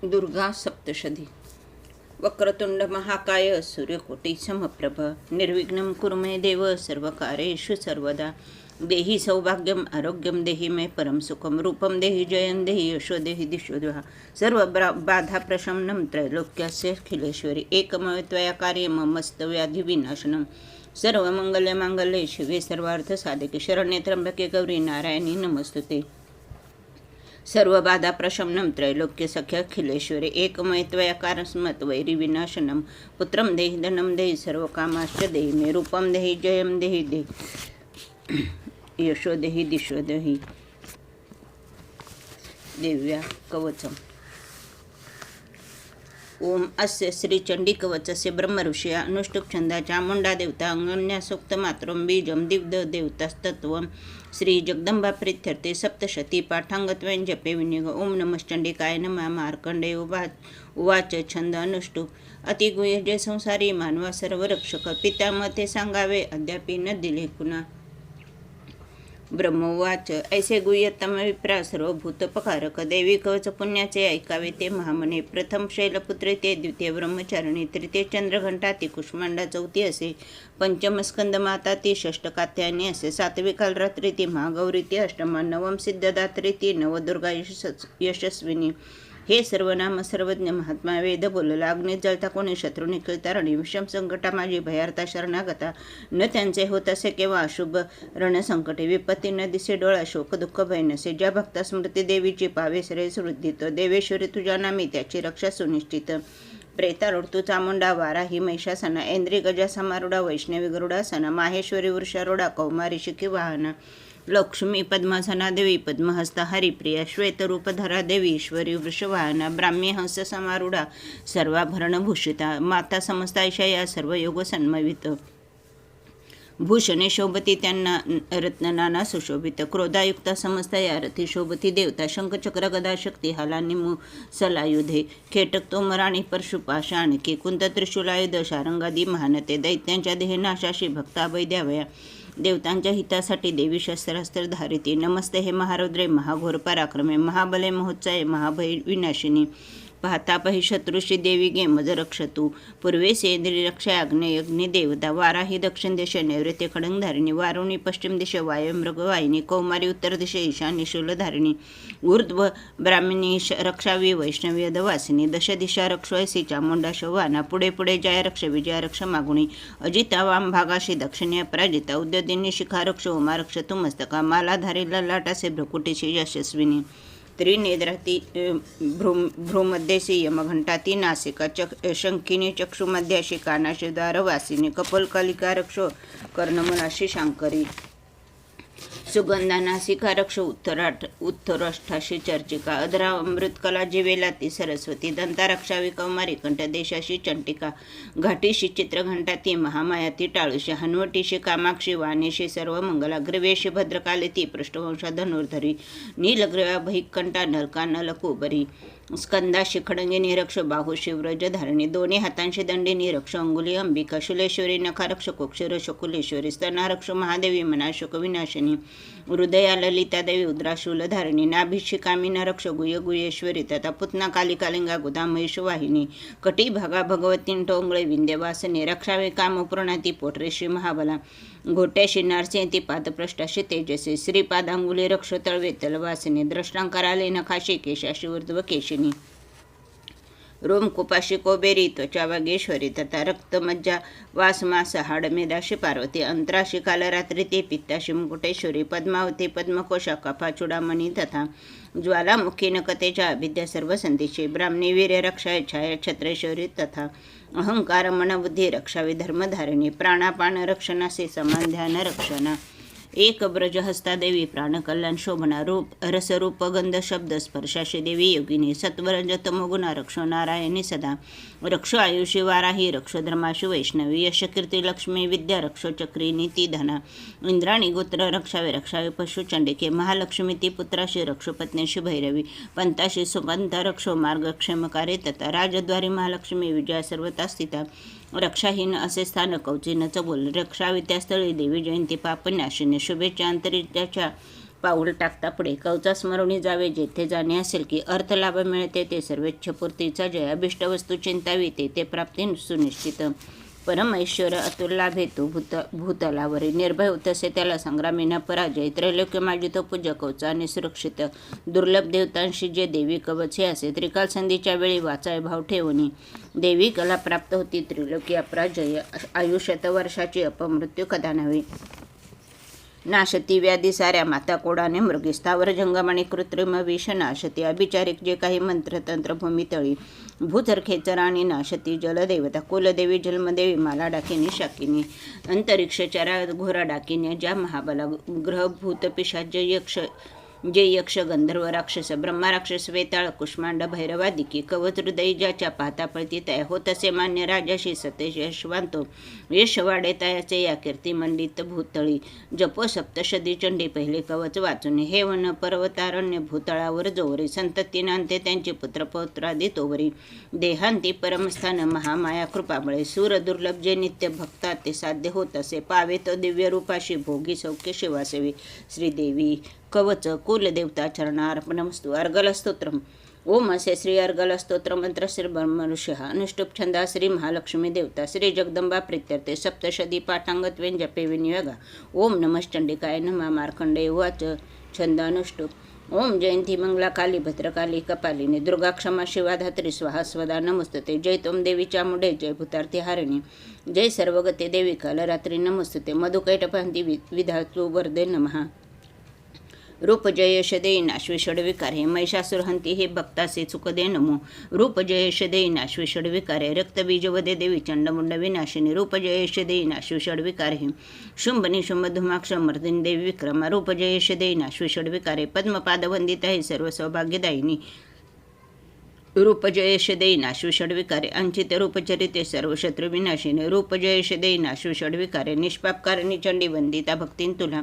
दुर्गा सप्तशती। वक्रतुंड महाकाय सूर्यकोटी समप्रभ निर्विघ्नं कुरु मे देव सर्वकार्येषु सर्वदा। देहि सौभाग्यम आरोग्यम देहि मे परम सुखम रूपम देहि जयं देहि यशो देहि दिशो द्वः सर्व बाधा प्रशमनं त्रैलोक्यस्य अखिलेश्वरी एकमेव त्वया कार्यं ममस्तव्याधि विनाशनम। सर्वमंगल्य मांगल्ये शिवे सर्वार्थ साधिके शरण्ये त्र्यंबके गौरी नारायणी नमस्तुते। सर्व बाधा प्रशमनं त्रैलोक्य सख्य अखिलेश्वरी एकमय त्वया कारस्मत् वैरी विनाशनम। पुत्रम देहि धनं देहि सर्वकामाश्च देहि मे रूपम देहि जयं देहि देहि यशो देहि दिशो देहि। देव्या कवचम। ओम अस्य श्री चंडी कवचस्य ब्रह्म ऋषी अनुष्टुप छंदा चामुंडा देवता अंगन्या सूक्त मातरम बीजम दिग्ध देवतास्तत्वम श्री जगदंबा प्रीत्यर्थे सप्तशती पाठांगत्वेन जपे विनियोग। ओम नमश्चंडिकाय नमः। मार्कंडेय उवाच छंद अनुष्टुप। अतिगुह्य जे संसारी मानवा सर्व रक्षक पितामते सांगावे अद्यापि न दिले कुणा। ब्रह्मोवाच ऐसे गुह्यतम विप्रा सर्वभूतपकारक देवी कवच पुण्याचे ऐकावे ते महामने। प्रथम शैलपुत्रे ते द्वितीय ब्रह्मचारिणी तृतीय चंद्रघंटा ती कुष्मांडा चौथी असे पंचम स्कंद माता ती षष्ट कात्यायनी असे सातवी कालरात्री ती महागौरी ती अष्टमा नवम सिद्धदात्री ती नवदुर्गा यशस्विनी। हे सर्वनाम सर्वज्ञ महात्मा वेद बोलला अग्नीत जळता कोणी शत्रू निखळता रणी विषम संकटा माझी भयार्था शरणागता न त्यांचे होत असे केव्हा अशुभ रणसंकटे विपत्ती न दिसे डोळा शोक दुःख भय नसे ज्या भक्ता स्मृती देवीची पावे श्रेयस वृद्धित देवेश्वरी तुझ्या नामी त्याची रक्षा सुनिश्चित। प्रेतारूढ तू चामुंडा वाराही महिषासना ऐंद्री गजा समारूढा वैष्णवी गरुडासना माहेश्वरी वृषारूढा कौमारी शिखी वाहना लक्ष्मी पद्मासना देवी पद्महस्ता हरिप्रिया श्वेतरूपधरा देवी ईश्वरी वृषवाहना ब्राह्मी हंस समारूढा सर्वाभरणभूषिता माता समस्ता ईशा या सर्व योग सन्मवित। भूषणे शोभती त्यांना रत्ननाना सुशोभित क्रोधायुक्ता समस्त या रथी शोभती देवता शंखचक्र गदा शक्ती हालानी सलायुधे खेटक तोमराणी परशुपाशाणकी कुंत त्रिशूलायुध शारंगादी महानते दैत्यांच्या देहनाशाशी भक्ताभय द्यावया देवतांच्या हितासाठी देवी शस्त्रास्त्र धारिती। नमस्ते हे महारौद्रे महाघोर पराक्रमे महाबले महोत्साहे महाभय विनाशिनी। पाहतापहि शत्रुषी देवी गे मज रक्षतु पूर्वे सेंद्री रक्षा अग्ने अग्नि देवता वाराही दक्षिण दिशे नैऋत्य खडंगधारिणी वारुणी पश्चिम दिशे वायु मृगवाहिनी कौमारी उत्तर दिशे ईशान्य शूलधारिणी ऊर्ध्व ब्राह्मणी रक्षावी वैष्णवी अधवासिनी दश दिशा रक्षोयसी चामुंडा शोभाना पुढे पुढे जय रक्ष विजया रक्ष मागुणी अजिता वाम भागाशी दक्षिणी अपराजिता उद्योदिनी शिखा रक्ष उमा रक्ष तु मस्तका मालाधारी ललाटासे भ्रकुटीशी यशस्विनी त्रिनेद्राती भ्रूमध्येशी यमघंटाती नासिका शंकिनी चक्षुमध्याशी कानाशी द्वारवासिनी कपोलकलिका रक्षो कर्णमनाशी शांकरी सुगंधा नासिका रक्ष उत्तराष्टाशी चर्चिका अधरा अमृतकला जिवेला ती सरस्वती दंता रक्षावी कौमारी कंठदेशाशी चंटिका घाटीशी चित्रघंटा ती महामाया ती टाळुशी हनुवटीशी कामाक्षी वाणीशी सर्व मंगला ग्रीवेशी भद्रकाली ती पृष्ठवंशा धनुर्धरी नीलग्रीवा भैकंठा नरका नलकुबरी स्कंदाशी खडंगिनी रक्ष बाहुशी व्रजधारिणी दोन्ही हातांशी दंडिनी रक्ष अंगुली अंबिका शुलेश्वरी नखारक्ष कोक्षर शकुलेश्वरी स्तनारक्ष महादेवी मनाशोक विनाशिनी हृदया ललिता देवी उद्राशूलधारिणी नाभिषी कामिना रक्ष गुह्य गुह्येश्वरी तथा पुतना कालिकालिंगा गुदा महिषवाहिनी कटी भागा भगवती टोंगळे विंध्यवासनी रक्षावे कामपूर्णा ती पोटरेशी महाबला घोट्याशी नारसे ती पादप्रष्टाशी तेजसी श्रीपादांगुली रक्ष तळवे तलवासिनी द्रष्टांकराले नखाशी केशाशी ऊर्ध्व केशिनी रोमकुपाशी कोबेरी त्वचा वागेश्वरी तथा रक्तमज्जा वासमास हाडमेदाशी पार्वती अंतराशी कालरात्री ते पित्ताशी मुकुटेश्वरी पद्मावती पद्मकोशा कफाचूडामणी तथा ज्वालामुखी नकतेच्या अभिद्या सर्व संधीशी ब्राह्मणी वीर्य रक्षाय छाया छत्रेश्वरी तथा अहंकार मनबुद्धी रक्षावी धर्मधारिणी प्राणापान रक्षणासे समान ध्यान रक्षणा एक ब्रजहस्ता देवी प्राणकल्याण शोभना रूप रसरूप गंध शब्द स्पर्शाशी देवी योगिनी सत्वरजतमोगुणा रक्षो नारायणी सदा रक्ष आयुषी वाराही रक्ष धर्माशी वैष्णवी यशकीर्ती लक्ष्मी विद्या रक्षो चक्री नीती धना इंद्राणी गोत्र रक्षावे रक्षावे पशु चंडिके महालक्ष्मी ती पुत्राशी रक्षोपत्नीशी भैरवी पंताशी सुपंत रक्षो मार्गक्षेमकारे तथा राजद्वारी महालक्ष्मी विजया सर्वता स्थिता रक्षाहीन असे स्थान कौचिनच बोल रक्षावी त्या स्थळी देवी जयंती पापनाशिनी शुभेच्छा अंतरिक्षाच्या पाऊल टाकता पुढे कवचा स्मरणी जावे जेथे जाणे असेल की अर्थ लाभ मिळते ते सर्वेच्छपूर्तीचा जय अभिष्ट वस्तू चिंतावी ते प्राप्ती सुनिश्चित परम ऐश्वर अतुल लाभ हेतू भूतलावरील निर्भय तसे त्याला संग्रामीना पराजय त्रैलोक्य माजितो पूज्य कवचा आणि सुरक्षित दुर्लभ देवतांशी जे देवी कवच हे असे त्रिकाल संधीच्या वेळी वाचाय भाव ठेवणी देवी कला प्राप्त होती त्रिलोकी अपराजय आयुष्यात वर्षाची अपमृत्यू कदा नव्हे नाशती व्याधी साऱ्या माता कोडाने मृगी स्थावर जंगम आणि कृत्रिम विष नाशती अभिचारिक जे काही मंत्रतंत्र भूमितळी भूथर खेचर आणि नाशती जलदेवता कुलदेवी जन्मदेवी माला डाकिनी शाकिनी अंतरिक्षचरा घोरा डाकिनी ज्या महाबला ग्रह भूत पिशाच जे यक्ष गंधर्व राक्षस ब्रह्मा राक्षस वेताळ कुष्मांड भैरवादिकी कवच हृदयी ज्याच्या पाहता पळती तया होत असे मान्य राजाशी सतेश यशवांतो यश वाढे तयाचे या कीर्ती मंडित भूतळी जपो सप्तशदी चंडी पहिले कवच वाचून हे वन पर्वतारण्य भूतळावर जोवरी संततीनांते त्यांची पुत्रपौत्रादी तोवरी देहांती परमस्थान महामाया कृपाबळे सूर दुर्लभ जे नित्य भक्तात ते साध्य होत असे पावे तो दिव्य रूपाशी भोगी सौख्य शिवासेवी श्रीदेवी कवच कुलदेवता चरणार्पणमस्तु अर्गलस्तोत्रम ओम असे श्री अर्गलस्तोत्र मंत्र श्री ब्रह्मऋषी अनुष्टुप छंदा श्री महालक्ष्मी देवता श्री जगदंबा प्रीत्यर्थे सप्तशदी पाठांगत्वेन जपे विनियोगा ओम नमश्चंडिकाय नमः मार्कंडेय उवाच छंदानुष्टुप ओम जयंती मंगला काली भद्रकाली कपालिनी दुर्गा क्षमा शिवा धात्री स्वाहा स्वदा नमस्तते जय तोम देवी चामुंडे जय भूतार्थी हारिणी जय सर्वगते देवी कालरात्री नमस्तते मधुकैटपांती विधातु वरदे नमः रूप जय यश देई नाश्वेषड विकारे महिषासुरहंती हे भक्तासे चुक दे नमो रूप जय यश देई नाश्वेषड विकारे रक्तबीज वदे देवी चंडमुंड विनाशिनी रूप जय यश देई नाश्वेषड विकारे शुंभ निशुंभ धुमाक्ष मर्दिनी देवी विक्रमा रूप जय यश देई नाश्वेषड विकारे पद्मपाद वंदिता हे सर्व सौभाग्यदायिनी रूप जयश देई नाश्वेषड विकारे अंचित रूपचरिते सर्व शत्रु विनाशिनी रूप जयश देई नाश्वेषड विकारे निष्पापकारिणी चंडी वंदिता भक्तीन तुला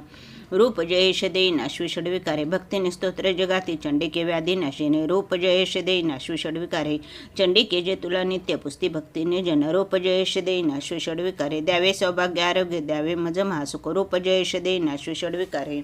रूप जयेश देई नाश्वेषड विकारे भक्तीने स्तोत्र जगाती चंडिके व्याधी नाशिने रूप जयेश देई नाश्वेषड विकारे चंडिके जे तुला नित्य पुस्ती भक्तीने जन रूप जयेश देई नाश्वेषड विकारे द्यावे सौभाग्य आरोग्य द्यावे मज महासुख रूप जयेश देई नाश्वेषड विकारे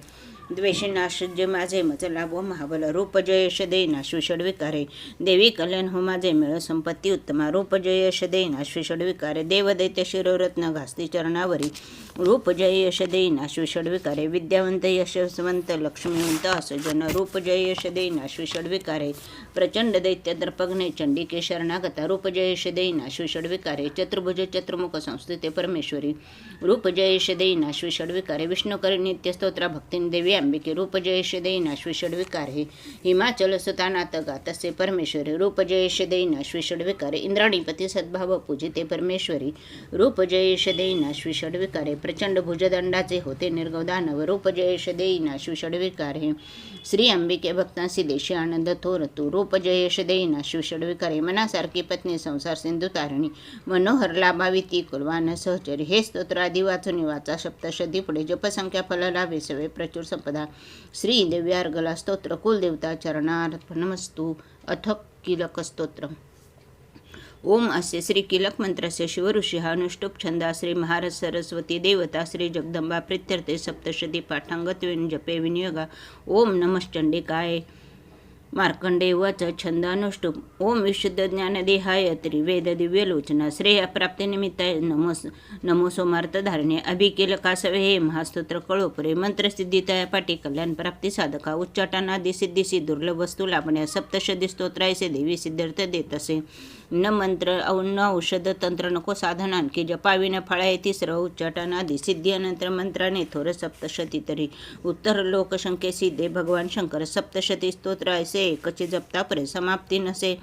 द्वेषी नाश जे माझे मज लाभो महाबल रूप जयश देई नाश्वेषड विकारे देवी कल्याण हो माझे मिळ संपत्ती उत्तमा रूप जयश देई नाश्वेषड विकारे देव दैत्य शिरोरत्न घासती चरणावरी रूप जयश देई नाश्वेषड विकारे विद्यावंत यशस्वंत लक्ष्मीवंत असजन रूप जयश देई नाश्वेषड विकारे प्रचंड दैत्य दर्पग्ने चंडिके शरणागता रूप जयश देई नाश्वेषड विकारे चतुर्भुज चतुर्मुख संस्थिते परमेश्वरी रूप जयश देई नाश्वेषड विकारे विष्णुकरी नित्य स्तोत्रा भक्तीन देवी अंबिके रूप जयश देई नाश्वेषड विकारे हिमाचल सुतानाथ गातसे परमेश्वरी रूप जयश देई नाश्वेषड विकारे इंद्राणीपती सद्भाव पूजिते परमेश्वरी रूप जयश देई नाश्वेषड विकारे प्रचंड भुजदंडाचे होते निर्गव दानव रूप जयश देई नाश्वेषड विकारे श्री अंबिके भक्तांसी देशी आनंद थोर तू रूप जयश देई नाश्वेषड विकारे मनासारखी पत्नी संसार सिंधू तारिणी मनोहर लाभावी ती कुलवान सहचरी हे स्तोत्र आदि वाचून वाचा सप्तशती पुढे जपसंख्या फल लाभे सवे प्रचुर संपदा श्री देव्यार्गला स्तोत्र कुलदेवता चरणार्पणमस्तु अथ किलक स्तोत्र ओम असे श्री किलक मंत्रस्य शिवऋषी हा अनुष्टुप छंदा श्री महाराज सरस्वती देवता श्री जगदंबा प्रीत्यर्थे सप्तशती पाठांगत्वेन जपे विनियोगा ओम नमश्चंडिकाय मार्कंडेय उवाच छंदानुष्टुप ओम विशुद्ध ज्ञानदेहाय त्रिवेद दिव्यलोचना श्रेय प्राप्तिनिमित्ताय नमो सोमार्थधारणे अभिकेलकासवे हे महास्तोत्र कळोपरे मंत्रसिद्धीतया पाठी कल्याण प्राप्ती साधका उच्चाटनादी सिद्धीसी दुर्लभ वस्तू लाभण्या सप्तशती स्तोत्रायसे देवी सिद्धार्थ देत असे न मंत्र न औषध तंत्र नको साधन आणखी जपावी न फळाय तिसरं उच्चाटनादी सिद्धी अनंतर मंत्राने थोर सप्तशती तरी उत्तर लोकशंके सिद्धे भगवान शंकर सप्तशती स्तोत्र ऐसे एकचे जपता परे समाप्ती नसे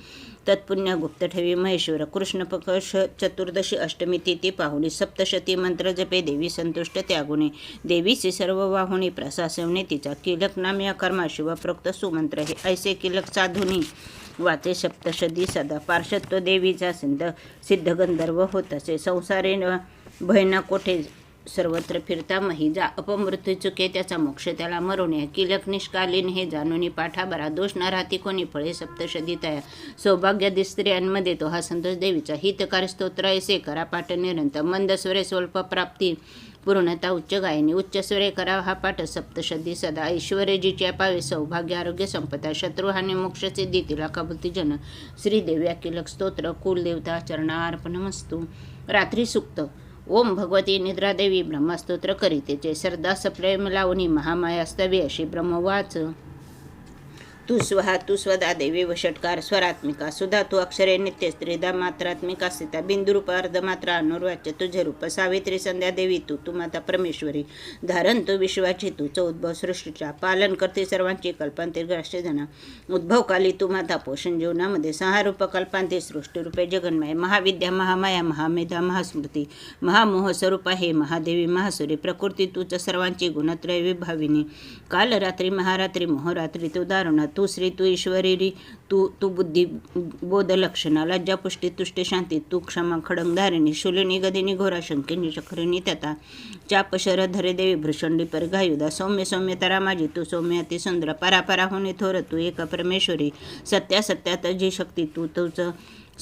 तत्पुण्य गुप्त ठेवी महेश्वर कृष्ण पक्ष चतुर्दशी अष्टमी तिथी पाहुणी सप्तशती मंत्र जपे देवी संतुष्ट त्यागुणे देवीचे सर्व वाहुणी प्रसासवणे तिचा किलक नामे अकर्मा शिवप्रोक्त सुमंत्र हे ऐसे किलक साधुनी वाचे सप्तशती सदा पार्श्वत्व देवीचा सिद्ध गंधर्व होत असे संसारे भयना कोठे सर्वत्र फिरता महिजा अपमृत्यू चुके त्याचा मोक्ष त्याला मरोणे किलक निष्कालीन हे जाणून पाठाबरा दोष न राहती कोणी फळे सप्तशती तया सौभाग्यादी स्त्रियांमध्ये तो हा संतोष देवीचा हितकार स्तोत्र ऐसे करा पाठ निरंतर मंदस्वरे स्वल्प प्राप्ती पूर्णता उच्च गायनी उच्च स्वरे करावा हा पाठ सप्तशती सदा ऐश्वर्यजीच्या पावे सौभाग्य आरोग्य संपदा शत्रुहानी मोक्ष सिद्धी तिला कबुती जन श्रीदेवी अखिलक स्तोत्र कुलदेवता चरणार्पणमस्तु. रात्री सुक्त. ओम भगवती निद्रादेवी ब्रह्मस्तोत्र करीतेचे सरदा सप्रेम लावणी महामाया स्तवी अशी ब्रह्मवाच. तू स्वहा तू स्वदा देवी व षटकार स्वरात्मिका सुधा तू अक्षरे नित्य स्त्रीदा मात्रात्मिका स्थिता बिंदुरूप अर्धमात्रा अनुर्वाच्य तुझे रूप सावित्री संध्या देवी तू तू माता परमेश्वरी धारण तू विश्वाची तू उद्भव सृष्टीच्या पालन करते सर्वांची कल्पांते ग्राह्यजना उद्भवकाली तू माता पोषण जीवनामध्ये सहारूप कल्पांते सृष्टीरूपे जगन्मय महाविद्या महामाया महामेधा महास्मृती महामोह स्वरूपा हे महादेवी महासुरी प्रकृती तूच सर्वांची गुणत्रय विभाविनी काल रात्री महारात्री मोहरात्री तू दारुणा तू श्री तू ईश्वरी तू बुद्धी बोध लक्षणा लज्जा पुष्टी तुष्टी शांती तू क्षमा खडंगधारिणी शूलिनी गदिनी घोरा शंकिनी चक्रिणी तथा चाप शरधरे देवी भृषंडी परगायुधा सौम्य सौम्य तरा माझी तू सौम्य अति सुंदर परापरा होणे थोर तू एक परमेश्वरी सत्या सत्यात जी शक्ती तू तुझ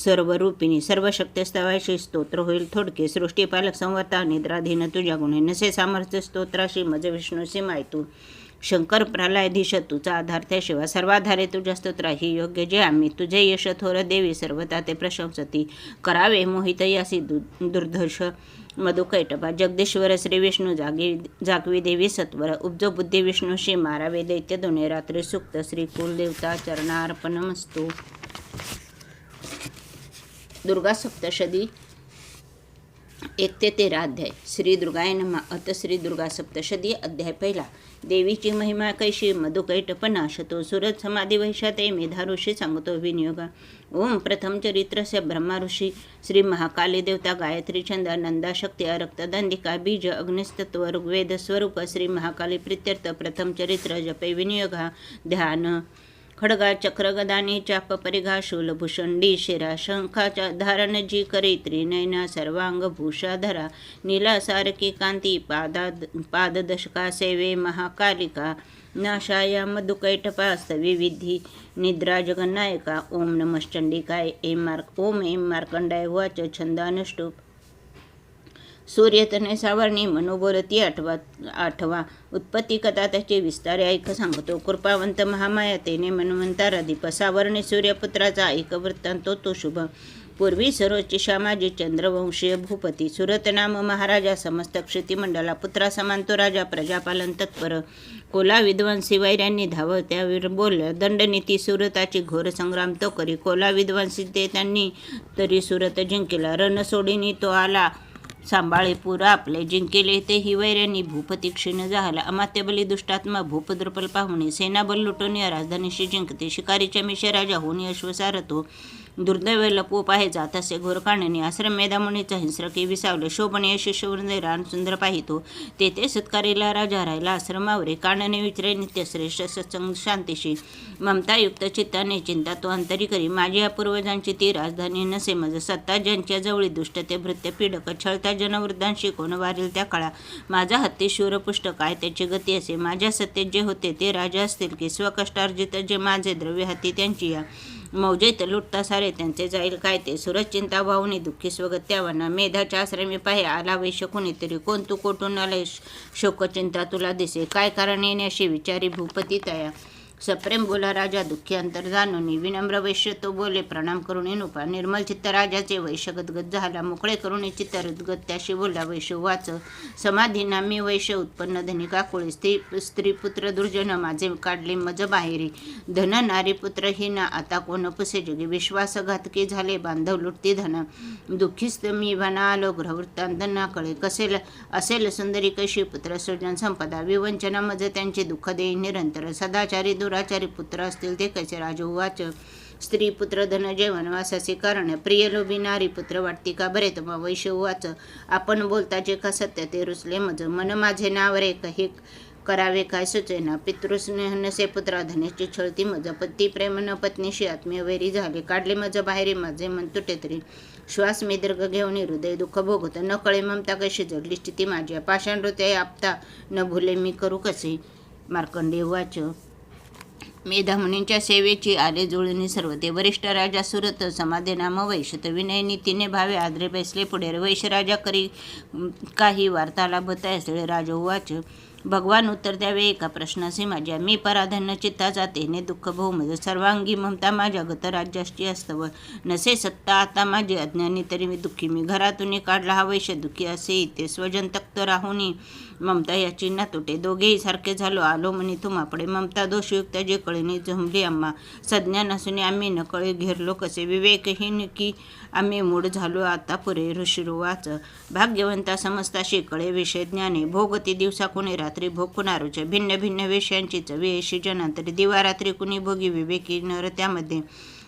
सर्वरूपिणी सर्व शक्तिस्तवाशी स्तोत्र होईल थोडके सृष्टीपालक संवर्ता निद्राधीन तुझ्या गुणे नसे सामर्थ्य स्तोत्राशी मज विष्णूसी माय तू शंकर प्रलयाधीश तुझा आधार त्याशिवाय सर्वाधारे तुझ्या स्तोत्रा ही योग्य जे आम्ही तुझे यश थोर देवी सर्वता ते प्रशंसती करावे मोहित यासी दुर्धर्ष मधुकैटभा जगदीश्वर श्री विष्णू जागवी देवी सत्वर उपजो बुद्धी विष्णूशी मारावे दैत्य दोने रात्री सुक्त श्री कुलदेवता चरणार्पणमस्तु. दुर्गा सप्तशती 1 ते 13 अध्याय. श्री दुर्गाय नमः. अथ श्री दुर्गा सप्तशती अध्याय पहिला. देवीची महिमा कैशी मधुकैटपणा शतो सुरत समाधी वैशाते मेधा ऋषी सांगतो विनियोगा. ओम प्रथम चरित्रस्य ब्रह्मा ऋषी श्री महाकाली देवता गायत्री छंद नंदा शक्ती रक्तदंडिका बीज अग्निस्तत्व ऋग्वेद स्वरूप श्री महाकाली प्रीत्यर्थ प्रथम चरित्र जपे विनियोगा ध्यान खडगा चक्र गदानी चाप परिघा शूलभूषंडी शिरा शंखाच्या धारण जी करी त्रिनयना सर्वांग भूषाधरा नीला सारकी कांती पाददशका सेवे महाकालिका नाशाया मधुकैटपा स्तवी विधी निद्रा जगन्नायका. ओम नमश्चंडिकाय ओम एम मार्कंडाय वाच छंदानुष्टुप सूर्यतने सावर्णी मनोबोलती आठवा उत्पत्ती कथा त्याचे विस्तारे ऐक सांगतो. कृपावंत महामाया तेने मनवंतारा दीप सावर्णी सूर्यपुत्राचा ऐक वृत्तांतो तो शुभ. पूर्वी सरोची श्यामाजी चंद्रवंशीय भूपती सुरत नाम महाराजा समस्त क्षितिमंडला पुत्रा समांतो राजा प्रजापालन तत्पर कोला विद्वांसी वैऱ्यांनी धाव त्यावर बोलल्या दंडनीती सुरताची घोर संग्राम तो करी कोला विद्वांसी ते त्यांनी तरी सुरत जिंकिला रण सोडीनी तो आला सांभाळे पुरा आपले जिंकेले ते ही वैऱ्यांनी भूपती क्षीण झाला अमात्यबली दुष्टात्मा भूपद्रुपल पाहुणे सेनाबल लुटून या राजधानीशी जिंकते शिकारीच्या मिशे राजा होऊन अश्वसारतो दुर्दैव लपवूप आहे जातसे घोर काणनी आश्रम मेधामुनीचा हिंस्रके विसावले शोभनीय शिष्यवृंदे रान सुंदर पाहितो तेथे सत्कारीला राजा राहिला आश्रमावरे काणने विचरे नित्य श्रेष्ठ सत्संग शांतीशी ममतायुक्त चित्ताने चिंता तो अंतरी करी माझी या पूर्वजांची ती राजधानी नसे मज सत्ता ज्यांच्या जवळी दुष्टते भृत्य पीडक छळता जनवृद्धांशी कोण वारेल त्या काळा माझा हत्ती शूरपुष्ट काय त्याची गती असे माझ्या सत्तेत जे होते ते राजा असतील की स्वकष्टार्जित जे माझे द्रव्य हाती त्यांची या मौजेत लुटता सारे त्यांचे जाईल काय ते सुरत चिंता वाहुनी दुःखी स्वगत्यावाना मेधाच्या आश्रमी पाहे आला वैश्य कोणीतरी कोण तू कोठून आले शोकचिंता तुला दिसे काय कारण येण्याशी विचारी भूपती तया सप्रेम बोला राजा दुःखी अंतर जाणून विनम्र वैश्य तो बोले प्रणाम करून नुपा निर्मल चित्त राजाचे वैश्य गदगद झाला मोकळे करून चित्त रदगद त्याशी बोलला वैश्य वाच समाधीना मी वैश्य उत्पन्न धनिका कुळे स्त्री पुत्र दुर्जन माझे काढले मज बाहेरी धन नारी पुत्र ही ना आता कोण पुसे जगी विश्वासघातकी झाले बांधव लुटती धन दुःखीस्त मी वना आलो ग्रहवृत्तांत ना कळे कसेल असेल सुंदरी कशी पुत्र सृजन संपदा विवंचना मज त्यांचे दुःख देई निरंतर सदाचारी दुराचारी पुत्र असतील ते कसे राजोवाच स्त्री पुत्र धन जेवण वासाचे कारण प्रिय लोभी नारी पुत्र वाटती का बरे तमा वैश्य वाच आपण बोलता जे का सत्य ते रुचले मज मन माझे नाव रे हे करावे काय सुचेना पितृस्नेह नसे पुत्रा धनेची छळती मज पती प्रेम न पत्नीशी आत्मीय वैरी झाले काढले मज बाहेरी माझे मन तुटे तरी श्वास मी दीर्घ घेऊन हृदय दुःख भोगत न कळे ममता कशी जडली स्थिती माझ्या पाषाण हृदय आपता न भुले मी करू कसे मार्कंडेय वाच मेधामुनींच्या सेवेची आले जुळणी सर्व ते वरिष्ठ राजा सुरत समाधे नाम वैशत विनय नीतीने भावे आदरे बैसले पुढे वैश राजा करी काही वार्ताला बतायसळे राजा उवाच भगवान उत्तर द्यावे एका प्रश्नाचे माझ्या मी पराधन्य चित्ता जातेने दुःख बहुमज सर्वांगी ममता माझ्या गत राज्याष्टी अस्तव नसे सत्ता आता माझी अज्ञानी तरी मी दुःखी मी घरातून काढला हा वैश्य दुःखी असे ते स्वजन तक्त राहुनी ममता याची ना तुटे दोघेही सारखे झालो आलो म्हणे तुम्हापडे ममता दोषयुक्त जे कळेनी जमली आम्हा सज्ञा नसून आम्ही न कळे घेरलो कसे विवेकहीन की आम्ही मूढ झालो आता पुरे ऋषिरुवाच भाग्यवंता समजताशी कळे विषय ज्ञाने भोगती दिवसा कुणी रात्री भोग कुणारोच भिन्न भिन्न विषयांची चवी जनांतरी दिवारात्री कुणी भोगी विवेकी नर त्यामध्ये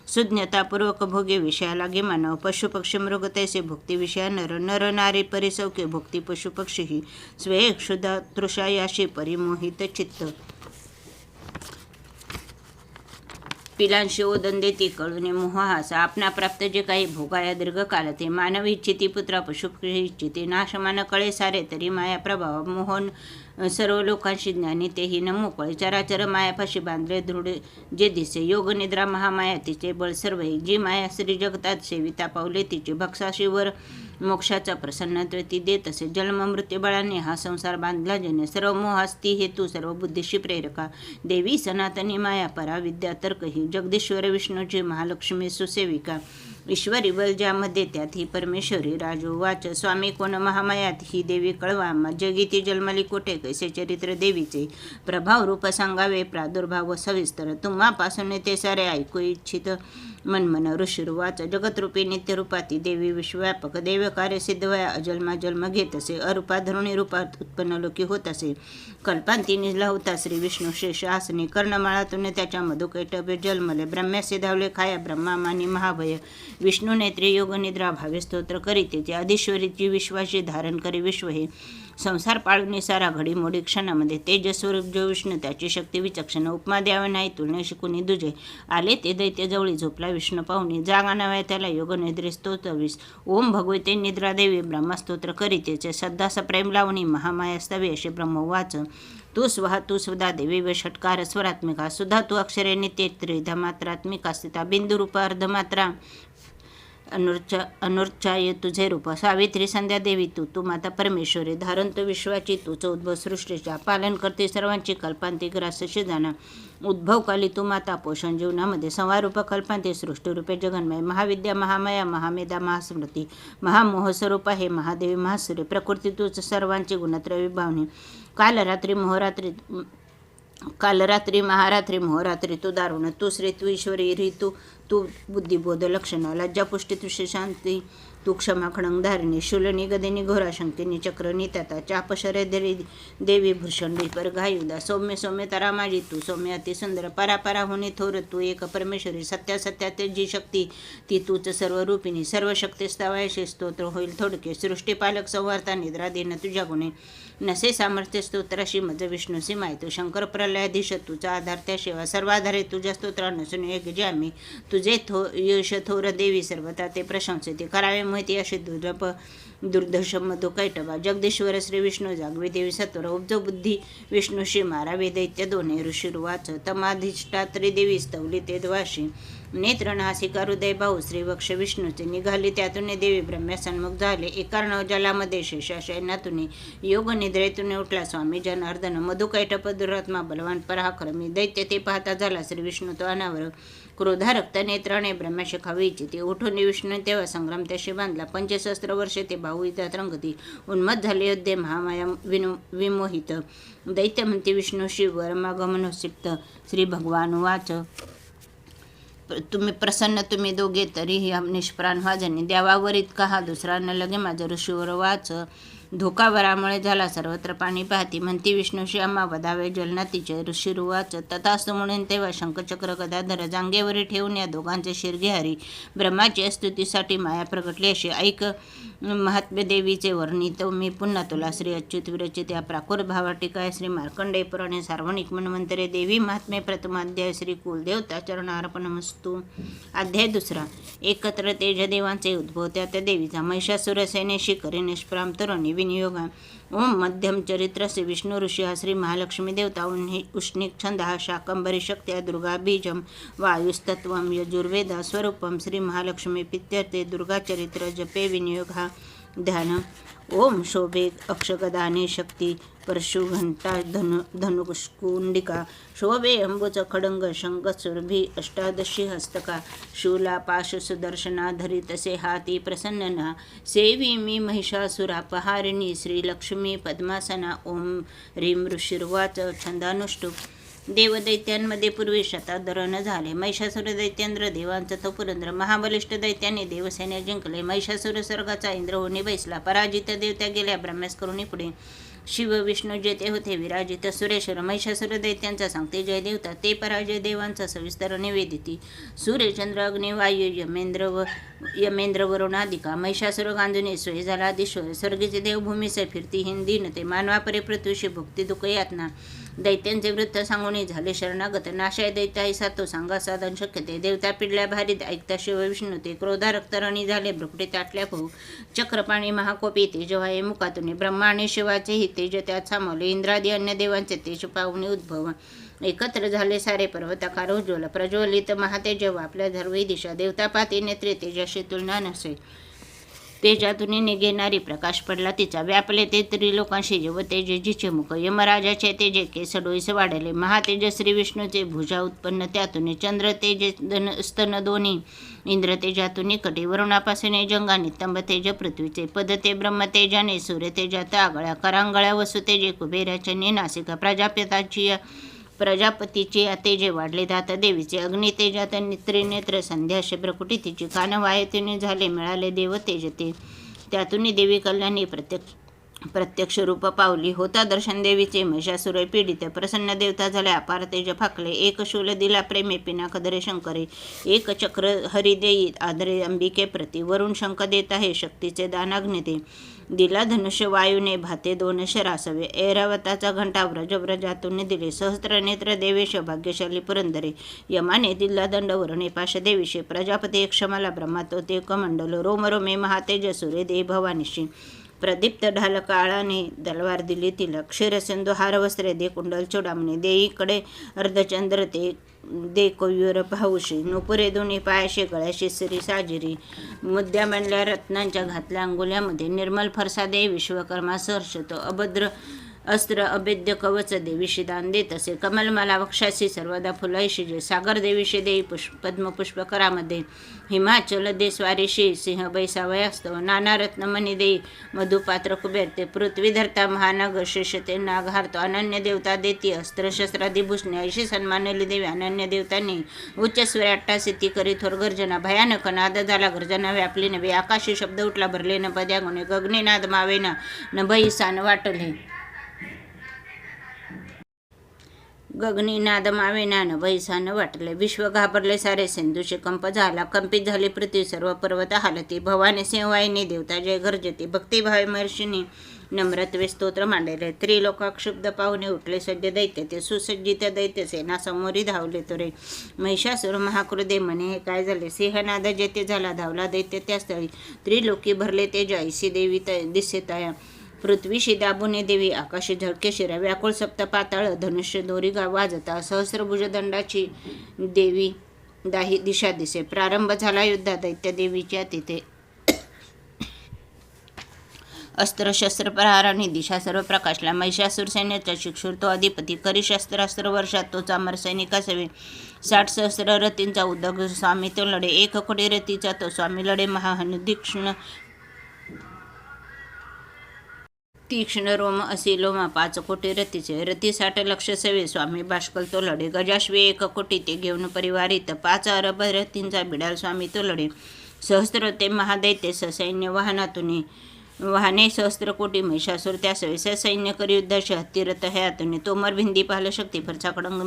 सुज्ञतापूर्वक भोगे विषया लागे मानव पशुपक्षी मृग तैसे भुक्ती विषया नर नर नारी परिसौके भुक्ती पशुपक्षी स्वे क्षुधा तृषायाशी परिमोहित चित्त पिलांशी ओदन देती कळूने मोहास आपणा प्राप्त जे काही भोगाया दीर्घकाल ते मानवी इच्छिती पुत्रा पशुपक्षी इच्छिती नाशमान कळे सारे तरी माया प्रभाव मोहन सर्व लोकांशी ज्ञानी तेही न मोकळे चराचर मायापाशी बांधले दृढ जे दिसे योग निद्रा महामाया तिचे बळ सर्व जी माया श्री जगतात सेविता पावले तिचे भक्षाशीवर मोक्षाचा प्रसन्नत्व ती देत असे जन्म मृत्यू बळाने हा संसार बांधला जने सर्व मोहास्ती हेतू सर्व बुद्धीशी प्रेरका देवी सनातनी माया परा विद्या तर्क ही जगदीश्वर विष्णूची महालक्ष्मी सुसेविका ईश्वरी बल ज्यामध्ये त्यात ही परमेश्वरी राजू वाच स्वामी कोण महामायात ही देवी कळवा जगीती जन्मली कोठे कैसे चरित्र देवीचे प्रभाव रूप सांगावे प्रादुर्भाव सविस्तर तुम्हापासून ते सारे ऐकू इच्छित मनमन ऋषिरुवाच जगतरूपी नित्यरूपाती देवी विश्वव्यापक देव कार्य सिद्धवया अजन्मा जन्म घेत असे अरूपा धरुणी रूपात उत्पन्न लोकी होत असे कल्पांती निजला होता श्री विष्णू शेष आसने कर्णमाळातून त्याच्या मधुकैटभ्य जन्मले ब्रह्म्यासे धावले खाया ब्रह्मामानी महाभय विष्णू नेत्री योग निद्रा भावे स्तोत्र करीते ते अधिश्वरीची विश्वाशी धारण करी विश्व हे संसार पाळून सारा घडीमोडी क्षणामध्ये तेजस्वरूप जो विष्णू त्याची शक्ती विचक्षण उपमा द्यावे नाही तुलने शिकून दुजे आले ते दैत्य जवळी झोपला विष्णू पाहुणे जागा नव्हे त्याला योग निद्रे स्तोत्रवीस ओम भगवते निद्रा देवी ब्रह्मस्तोत्र करीतेचे सद्दा सप्रेम लावणी महामाया स्तवे असे ब्रह्मवाच तू स्वहा तू सुधा देवी व षटकार स्वरात्मिका सुधा तू अक्षरे नित्य त्रिधमात्रात्मिका स्थिता बिंदुरूप अर्धमात्रा अनुर्चाय तुझे रूप सावित्री संध्या देवी तू माता परमेश्वरी धारण तू विश्वाची तूच उद्भव सृष्टीचा पालन करते सर्वांची कल्पांती ग्रासशी जाणा उद्भवकाली तू माता पोषण जीवनामध्ये संवारूप कल्पांती सृष्टीरूपे जगन्मय महाविद्या महामाया महामेधा महास्मृती महामोहस्वरूप आहे महादेवी महासुरे प्रकृती तूच सर्वांची गुणत्रय विभावनी काल रात्री महारात्री मोहरात्री तू दारुण तू श्री तू ईश्वरी ऋतू तू बुद्धिबोध लक्षण लज्जापुष्टी तुषे शांती तू क्षमा खडंग धारिणी शूलनी गदिनी घोरा शंकिनी चक्रनी तथा चापशरे देवी भूषण पर घायुदा सौम्य सौम्य तारा माझी तू सौम्य अति सुंदर परापरा होणे थोर तू एक परमेश्वरी सत्या सत्यात जी शक्ती ती तूच सर्व रूपिणी सर्व शक्ती स्तवायशी स्तोत्र होईल थोडके सृष्टीपालक संवार्ता निद्रा देणं तुझ्या गुणे नसे सामर्थ्य स्तोत्राशी मज विष्णूसी माहिती शंकर प्रलयाधीश तुझा आधार त्याशिवाय सर्वाधारे तुझ्या स्तोत्रा नसून एक जे आम्ही तुझे यश थोर देवी सर्वता ते प्रशंसिते करावे माहिती अशी दुर्दश मधु कैटवा जगदीश्वर श्री विष्णू जागवे देवी सत्वर उपज बुद्धी विष्णूशी मारावे दैत्य दोन्ही ऋषिर्वाच तमाधिष्ठा त्रिदेवी स्तवली ते द्वाशी नेत्रनासिका हृदय भाऊ श्रीवक्ष विष्णूचे निघाली त्यातून देवी ब्रह्म्यासन्मुख झाले एकार्णव जलामध्ये शेषाशयनातून योग निद्रेतून उठला स्वामी जनार्दन मधुकैटप दुरात्मा बलवान पराक्रमी दैत्य ते पाहता झाला श्री विष्णू तो अनावर क्रोधा रक्त नेत्राने ब्रह्म्याशी खावी इच्छिते उठून विष्णू तेव्हा संग्राम त्याशी बांधला 65 वर्षे ते भाऊ इथं रंगती उन्मत झाले योद्धे महामाया विमोहित दैत्य म्हणते विष्णूशी वरमागमनोसिप्त श्री भगवान वाच तुम्ही प्रसन्न तुम्ही दोघे तरीही निष्प्राण व्हा जनी द्यावावर इतका हा दुसरा न लगे माझं ऋषीवर वाच धोकावरामुळे झाला सर्वत्र पाणी पाहती म्हणती विष्णूशी आम्हा वदावे जलनातीचे ऋषिरुवाच तथास्तु म्हणून तेव्हा शंखचक्र गदाधर जांगेवरी ठेवून या दोघांचे शिरगे हरी ब्रह्माची स्तुतीसाठी माया प्रगटली अशी ऐक महात्म्य देवीचे वर्णित मी पुन्हा तुला श्री अच्युत विरचित या प्राकुर्भावा टीकाय श्री मार्कंडेय पुराणे सार्वणिक मन्वंतरे देवी महात्म्य प्रथमाध्याय श्री कुलदेवता चरणार्पणमस्तु अध्याय दुसरा एकत्र तेजदेवांचे उद्भव त्या देवीचा महिषासुर सेनेशी करी निष्प्राम तरुणी विनियोगा। ओम मध्यम चरित्र से विष्णु ऋषि श्री महालक्ष्मी देवता उष्णिक छंद शाकंभरी शक्त्या दुर्गा बीजम वायुस्तत्वम यजुर्वेद स्वरूपम श्री महालक्ष्मी पित्यर्थे दुर्गा चरित्र जपे विनियोग ध्यान। ओम शोभे अक्षगदाने शक्ती परशु घंटा धनुष्कुंडिका शोभे अंबुज खडंग शंख सुरभी अष्टादशी हस्तका शूला पाश सुदर्शना धरितसे हाती प्रसन्नना सेवी मी महिषासुरापहारिणी श्रीलक्ष्मी पद्मासना। ओम ह्रीं ऋषिर्वाच छंदानुष्टुप देवदैत्यांमध्ये पूर्वी शताधरण झाले। महिषासुर दैत्येंद्र देवांचा तो पुरंदर महाबलिष्ठ दैत्याने देवसेना जिंकले। महिषासुर स्वर्गाचा इंद्र होऊन बैसला। पराजित देवत्या गेल्या ब्रह्मेस करुणी पुढे शिव विष्णू जेते होते विराजित सुरेश्वर। महिषासुर दैत्यांचा सांगते जय देवता ते पराजय देवांचा सविस्तर निवेदिती सूर्य चंद्र अग्नी वायू यमेंद्र वरुणादिका। महिषासुर गांजूने सोय झाला आदिश्वर स्वर्गीचे देवभूमीसे फिरती हिंदीन ते मानवापरे पृथ्वीशी भुक्ती दुःख यातना। दैत्यांचे वृत्त सांगून झाले शरणागत नाशाय दैत्याही सातो सांगा साधन शक्यते। देवता पिडल्या भारीत ऐकता शिव विष्णू ते क्रोधा रक्तरणी झाले भ्रुकुटी ताटल्या भाऊ चक्रपाणी महाकोपी तेज वाये मुखातून ब्रह्मा आणि शिवाचे ही तेज त्यात सामावले। इंद्रादी अन्य देवांचे तेज पाहुणे उद्भव एकत्र झाले सारे पर्वताकार उज्ज्वल प्रज्वलित महातेज आपल्या धर्वी दिशा। देवता पाती नेत्रे तेजाशी तुलना नसे तेजातून निघेणारी प्रकाश पडला तिचा व्यापले ते त्रिलोकांशी व तेजे जिचे मुख यमराजाचे तेजे केस डोईस वाढले। महातेज श्री विष्णूचे भुजा उत्पन्न त्यातून चंद्र तेजे स्तन दोन्ही इंद्र तेजातून कटी वरुणापासून जंगा नितंब तेज पृथ्वीचे पद ते ब्रह्म तेजाने सूर्य तेजात आगळ्या करांगळ्या वसु तेजे कुबेराचे नासिका प्रजापतीचे तेजे वाढले दात देवीचे अग्नि तेजात त्रिनेत्र संध्या भ्रुकुटी तिची कान वायतीने झाले मिळाले देव तेज ते त्यातून देवी कल्याणी प्रत्यक्ष रूप पावली होता दर्शन देवीचे। महिषासुर पीडित प्रसन्न देवता झाल्या अपार तेज फाकले। एक शूल दिला प्रेमे पिनाकदरे शंकरे एक चक्र हरिदेई आदरे अंबिके प्रती वरुण शंख देत आहे शक्तीचे दानाग्नी ते दिला धनुष्य वायूने भाते दोन शरासवे ऐरावताचा घंटा व्रजातून दिले सहस्त्र नेत्र देवेश भाग्यशाली पुरंदरे यमाने दिला दंड वरणे पाश देवीशे प्रजापती क्षमाला ब्रह्मातो ते कमंडल रोमरोमे महातेज सुरे दे भवानीशी प्रदीप्त ढाल काळाने तलवार दिली तिला क्षीरसिंधू हार वस्त्रे दे कुंडल चोडामणे देईकडे अर्धचंद्र ते दे कोयुर भाऊशी नुपुरे दोन्ही पायाशी गळ्याशी श्री साजिरी मुद्द्या मांडल्या रत्नांच्या घातल्या अंगुल्यामध्ये निर्मल फरसा दे विश्वकर्मा सहर्षतो अभद्र अस्त्र अभेद्य कवच देवीशी दान देत असे कमलमाला वक्षाशी सर्वदा फुलाईशी जे सागर देवीशी देई पद्मपुष्पकरामध्ये हिमाचल दे स्वारीशी सिंह बैसावयास्तव नाना रत्नमणी देई मधुपात्र कुबेर ते पृथ्वी धरता महानाग शेषते नागहारतो अनन्य देवता देती अस्त्रशस्त्रादी भूषणे ऐशी सन्मानली देवी अनन्य देवतांनी उच्च स्वराट्टा सिद्धी करी थोर गर्जना भयानक नाद झाला गर्जना व्यापली नव्हे आकाशी शब्द उठला भरले न पद्या गुणे गगने नाद मावेना न भैसान वाटले गगनी नाद मावेना न भैसान वाटले विश्व घाबरले सारे सिंधूचे कंप झाला कंपित झाली पृथ्वी सर्व पर्वत हालती भवानी सिंहवाहिनी देवता जय गर्जती भक्तिभावे महर्षींनी नम्रत्वे स्तोत्र मांडले त्रिलोकाक्षुब्ध पाहुणे उठले सज्ज दैत्य ते सुसज्जित दैत्य सेना समोरी धावले तोरे महिषासुर महाक्रोधे म्हणे हे काय झाले सिंहनाद जेते झाला धावला दैत्य त्या स्थळी त्रिलोकी भरले तेज ऐसी देवी दिसे तया पृथ्वीशी दाबुने देवी आकाशी झळके शिरा व्याकुळ सप्त पाताळ धनुष्य दोरी वाजता सहस्रभुज दंडाची देवी दाही दिशा दिसे प्रारंभ झाला युद्धा दैत्य देवीच्या तिथे अस्त्र शस्त्र प्रहाराने दिशा सर्व प्रकाशला महिषासुर सैन्याचा शिक्षुर तो अधिपती करी शस्त्रास्त्र वर्षात तो चामर सैनिका सवे 60 सहस्र रथींचा उद्योग स्वामी तो लढे 1 कोटी रथीचा तो स्वामी लढे तीक्ष्ण रोम असी लोमा 5 कोटी रथीचे रथी 60 लक्ष सवे स्वामी बाष्कल तो लढे गजाश्वे 1 कोटी ते घेऊन परिवारित 5 अरब रथींचा बिडाल स्वामी तो लढे सहस्त्र ते महादैत्य ससैन्य वाहने सहस्त्र कोटी महिषासुर त्या सवेस सैन्य करी युद्धाशी हत्ती रथ हयातून तोमर भिंदी पाहल शक्ती फरचा कडंग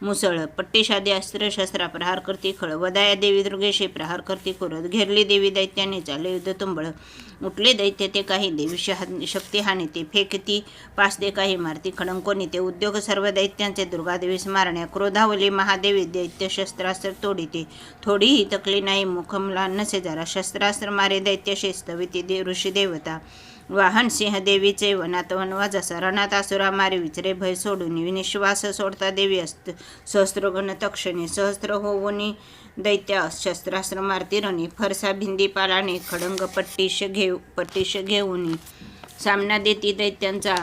मुसळ पट्टीशादी अस्त्र शस्त्रा प्रहार करती खळ वदाया देवी दुर्गेशी प्रहार करती कुरत घेरली देवी दैत्याने चाले युद्ध तुंबळ उठले दैत्य ते काही देवी शक्ती हानी ते फेकती पास दे काही मारती खडंकोनी ते उद्योग सर्व दैत्यांचे दुर्गादेवी स्मारण्या क्रोधावली महादेवी दैत्य शस्त्रास्त्र तोडीते थोडीही तकली नाही मुखमला नसे जरा शस्त्रास्त्र मारे दैत्यशी स्तविती ऋषी देवता वाहन सिंह देवीचे वनात वनवा जसा रणात आसुरा मारी विचरे भय सोडून निश्वास सोडता देवी सहस्त्रगण तक्षणी सहस्त्र होवनी दैत्य शस्त्रास्त्र मारती रणी फरसा भिंदी पालाने खडंग पट्टीश घेऊन सामना देती दैत्यांचा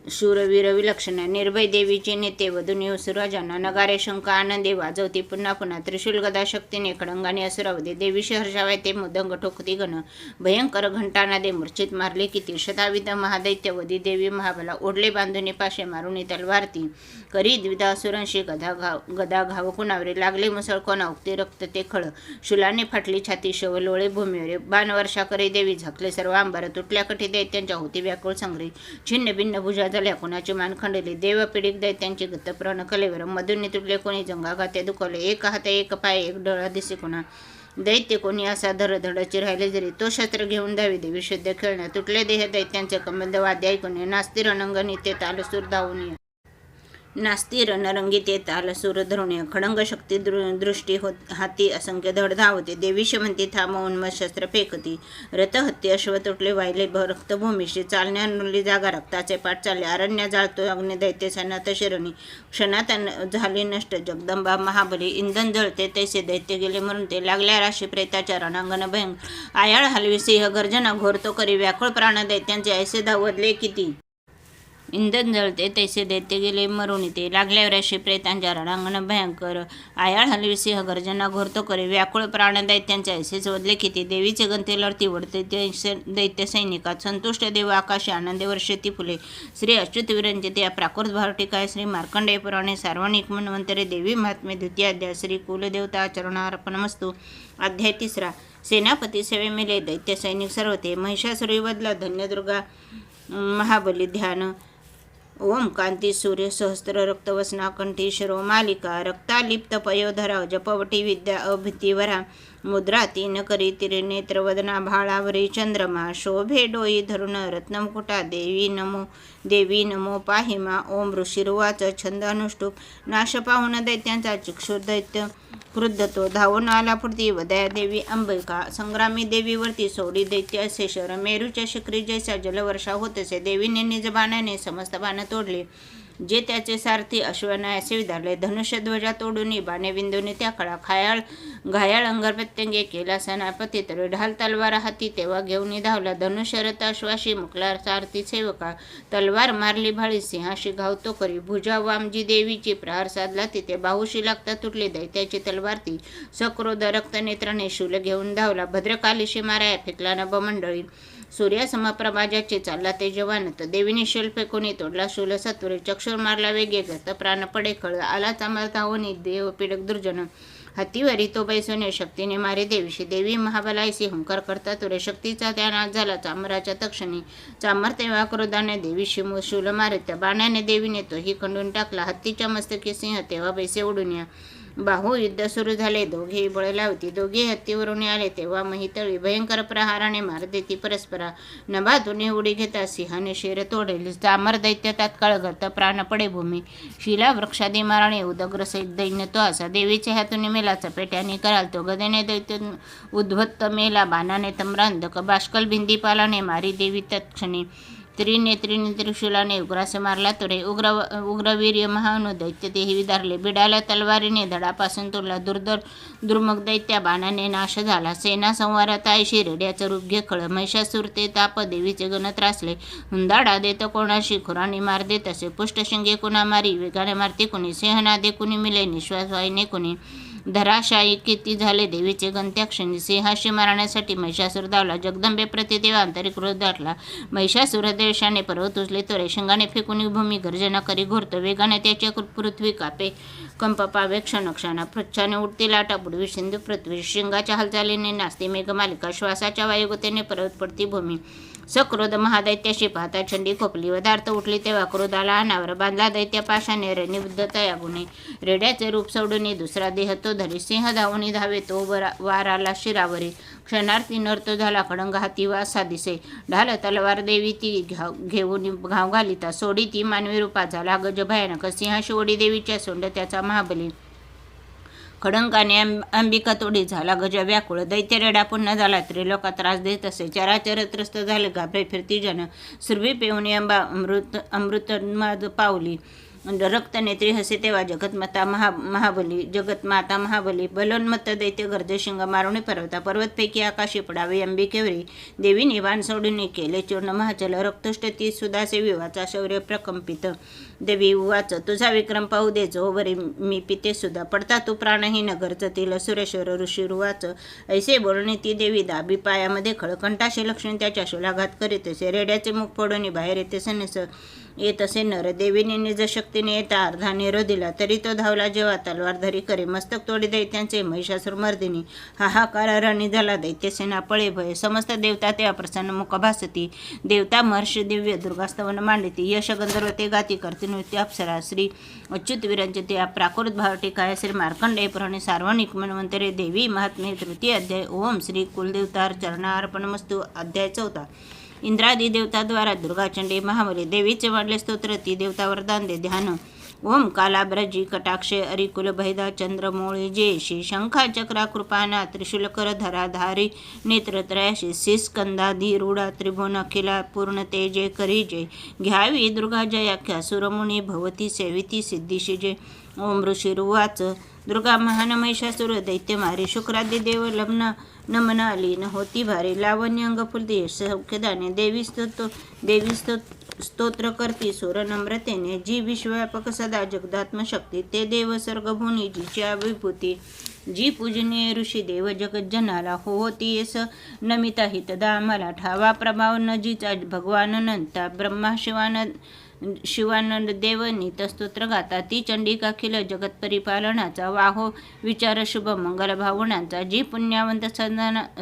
शूरवीर विलक्षण निर्भय देवीचे नेते वधूनी असुराजांना नगारे शंख आनंदे वाजवती पुन्हा पुन्हा त्रिशूल गदा शक्तीने खडंगाने असुरावदे देवीशी हर्षावाय ते मृदंग ठोकती गण भयंकर घंटाना दे मूर्छित मारले किती शताविध महादैत्यवधी देवी महाबला ओढले बांधुनी पाशे मारुनी तलवारती करी द्विधा असुरांशी गदा घाव कुणावरे लागले मुसळ कोणा उगते रक्त ते खळ शुलाने फाटली छाती शव लोळे भूमीवरे बाण वर्षा करी देवी झाकले सर्व अंबार तुटल्या कठी दैत्यांच्या होती व्याकुळ संग्रही छिन्न भिन्न भुजा झाल्या कुणाची मान खंडली देव पीडित दैत्यांची गतप्राण कलेवर मधुनी तुटले कोणी जंगाघाते दुखवले एक हात एक पाय एक डोळा दिसे कुणा दैत्य कोणी असा धडधडची राहिले जरी तो शस्त्र घेऊन धावी देवी शुद्ध खेळण्या तुटले देह दैत्यांचे कमंद वाद्य ऐकून नास्ती रणंगणी ते तालसूर धावून नास्ती रणरंगी ते तालसूर धरुणे खडंग शक्ती दृष्टी हाती असंख्य धड धावते देवीशी म्हणती थांबवून मग शस्त्र फेकती रथ हत्ती अश्व तुटले वाहिले रक्तभूमीशी चालण्यानुली जागा रक्ताचे पाठ चालले अरण्य जाळतो अग्नि दैत्य सनात शिरणी क्षणात झाली नष्ट जगदंबा महाबली इंधन जळते तैसे दैत्य गेले मरून ते लागल्या राशी प्रेताच्या रणांगण भयंकर आयाळ हलवी सिंह गर्जना घोरतो करी व्याकुळ प्राण दैत्यांचे ऐसे धावदले किती इंधन जळते तैसे दैत्य गेले मरुणी ते लागल्यावर अशी प्रेतांच्या रणांगण भयंकर आयाळ हलवी सिंह गर्जना घोरतो करे व्याकुळ प्राण दैत्यांचे ऐसेच वदले किती देवीचे गंते लढती वडते दैत्य सैनिकात संतुष्ट देव आकाशी आनंदे वर्षती फुले श्री अच्युत विरंजित या प्राकृत भारटिकाय श्री मार्कंडेय पुराणे सार्वणिक मन्वंतरे देवी महात्म्य द्वितीय अध्याय श्री कुलदेवता चरणार्पणमस्तु अध्याय 3 सेनापती सेवे मिले दैत्य सैनिक सर्वते महिषासुरी वदला धन्यदुर्गा महाबली ध्यान ओम कांती सूर्य सहस्त्र रक्तवसना कंठी शिरो मालिका रक्तालिप्त पयोधरा जपवटी विद्या अभितीवरा मुद्रा तीन करी तिरे नेत्रवदना भाळावरी चंद्रमा शोभे डोई धरुण रत्नमुकुटा देवी नमो पाहिमा ओम ऋषिरुवाच छंद अनुष्टुप नाश पाहुन दैत्यांचा चिक्षुर दैत्य क्रुद्ध तो धावून आला पुरती वदया देवी अंबिका संग्रामी देवीवरती सोडी दैत्य असे शर मेरूच्या शिखरी जैसा जलवर्षा होत असे देवीने निज बाणाने समस्त बाण तोडले जे त्याचे सारथी अश्वनायासे विधारले धनुष्यध्वजा तोडून बाणे विंदूने त्या कळा घायाळ अंगर प्रत्यंगे केला सेनापती तर ढाल तलवार हाती तेव्हा घेऊन धावला धनुष्यरथ अश्वाशी मुकला सारथी सेवका तलवार मारली भाळी सिंहाशी घावतो करी भुजा वामजी देवीची प्रहार साधला तिथे बाहुशी लागता तुटली दैत्याची तलवार ती सक्रोध रक्तनेत्राने शूल घेऊन धावला भद्रकालीशी माराया फेकला नभमंडळी सूर्यासमप्रभाजाचे चालला ते जवान तर देवीने शूल फेकून तोडला शूल सत्वरे चक्षुर मारला वेगे गत प्राण पडे खळ आला चामर धावून देव पीडक दुर्जन हत्तीवरी तो बैसोने शक्तीने मारे देवीशी देवी महाबलायसी हुंकार करता तुरे शक्तीचा त्या नाश झाला चामराच्या तक्षणी चामर तेव्हा क्रोधाने देवीशी शूल मारे त्या बाणाने देवीने तोही खंडून टाकला हत्तीच्या मस्तकी सिंह तेव्हा बैसे उडून या बाहू युद्ध सुरू झाले दोघेही बळ लावती दोघे हत्तीवरून आले तेव्हा महितळी भयंकर प्रहाराने मार देती परस्परा नभातून उडी घेता सिंहाने शिर तोडेल चामर दैत्य तात्काळ गत प्राण पडे भूमी शिला वृक्षादी मारणे उदग्र सहित दैन्य तो असा देवीच्या हातून मेला चपेट्याने कराल तो गदेने दैत्य उद्भत्त मेला बाणाने तम्रांधक बाष्कल भिंदी पालाने मारी देवी तत्क्षणी त्रिनेत्रीने त्रिशूलाने उग्रास मारला तोरे उग्रवीर्य महानु दैत्य तेही विदारले बिडाला तलवारीने धडापासून तोडला दुर्मग दैत्या बाणाने नाश झाला सेना संवारात आयशी रेड्याचं रूप घे खळ महिषासूर ते ताप देवीचे गण त्रासले हुंदाडा देत कोणाशी खुराणी मार देत असे पुष्टशिंगे कुणा मारी वेगाने मारते कुणी सिंहनादे कुणी मिले निश्वास वाहिने कुणी धराशायी किती झाले देवीचे गंत्याक्षणी सिंहाशी मारण्यासाठी महिषासूर धावला जगदंबे प्रतिदेव आंतरिक क्रोध दाटला महिषासूर देशाने पर्वत उचले तो रेशंगाने फेकून भूमी गर्जना करी घोरतो वेगाने त्याचे पृथ्वी कापे कंप पावे क्षणक्षणा पृच्छाने उडती लाटा बुडवी सिंधू पृथ्वी शिंगाच्या हालचालीने नाचते मेघमालिका श्वासाच्या वायुगतेने पर्वत पडती भूमी सक्रोध महादैत्याशी पाहता छंडी खोपली पदार्थ उठली तेव्हा क्रोधाला अनावर बांधला दैत्य पाशाने रेणीबुद्ध तयागुणे रेड्याचे रूप सोडून दुसरा देह तो धरी सिंह धावून धावे तो वाराला शिरावरी क्षणार्थी नर्तो झाला खडंग हाती वासा दिसे ढाल तलवार देवी ती घेऊन घाव घालिता सोडी ती मानवी रूपात झाला गज भयानक सिंहाशी ओढी देवीच्या सोंड त्याचा महाबली खडंकाने अंबिका तोडी झाला गज व्याकुळ, दैत्यरेडा पुन्हा झाला त्रिलोका त्रास देत असे, चराचर त्रस्त झाले घाबरे फिरती जन, सुरभी पेऊनी अंबा अमृतमाद पावली, रक्तनेत्री हसे तेव्हा जगतमाता महाबली, बलोन्मत्त दैत्य गर्ज शिंग मारुणी पर्वतपैकी आकाशी पडावे अंबिकेवरी, देवीने बाण सोडून केले चूर्ण महाचल, रक्तष्टती सुदासे विवाचा शौर्य प्रकंपित, देवी उवाच तुझा विक्रम पाहू देजो वरी मी पिते सुद्धा, पडता तू प्राणहीन गरजतील सुरेश्वर ऋषी रुवाच, ऐसे बोलणे ती देवी दाबी पायामध्ये खळकंठाशी लक्ष्मी त्याच्या शूलाघात करीत असे, रेड्याचे मुख फोडून बाहेर येते सनस येत असे नर, देवीने निज शक्तीने येता अर्धा निरो दिला, तरी तो धावला जेव्हा तलवार धरी करे, मस्तक तोडी दैत्यांचे महिषासुर मर्दिनी, हाहाकार रणी झाला दैत्यसेना पळे भय, समस्त देवता ते अप्रसन्न मुख भासती, देवता महर्षी दिव्य दुर्गास्तवन मांडिती, यश गंधर्व ते गाती करती नृत्य अप्सरा, श्री अच्युत वीरांचे ते प्राकृत भाव टिकाय, श्री मार्कंडेय पुराणे सार्वनिक मन्वंतरे, देवी महात्म्य तृतीय अध्याय, ओम श्री कुलदेवतार चरणार्पणमस्तु अध्याय 4. इंद्रादी देवताद्वारा दुर्गाचंडी महाबली, देवीचे वाढले स्तोत्र ती देवता वरदान दे ध्यान, ओम कालाब्रजी कटाक्षे अरिकुल भैदा चंद्रमोळी जयशी, शंखा चक्रा कृपाना त्रिशूलकर धरा धारी नेत्रत्रयाशी, शिस्कंदाधी रूढा त्रिभुवन अखिला पूर्ण तेजे करी जय, घ्यावी दुर्गा जयाख्या सुरमुनी भवती सेविती सिद्धीशी जय, ओम ऋषिरुवाच दुर्गा महान महिषासुर दैत्य मारी, शुक्रादी देव लग्न नमन आली न होती भारी, लावण्य अंग फुलती सौख्यदाने, देवी स्तोत्र करती सुर नम्रतेने, जी विश्वव्यापक सदा जगदात्मशक्ती, ते देव सर्गभूनी जीची विभूती, जी पूजनीय ऋषी देव जगज्जनाला, होती येस नमिता हितदा आम्हाला, ठावा प्रभाव न जीचा भगवान नंता, ब्रह्मा शिवानंद देव स्तोत्र गाता, ती चंडिका खिल जगत परिपालनाचा, वाहो विचार शुभ मंगल भावनांचा, जी पुण्यवंत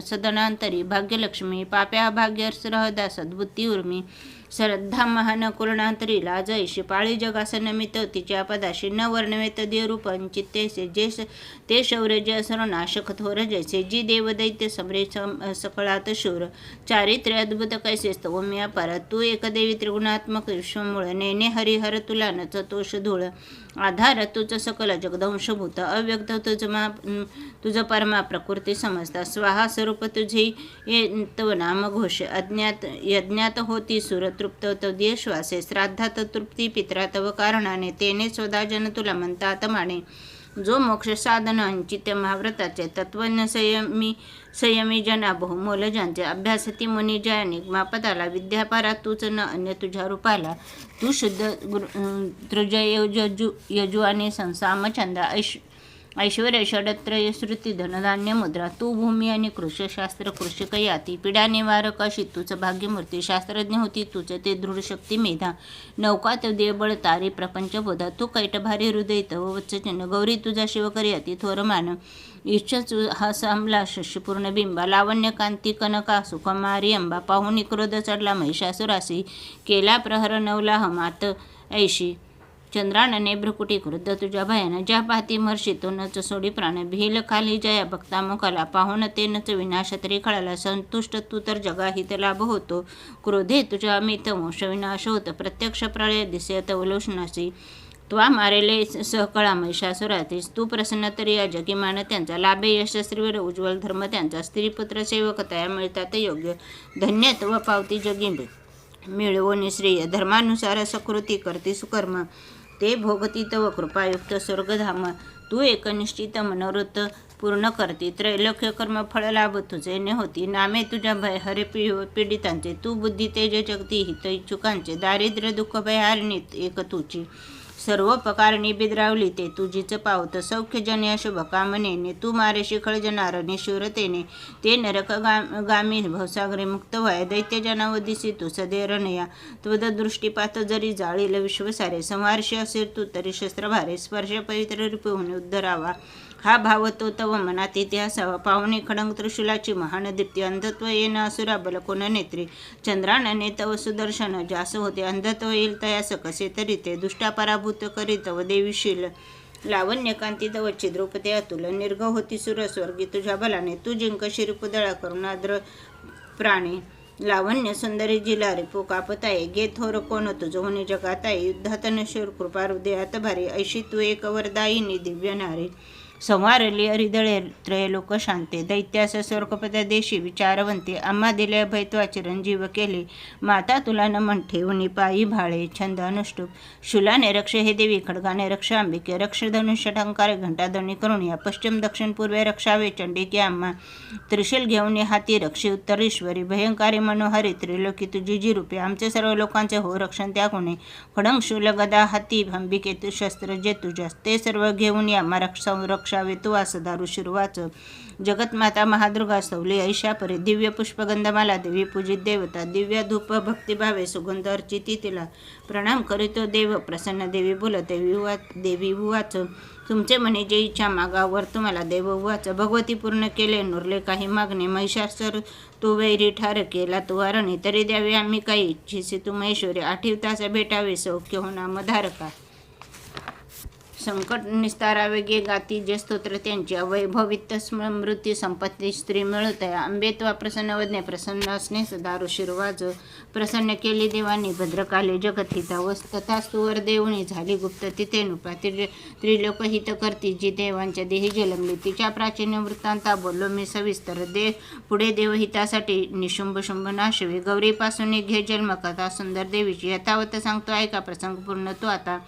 सदनांतरी भाग्यलक्ष्मी, पाप्या भाग्य रहदा सद्बुद्धी उर्मी, श्रद्धा महान कुरणांतरी लाज ऐशी, पाळी जगास नमित तिच्या पदाशी, न वर्णवेत देव रूपं चित्तेसे, जे ते शौर्य जय सर्वनाशक थोर जैसे, जी देवदैत्य समरे सकळात शूर, चारित्र्य अद्भुत कैसे स्तवम्या पर, तू एकदेवी त्रिगुणात्मक विश्वमूळ, नेने हरिहर तुला नच तोष धूळ, आधार तुझ सकल जगदंशभूत, अव्यक्त तुझ परमा प्रकृती समजता, स्वाहा स्वरूप तुझे तव नाम घोष, यज्ञात होती सुर तृप्त तदीय श्वासे, श्राद्धात तृप्ती पित्रा तव कारणाने, तेने स्वदा जन तुला म्हणतात माने, जो मोक्ष साधन अंचित महाव्रताचे, तत्वज्ञ संयमी जना बहुमोल ज्यांचे, अभ्यासती मुनी जया निगमापदाला, विद्यापारा तूच न अन्य तुझ्या रूपाला, तू शुद्ध तृजय यजु आणि संसाम छंदा, ऐश्वर्य षडत्रय श्रुती धनधान्य मुद्रा, तू भूमी आणि कृषशास्त्र कृषी कयाती, पिडा निवारक अशी तूच भाग्यमूर्ती, शास्त्रज्ञ होती तुझ ते दृढ शक्ती मेधा, नौकात देवबळ तारी प्रपंच बोधा, तू कैटभारी हृदय तव वत्सचिन्ह, गौरी तुझा शिवकरी अति थोर मान, इच्छा हा सामला शशीपूर्ण बिंबा, लावण्य कांती कनका सुखमारी अंबा, पाहुनी क्रोध चढला महिषासुरासी, केला प्रहर नवला मात ऐशी, चंद्रानने भ्रुकुटी क्रुद्ध तुझ्या भयानं, ज्या पाहती महर्षी तो नच सोडी प्राण, भिल खाली जया भक्ता मुखाला, पाहुन ते नच विनाश तरी कळाला, संतुष्ट तू तर जगाहित लाभ होतो, क्रोधे तुझ्या अमित वंश विनाश होत, प्रत्यक्ष प्रळय दिसे तवलोषणासी, त्वा मारेले सहकळा महिषासुरातीस, तू प्रसन्न तरी या जगिमान त्यांचा, लाभे यशस्वीवर उज्ज्वल धर्म त्यांचा, स्त्रीपुत्र सेवक तया मिळतात योग्य, धन्य तव पावती जगी मिळवोनी श्रेय, धर्मानुसार सकृती करती सुकर्म, ते भोगती तव कृपायुक्त स्वर्गधाम, तू एकनिष्ठित मनोरथ पूर्ण करती, त्रैलोक्य कर्म फळ लाभ तुझे ने होती, नामे तुझ्या भय हरे पीडितांचे, तू बुद्धी तेज जगती हित इच्छुकांचे, दारिद्र्य दुःख भयारिणी एक तुची, सर्वोपकारणी बिद्रावली ते तुझीच पावत, सौख्य जन शुभ कामनेने, तू मारे शिखळ जनार निशूरतेने, ते नरक गामी भवसागरे मुक्त व्हाय, दैत्य जनावदिसी तू सदे रणया, त्वद दृष्टीपात जरी जाळील विश्वसारे, संहारशी असेल तू तरी शस्त्र भारे, स्पर्श पवित्र रिपुहून उद्धरावा, हा भाव तो तव मनात इतिहासावा, पाहुणे खडंग त्रिशूलाची महान दीप्ती, अंधत्व येण असुरा बलकोन नेत्री, चंद्रानने तव सुदर्शन जास होते, अंधत्व येईल तयास कसे तरी ते, दुष्टा पराभूत करी तव देवीशील, लावण्य कांती तव छिद्रूपते अतुल, निर्ग होती सुर स्वर्गी तुझ्या बलाने, तू जिंक शिरपुदळा करुणाद्र प्राणी, लावण्य सुंदरी जिला रिपू कापताये, गे थोर कोण तुझ होणे जगाताये, युद्धात नशूर कृपा हृदयात भारी, ऐशी तू एक वरदायिनी दिव्य नारी, संवारली हरिदळे त्रयलोक शांते, दैत्यास स्वर्गपदा देशी विचारवंते, आम्हा दिले अभयत्वा चिरंजीव केले, माता तुला नमन ठेवणी पायी भाळे, छंद अनुष्टुप, शूलाने रक्ष हे देवी, खड्गाने रक्ष अंबिके, रक्ष धनुष्य टंकारे घंटाध्वनी करुणिया, पश्चिम दक्षिण पूर्वे रक्षावे चंडिके आम्हा, त्रिशूल घेऊन हाती रक्षी उत्तरेश्वरी, भयंकारी मनोहरी त्रिलोकी तुझी जी रूपे, आमचे सर्व लोकांचे हो रक्षण त्या कोणी, खडंग शूल गदा हाती अंबिके तू शस्त्र जे तुझ्यास, ते सर्व घेऊन आम्हा रक्षावे तू आस दारू शिरवाच, जगतमाता महादुर्गा स्तवली ऐशा परी, दिव्य पुष्पगंधमाला देवी पूजित देवता, दिव्य धूप भक्तिभावे सुगंध अर्चिती तिला, प्रणाम करीतो देव प्रसन्न देवी बोलते देवी उवाच, तुमचे म्हणे जे इच्छा मागावर तुम्हाला देव उवाच, भगवती पूर्ण केले नुरले काही मागणे, महिषासुर तू वैरी ठार केला तू अरणी, तरी द्यावे आम्ही काही इच्छिसे तू महेश्वरी, 8 तास भेटावे सौख्य हो नामधारका, संकट निस्तारावे गे गाती जे स्तोत्र त्यांची, वैभवित स्मृती संपत्ती स्त्री मिळत आहे, आंबेत्वा प्रसन्न वज्ञे प्रसन्न असणे दारू शिरवाज, प्रसन्न केली देवांनी भद्रकाली जगत हितावस, तथास्तु वर देवणी झाली गुप्त तिथे नुपा, त्रिलोक हित करती जी देवांच्या देही जलमली, तिच्या प्राचीन वृत्तांता बोललो मी सविस्तर, पुढे देवहितासाठी निशुंभ शुंभ नाशवे, गौरीपासून घे जन्म कथा सुंदर देवीची, यथावत सांगतो ऐका प्रसंग पूर्ण तो आता,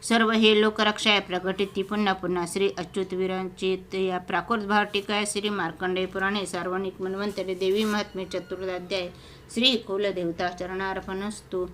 सर्व हे लोकरक्षाय प्रगटित ती पुन्हा पुन्हा, श्री अच्युत वीरांची या प्राकृत भाटिकाय, श्री मार्कंडेय पुराणे सार्वजनिक मन्वंतरे, देवी महात्म्य चतुर्थाध्याय, श्री कुलदेवता चरणार्पणस्तु,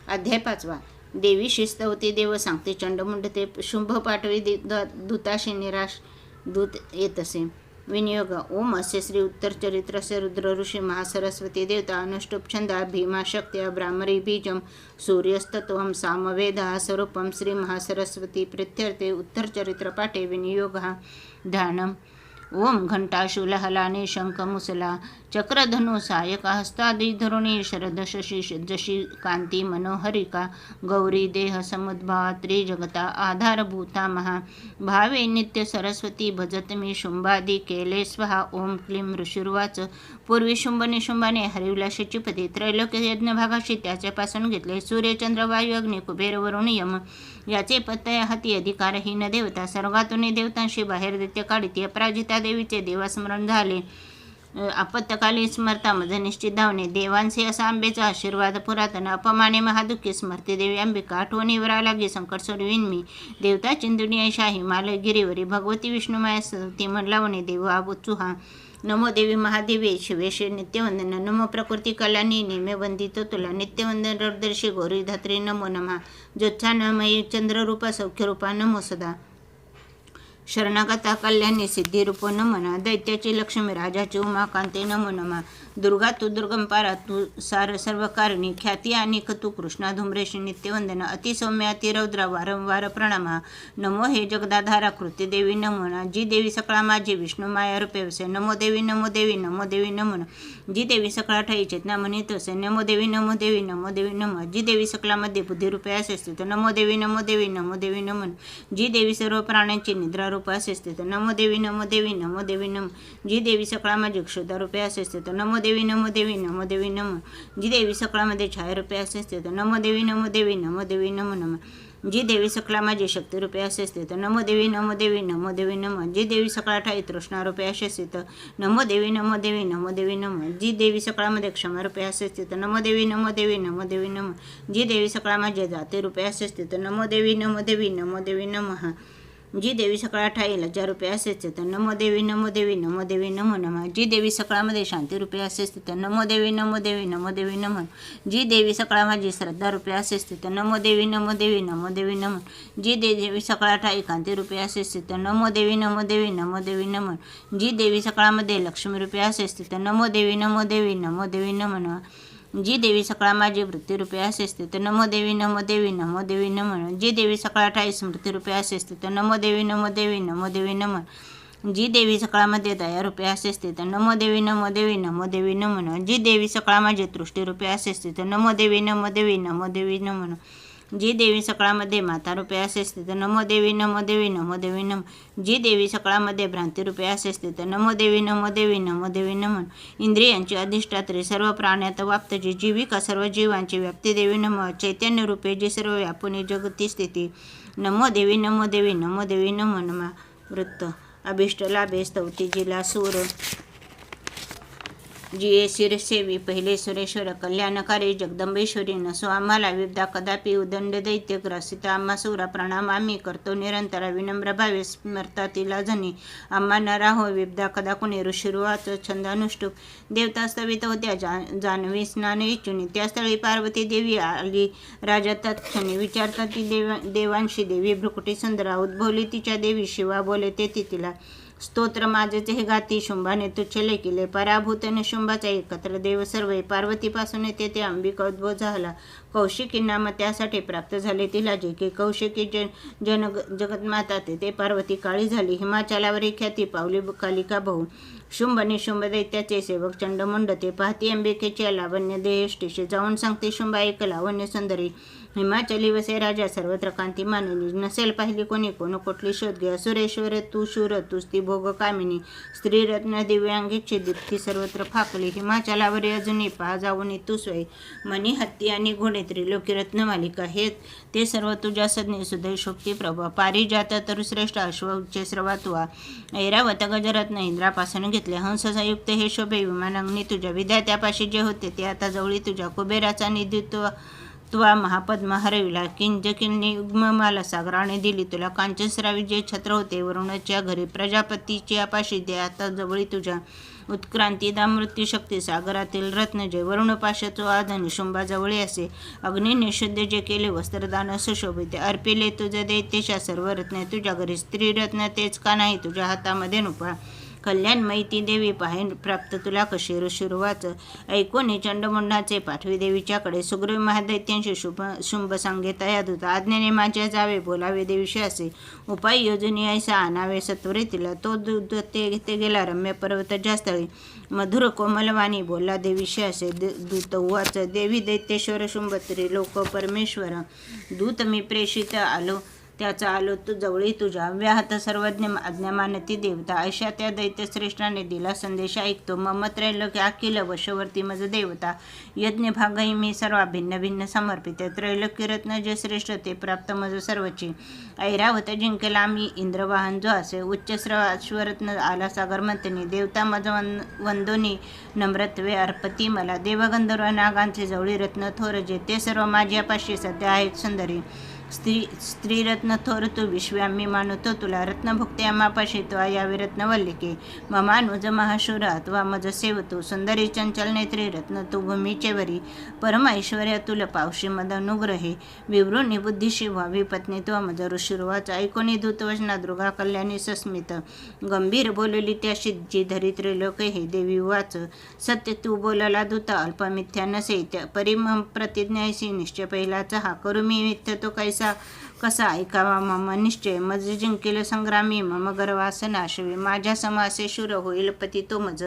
अध्याय 5. देवीशी स्तवती देव सांगते चंडमुंड, ते शुंभ पाठवी दूताशी निराश दूत येत असे, विनियोग ओम असे श्री उत्तर चरित्रस्य रुद्र ऋषी महासरस्वती देवता, अनुष्टुप छंदा भीमा शक्त्या ब्राह्मरी बीजम सूर्यस्तत्वम सामवेदा स्वरूपम, श्री महासरस्वती प्रीत्यर्थे उत्तर चरित्र पाठे, विनियोग ध्यानम ओम घंटा शूलहलाने शंख मुसला चक्रधनु सायक हस्तादी धरुणी, शरद शशी जशी कांती मनोहरिका, गौरी देह समुद्भवा त्रिजगता आधारभूता महा, भावे नित्य सरस्वती भजत मी, शुंभादी केले स्वहा, ओम क्लीम ऋषिर्वाच, पूर्वी शुंभ निशुंभाने हरिवला शचीपती, त्रैलोक्य यज्ञ भागाशी त्याच्यापासून घेतले, सूर्य चंद्र वायू अग्नी कुबेर वरुण यम, याचे पत्तया हाती अधिकारहीन देवता, स्वर्गातून देवतांशी बाहेर दैत्य काढित, अपराजिता देवीचे देवास्मरण झाले, आपत्काली स्मरता मज निश्चित धावणे, देवांचे असा आंबेचा आशीर्वाद पुरातन, अपमाने महादुःखी स्मरते देवी अंबिका, आठवणीवरा लागे संकट सोडवीन मी, देवता चिंतुनी ऐशा हिमालय गिरीवरी, भगवती विष्णुमाया ती म्हणलावणे देव आबुचुहा, नमो देवी महादेवी शिवेशे नित्यवंदन, नमो प्रकृती कलानी नेमे वंदितो तुला, नित्यवंदन रौद्रशी गौरी धात्री नमो नमः, ज्योत्सानमयी चंद्ररूपा सौख्यरूपा नमो सदा, शरणागता कल्याणी सिद्धिरूप नमना, दैत्याची लक्ष्मी राजाची उमाकांते नमो नमा, दुर्गा तू दुर्गंपारा तू सार सर्व कारणी, ख्याती आणि तू कृष्णा धुम्रेशी नित्यवंदन, अतिसौम्य अतिरौद्र वारंवार प्रणामा, नमो हे जगदाधारा कृती देवी नमोना, जी देवी सकळा माझी विष्णू माया रूपे वसे, नमो देवी नमो देवी नमो देवी नमन, जी देवी सकळा ठाई चेतना म्हणित असे, नमो देवी नमो देवी नमो देवी नम, जी देवी सकळा मध्ये बुद्धिरूपे असे स्थित, नमो देवी नमो देवी नमो देवी नमन, जी देवी सर्व प्राण्यांची निद्रा रूप असे स्थित, नमो देवी नमो देवी नमो देवी नम, जी देवी सकळा माझी क्षुधा रूपे असे स्थित, नमो देवी नमो देवी नमो देवी नम, जी देवी सकळामध्ये छायारूपे असे स्थित, नमो देवी नमो देवी नमो देवी नमो नम, जी देवी सकळा माझी शक्तिरूपे असे स्थित, नमो देवी नमो देवी नमो देवी नम, जी देवी सकळा ठाई तृष्णारूपे असे स्थित, नमो देवी नमो देवी नमो देवी नम, जी देवी सकळामध्ये क्षमारूपे असे स्थित, नमो देवी नमो देवी नमो देवी नम, जी देवी सकळा माझे जातीरूपे असे स्थित, नमो देवी नमो देवी नमो देवी नमः, जी देवी सकळा ठाई लज्जारूपे असे स्थित, नमो देवी नमो देवी नमो देवी नमो नमः, जी देवी सकळामध्ये शांतीरूपे असे स्थित, नमो देवी नमो देवी नमो देवी नमः, जी देवी सकळा माझी श्रद्धारूपे असे स्थित, नमो देवी नमो देवी नमो देवी नमः, जी देवी सकळा ठाई कांतीरूपे असे स्थित, नमो देवी नमो देवी नमो देवी नमः, जी देवी सकळामध्ये लक्ष्मीरूपे असे स्थित, नमो देवी नमो देवी नमो देवी नमः, जी देवी सकळा माझी वृत्तीरूपे असे स्थित, नमो देवी नमो देवी नमो देवी नमः, जी देवी सकळा ठाई स्मृतीरूपे असे स्थित, नमो देवी नमो देवी नमो देवी नमः, जी देवी सकळामध्ये दयारूपे असे स्थित, नमो देवी नमो देवी नमो देवी नमः, जी देवी सकळा माझी तृष्टीरूपे असे स्थित, नमो देवी नमो देवी नमो देवी नमः, जी देवी सकळामध्ये मातारूपे असे स्थित, नमो देवी नमो देवी नमो देवी नम, जी देवी सकळामध्ये भ्रांतीरूपे असे स्थित, नमो देवी नमो देवी नमो देवी नमन, इंद्रियांची अधिष्ठात्री सर्व प्राण्यात वाप्त जी जीविका सर्व जीवांची व्याप्ती देवी नम, चैतन्यरूपे जी सर्व व्यापुनी जगती स्थिती, नमो देवी नमो देवी नमो देवी नमो नमा, वृत्त अभिष्ट लाभे स्तौती जिला सूर जिये शिरसेवी पहिले सुरेश्वर कल्याणकारी जगदंबेश्वरी नसो आम्हाला विद्या कदापि उदंड दैत्य ग्रसित आम्हा सुरा प्रणाम आम्ही करतो निरंतर विनम्र भावे स्मरता तिला जनी आम्हा नरा हो विद्या कदा कुणी ऋषिरुवाच छंदानुष्टुप देवता स्तवित होत्या जान्हवी स्नान इच्छुनी त्या स्थळी पार्वती देवी आली राजा तत्क्षणी विचारता ती देवांशी देवी भ्रुकुटी सुंदरा उद्भवली तिच्या देवी शिवा बोले ते तिला स्तोत्र माझेच हे गाती शुंभाने तुच्छले केले पराभूतने शुंभाचा एकत्र देव सर्व पार्वतीपासून ते अंबिका उद्भव झाला कौशिकी नाम त्यासाठी प्राप्त झाले तिला जे की कौशिकी जगतमाता ते पार्वती काळी झाली हिमाचलावर ख्याती पावली कालिका भाऊ शुंभ निशुंभ दैत्याचे सेवक चंडमुंड ते पाहती अंबिकेचे लावण्य देहेष्टीशी जाऊन सांगते शुंभ एक लावण्य सुंदरी हिमाचली वसे राजा सर्वत्र कांती मानली नसेल पाहिली कोणी कोण कोटली शोध घ्या सुरेश्वर तू शूर तूच ती भोग कामिनी स्त्रीरत्न दिव्यांगीची दीप्ती सर्वत्र फाकली हिमाचलावर अजूनही पहा जाऊन तू स्वय मणी हत्ती आणि घोडे त्रिलोकी रत्न मालिका हे ते सर्व तुझ्या सज्ञ सुदय शोक्ती प्रभा पारिजात तरुश्रेष्ठ अश्व उच्च स्रवातुआ ऐरावत गजरत्न इंद्रापासून घेतले हंससा युक्त हे शोभे विमानांगणी तुझ्या विद्यार्थ्यापाशी जे होते ते आता जवळी तुझ्या कुबेराचा निधी तुवा महापद्म हरविला किंजकिनी उग्ममाला सागराने दिली तुला कांचनस्रावी जे छत्र होते वरुणाच्या घरी प्रजापतीची आपाशी दे आता जवळी तुझ्या उत्क्रांती मृत्यू शक्ती सागरातील रत्न जे वरुणपाशाचो आधन शुंभाजवळी असे अग्नीने शुद्ध जे केले वस्त्रदान सुशोभित अर्पिले तुझे दैत्यशा सर्व रत्न तुझ्या घरी स्त्री रत्न तेच का नाही तुझ्या हातामध्ये नुपा कल्याणमयी ती देवी पाहे प्राप्त तुला कशी ऋषिरुवाच ऐकोनी चंडमुंडाचे पाठवी देवीच्याकडे सुग्रीव महादैत्यांशी शुंभ सांगे तया दूत आज्ञेने माझ्या जावे बोलावे देवीशी असे उपाय योजनी ऐसा आणावे सत्वरे तिला तो दूत ते गेला रम्य पर्वताच्या स्थळी मधुर कोमलवाणी बोलला देवीशी असे दूत उवाच देवी दैत्येश्वर शुंभ त्रिलोक परमेश्वर दूत मी प्रेषित आलो त्याचा आलो तू जवळी तुझ्या व्याहत सर्वज्ञ आज्ञामानती देवता अशा त्या दैत्यश्रेष्ठाने दिला संदेश ऐकतो मम त्रैलोक्य अखिल वशवर्ती मज देवता यज्ञ भागही मी सर्व भिन्न भिन्न समर्पित त्रैलोक्य रत्न जे श्रेष्ठ ते प्राप्त मज सर्वची ऐरावत जिंकला मी इंद्रवाहन जो असे उच्च अश्वरत्न आला सागर मंथनी देवता मज वंदोनी नम्रत्वे अर्पती मला देवगंधर्व नागांचे जवळी रत्न थोर जे ते सर्व माझ्यापाशी सध्या आहेत सुंदरी स्त्री रत्न थोर तू विश्व्यामी मानतो तुला रत्नभुक्ते अमापाशी तो यावे रत्नवल्लिके ममानुज महाशूर अथवा मज सेवतो सुंदरी चंचल नेत्री रत्न तू भूमीचे वरी परम ऐश्वर्य तुला पावशी मद अनुग्रहे विवृणी बुद्धीशी व्हावी पत्नी तो मज ऋषिरुवाच ऐकोनी दूतवचना दुर्गा कल्याणी सस्मित गंभीर बोलली त्याशी जी धरी त्रिलोक हे देवी वाच सत्य तू बोलला दूत अल्पमिथ्या नसे परिम प्रतिज्ञाशी निश्चय पहिलाचा हा करू मी मिथ्य तो कैसा कसा ऐकावा मम निश्चय मज जिंकेल संग्रामी मम गर्वासनाशवी माझ्या समासे शूर होईल पती तो मज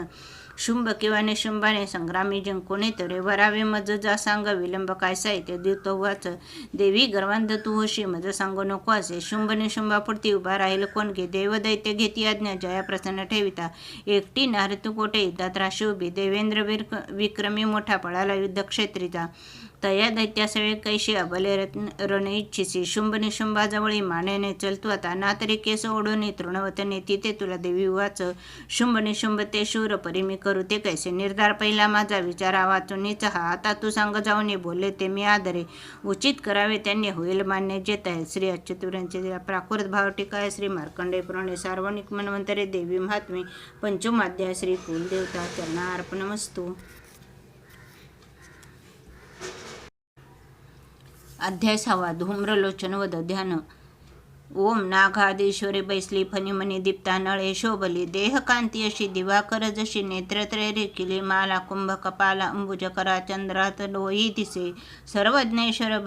शुंभ किंवा निशुंभाने संग्रामी जिंकुणे तरे वरावे मज जा सांग विलंब काय साहित्य देतो वाच देवी गर्वांध तू होशी मज सांगू नको असे शुंभ निशुंभापुरती उभा राहील कोण घे देवदैत्य घेती आज्ञा जया प्रसन्न ठेविता एकटी नार तू कोठे युद्धात राशी उभी देवेंद्र विक्रमी मोठा पळाला युद्धक्षेत्रीचा तया दैत्यासवे कैशी अबले रण इच्छिसी शुंभ निशुंभाजवळी मानेने चलतो आता ना तरी केस ओढून तृणवतने तिथे तुला देवी वाच शुंभ निशुंभ ते शूर परी मी करू ते कैसे निर्धार पहिला माझा विचारा वाचून हा आता तू सांग जाऊन बोलले ते मी आदरे उचित करावे त्यांनी होईल मान्य जेत आहे श्री अच्युतुरांचे प्राकृत भाव टीका श्री मार्कंडेय पुराणे सार्वजनिक मन्वंतरे देवी महात्मे पंचमाध्याय श्री कुलदेवता चरणार्पणमस्तु. अध्याय 6 धूम्रलोचन वद ध्यान. ओम नागाधीश्वरी बैसली फणिमणी दीप्ता नळे शोभली देहकांती अशी दिवाकर जशी नेत्रत्रय रेखिली माला कुंभ कपाला अंबुजकरा चंद्रात डोई दिसे सर्वज्ञेश्वर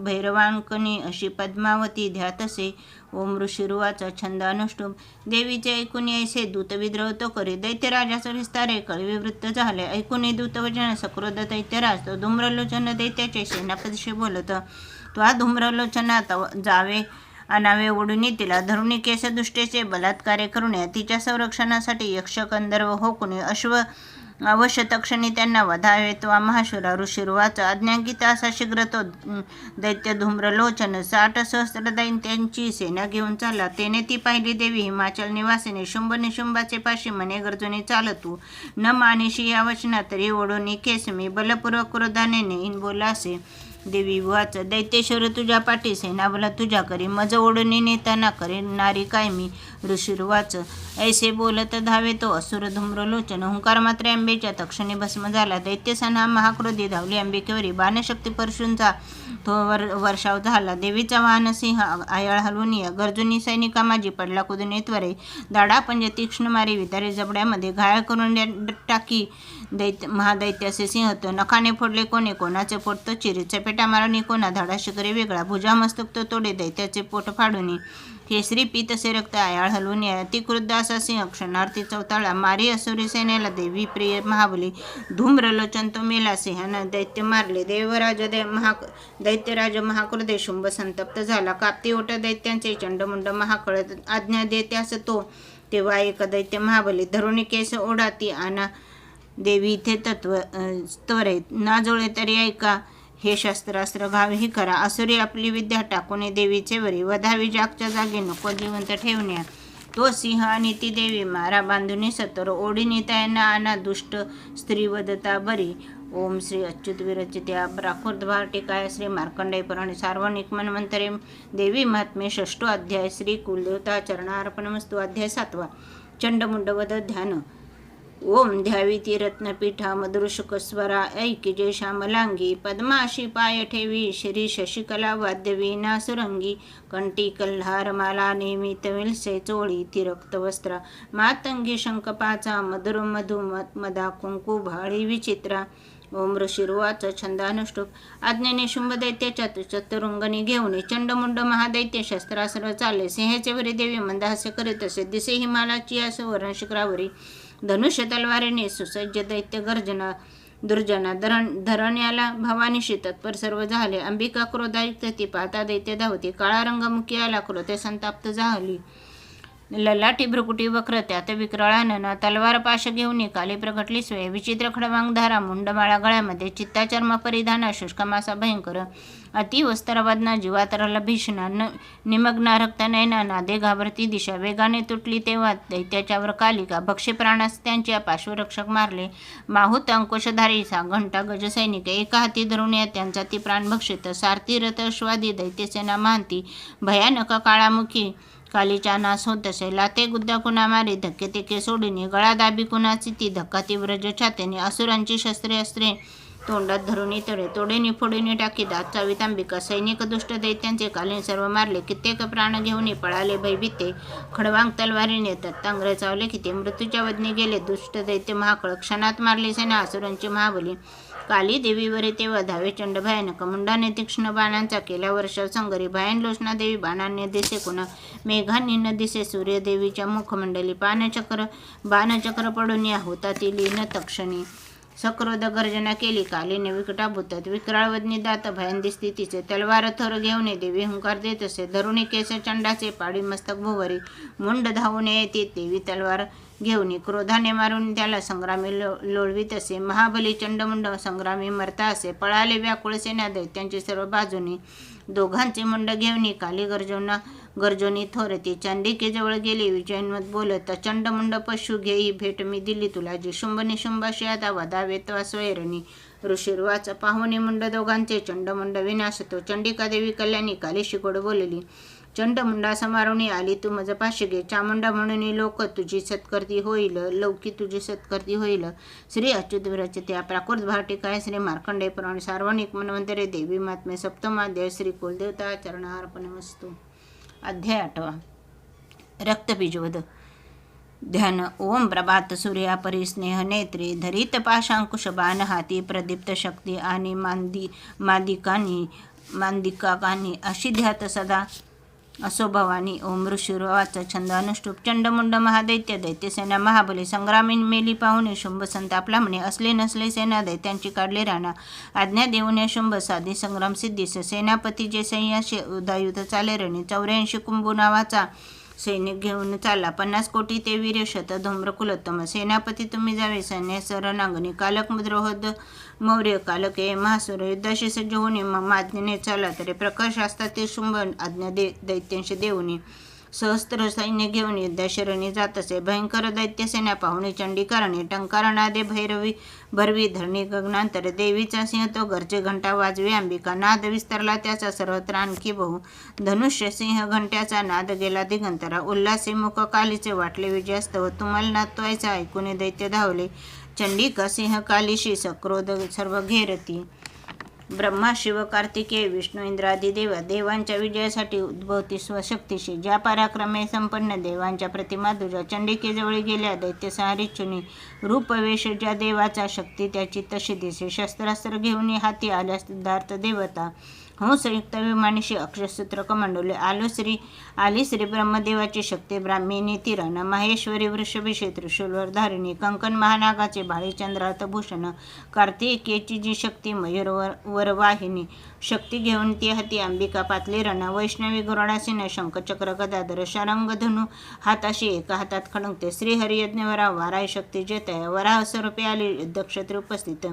भैरवांकनी अशी पद्मावती ध्यातसे. ओम ऋषिरुवाचा छंद अनुष्टुप देवीचे ऐकून ऐसे दूत विद्रोह करी दैत्यराजाचा विस्तारे कळवी वृत्त झाले ऐकून दूतवचन सक्रोध दैत्यराज तो धूम्रलोचन दैत्याचे सेनापतीशी बोलत तो धूम्रलोचनात जावे अनावे ओढून तिला धरुणी केस दुष्टेचे बलात्कार्य करून तिच्या संरक्षणासाठी यक्ष गंधर्व हो कुणी अश्व अवश्य तक्षणी त्यांना वधावे. तो महाशुरा ऋषिर्वाच आज्ञांकित असा शीघ्र तो दैत्य धूम्रलोचन 60 सहस्र दैत्यांची सेना घेऊन चालला. तेने ती पाहिली देवी हिमाचल निवासिनी शुंभ निशुंभाचे पाशी म्हणे गर्जुनी चालतू न मानिशी या वचना तरी ओढोनी केस मी बलपूर्वक क्रोधाने नेईन बोला असे. देवी वाच दैत्येश्वर तुझ्या पाठी सेनाबल तुझ्या करी मज ओढणी नेताना करणारी काय मी. ऋषिर्वाच ऐसे बोलत धावे तो असुर धूम्रलोचन हुंकार मात्र अंबेच्या तक्षणी भस्म झाला. दैत्यसेना महाक्रोधी धावली अंबिकेवरी बाणशक्ती परशूंचा तो वर्षाव झाला. देवीचा वाहन सिंह आयाळ हलवून या गर्जुनी सैनिका माझी पडला कुदने त्वरे दाडा पंजे तीक्ष्ण मारी वितारी जबड्यामध्ये घायल करून टाकी महादैत्याचे सिंह तो नखाने फोडले कोणे कोणाचे पोट तो चिरी चपेटा मारणी कोणा धाडा शिकरी वेगळा भुजा मस्तक तो तोडे दैत्याचे पोट फाडून केसरी पीत असे रक्त आयाळ हलवून या ती क्रुद्ध असा सिंह क्षणार्थी चौताळा मारी असुरी सेनेला देवी प्रिय महाबली धूम्रलोचन तो मेला सिंहानं दैत्य मारले. दैत्यराज महाक्रोधे शुंभ संतप्त झाला. कापती ओट दैत्यांचे चंडमुंड महाकळ आज्ञा देत्यास तो तेव्हा एक दैत्य महाबली धरुणी केस ओढाती आना देवी इथे त्वरेत ना जोळे तरी ऐका हे शस्त्रास्त्र घाव ही करा. असुरी आपली विद्या टाकून देवीचे वरी वधावी जागच्या जागी नको जिवंत ठेवण्या. तो सिंह आणि ती देवी मारा बांधुनी सतर ओढीनी त्यांना आना दुष्ट स्त्री वदता बरी. ओम श्री अच्युत विरचित्या प्राकृतभार टीकाय श्री मार्कंडेय पुराणे सार्वजनिक मन्वंतरे देवी महात्म्ये 6 अध्याय श्री कुलदेवता चरणार्पणमस्तु. अध्याय 7 चंडमुंडवध ध्यान. ओम ध्यावी ती रत्नपीठा मधुरशुकस्वरा ऐकिजे श्यामलांगी पद्माशी पाय ठेवी श्री शशिकला वाद्यवी नासुरंगी कंठी कल्हार माला नेमित विलसे चोळी ती रक्तवस्त्रा मातंगी शंखपाचा मधुर मधु मदा कुंकू भाळी विचित्रा. ओम ऋषिर्वाच छंदानुष्टुप आज्ञेने शुंभ दैत्याच्या चतुरुंगणी घेऊन चंडमुंड महादैत्य शस्त्रास्त्र चालले. सिंहाचे वरी देवी मंदहास्य करीत असे दिसे हिमालयाची अस वर्ण शिखरावरी धनुष्य तलवारीने सुसज्ज दैत्य गर्जना दुर्जना धरण्याला भवानीशी तत्पर सर्व झाले. अंबिका क्रोधायुक्त ती पाहता दैत्य धावती काळा रंगमुखी आला क्रोधे संताप्त झाली. ललाटी भ्रुकुटी वक्र त्यात विक्राळानना तलवार पाश घेऊन काली प्रगटली स्वय विचित्र खडवांगधारा मुंडमाळा गळ्यामध्ये चित्ताचर्म परिधाना शुष्कमासा भयंकर अतिवस्त्रवदना जीवातराला भीषणा निमग्ना रक्तनयना नादे घाबरती दिशा वेगाने तुटली तेव्हा दैत्याच्यावर कालिका भक्षी प्राणास त्यांच्या पार्श्वरक्षक मारले. माहूत अंकुशधारी घंटा गजसैनिक एका हाती धरून या त्यांचा ती प्राण भक्षित सारथी रथ अश्वादी दैत्यसेना महांती भयानक काळामुखी कालीचा नाश होत असे. लाते गुद्दा कुणा मारी धक्के तेके सोडीने गळा दाबी कुणाची ती धक्का तीव्र छातेने असुरांची शस्त्रे अस्त्रे तोंडात धरून तळे तोडेनी फोडीने टाकी दात चावीत अंबिका सैनिक दुष्ट दैत्यांचे कालीन सर्व मारले. कित्येक प्राण घेऊन पळाले भयभीते खडवांग तलवारीने तांगरे चावले किती मृत्यूच्या वदनी गेले. दुष्ट दैत्य महाकळ क्षणात मारली सेना असुरांची महाबली काली देवीवरी तेव्हा धावे चंड भयानक मुंडाने तीक्ष्ण बाणांचा केला वर्षाव संगरी भयान लोचना देवी बाणांनी दिसे कुणा मेघांनी न दिसे सूर्यदेवीच्या मुखमंडली बाणचक्र पडून या होताती लीन तक्षणी सक्रोध गर्जना केली कालीने विकटा भूतात विक्राळवदनी दात भयान दिसती तिचे तलवार थर घेऊन देवी हुंकार देत असे. धरुणी केस चंडाचे पाडी मस्तक भुवरी मुंड धावून येते देवी तलवार घेऊन क्रोधाने मारून त्याला संग्रामी लोळवीत असे. महाबली चंडमुंड संग्रामी मरता असे. पळाले व्याकुळ सेना दैत्यांची सर्व बाजूनी दोघांचे मुंड घेऊन काली गर्जोनी थोरती चंडिकेजवळ गेली विजयन्मत बोलत चंडमुंड पशु घेई भेट मी दिली तुला जी शुंभ निशुंभाशी आता वधावे त्वा स्वैरणी. ऋषिर्वाच पाहुणे मुंड दोघांचे चंडमुंड विनाश तो चंडिका देवी कल्याणी कालीशी गोड बोलली. चंडमुंडा समारोणी आली तू मज पाशी घे चामुंडा म्हणून लोक तुझी सत्कर्ती होईल लौकी तुझी सत्कर्ती होईल. श्री अच्युत विरचित्या प्राकृत भारटिकाय श्री मार्कंडेय पुराणे सार्वजनिक मन्वंतरे देवी महात्म्ये सप्तमाध्याय श्री कुलदेवता चरणार्पणमस्तु. अध्याय 8 रक्तबीजवध ध्यान. ओम प्रभात सूर्या परिस्नेह नेत्री धरित पाशांकुश बाण हाती प्रदीप्त शक्ती आणि मांदिकाकानी अशी ध्यात सदा असो भवानी. ओम ऋषिर्वाच छंदानुष्टुप चंडमुंड महादैत्य दैत्यसेना महाबली संग्रामीन मेली पाहुणे शुंभ संतापला म्हणे असले नसले सेना दैत्यांची काढले राणा आज्ञा देऊन शुंभ साधी संग्राम सिद्धीस सेनापती जे सह्याशी उदायुध चाले रणी 84 कुंभू नावाचा सैनिक घेऊन चाला. 50 कोटी ते वीर्य शत धूम्र कुलोत्तम. सेनापती तुम्ही जावे सैन्य रणांगणी. कालक मुद्रोहोद मौर्य कालके महासुर. युद्धाशी सज्ज होणे माज्ञेने चाला. तरी प्रकाश असतात ते शुंभ आज्ञा दैत्यांशी देऊनी. सहस्त्र सैन्य घेऊन युद्धाशरणी जात असे. भयंकर दैत्यसेना पाहुणे चंडीकारणे. टंकारनादे भैरवी भरवी धरणी गगनांतर. देवीचा सिंह तो गर्जे घंटा वाजवी अंबिका. नाद विस्तारला त्याचा सर्वत्र आणखी बहु. धनुष्य सिंह घंट्याचा नाद गेला दिगंतरा. उल्हासी मुख कालीचे वाटले विजयास्तव. तुम्हाला नातवायचा ऐकून दैत्य धावले. चंडिका सिंह कालीशी सक्रोध सर्व घेरती. ब्रह्मा शिव कार्तिकेय विष्णू इंद्रादी देवांच्या विजयासाठी उद्भवती स्वशक्तीशी. ज्या पराक्रमे संपन्न देवांच्या प्रतिमा तुझ्या. चंडिकेजवळी गेल्या दैत्य संहरिच्छुनी. रूपवेश ज्या देवाचा शक्ती त्याची तशी दिसे. शस्त्रास्त्र घेऊन हाती आल्या सिद्धार्थ देवता. संयुक्त विमानीशी अक्षसूत्र कमंडोले. आली श्री ब्रह्मदेवाची शक्ती ब्राह्मिणी तिरण. माहेश्वरी वृषभिषे त्रिशूलवर धारिणी. कंकण महानागाचे भाळी चंद्रार्थ भूषण. कार्तिकेची जी शक्ती मयूर वरवाहिनी. शक्ती घेऊन ती हाती अंबिका पातली रण. वैष्णवी गरुडासीन शंखचक्र गदाधर. शारंग धनु हाताशी एका हातात खडकते. श्रीहरी यज्ञवरा वाराय शक्ती जेतय. वराह स्वरूपे आली युद्धक्षेत्र उपस्थित.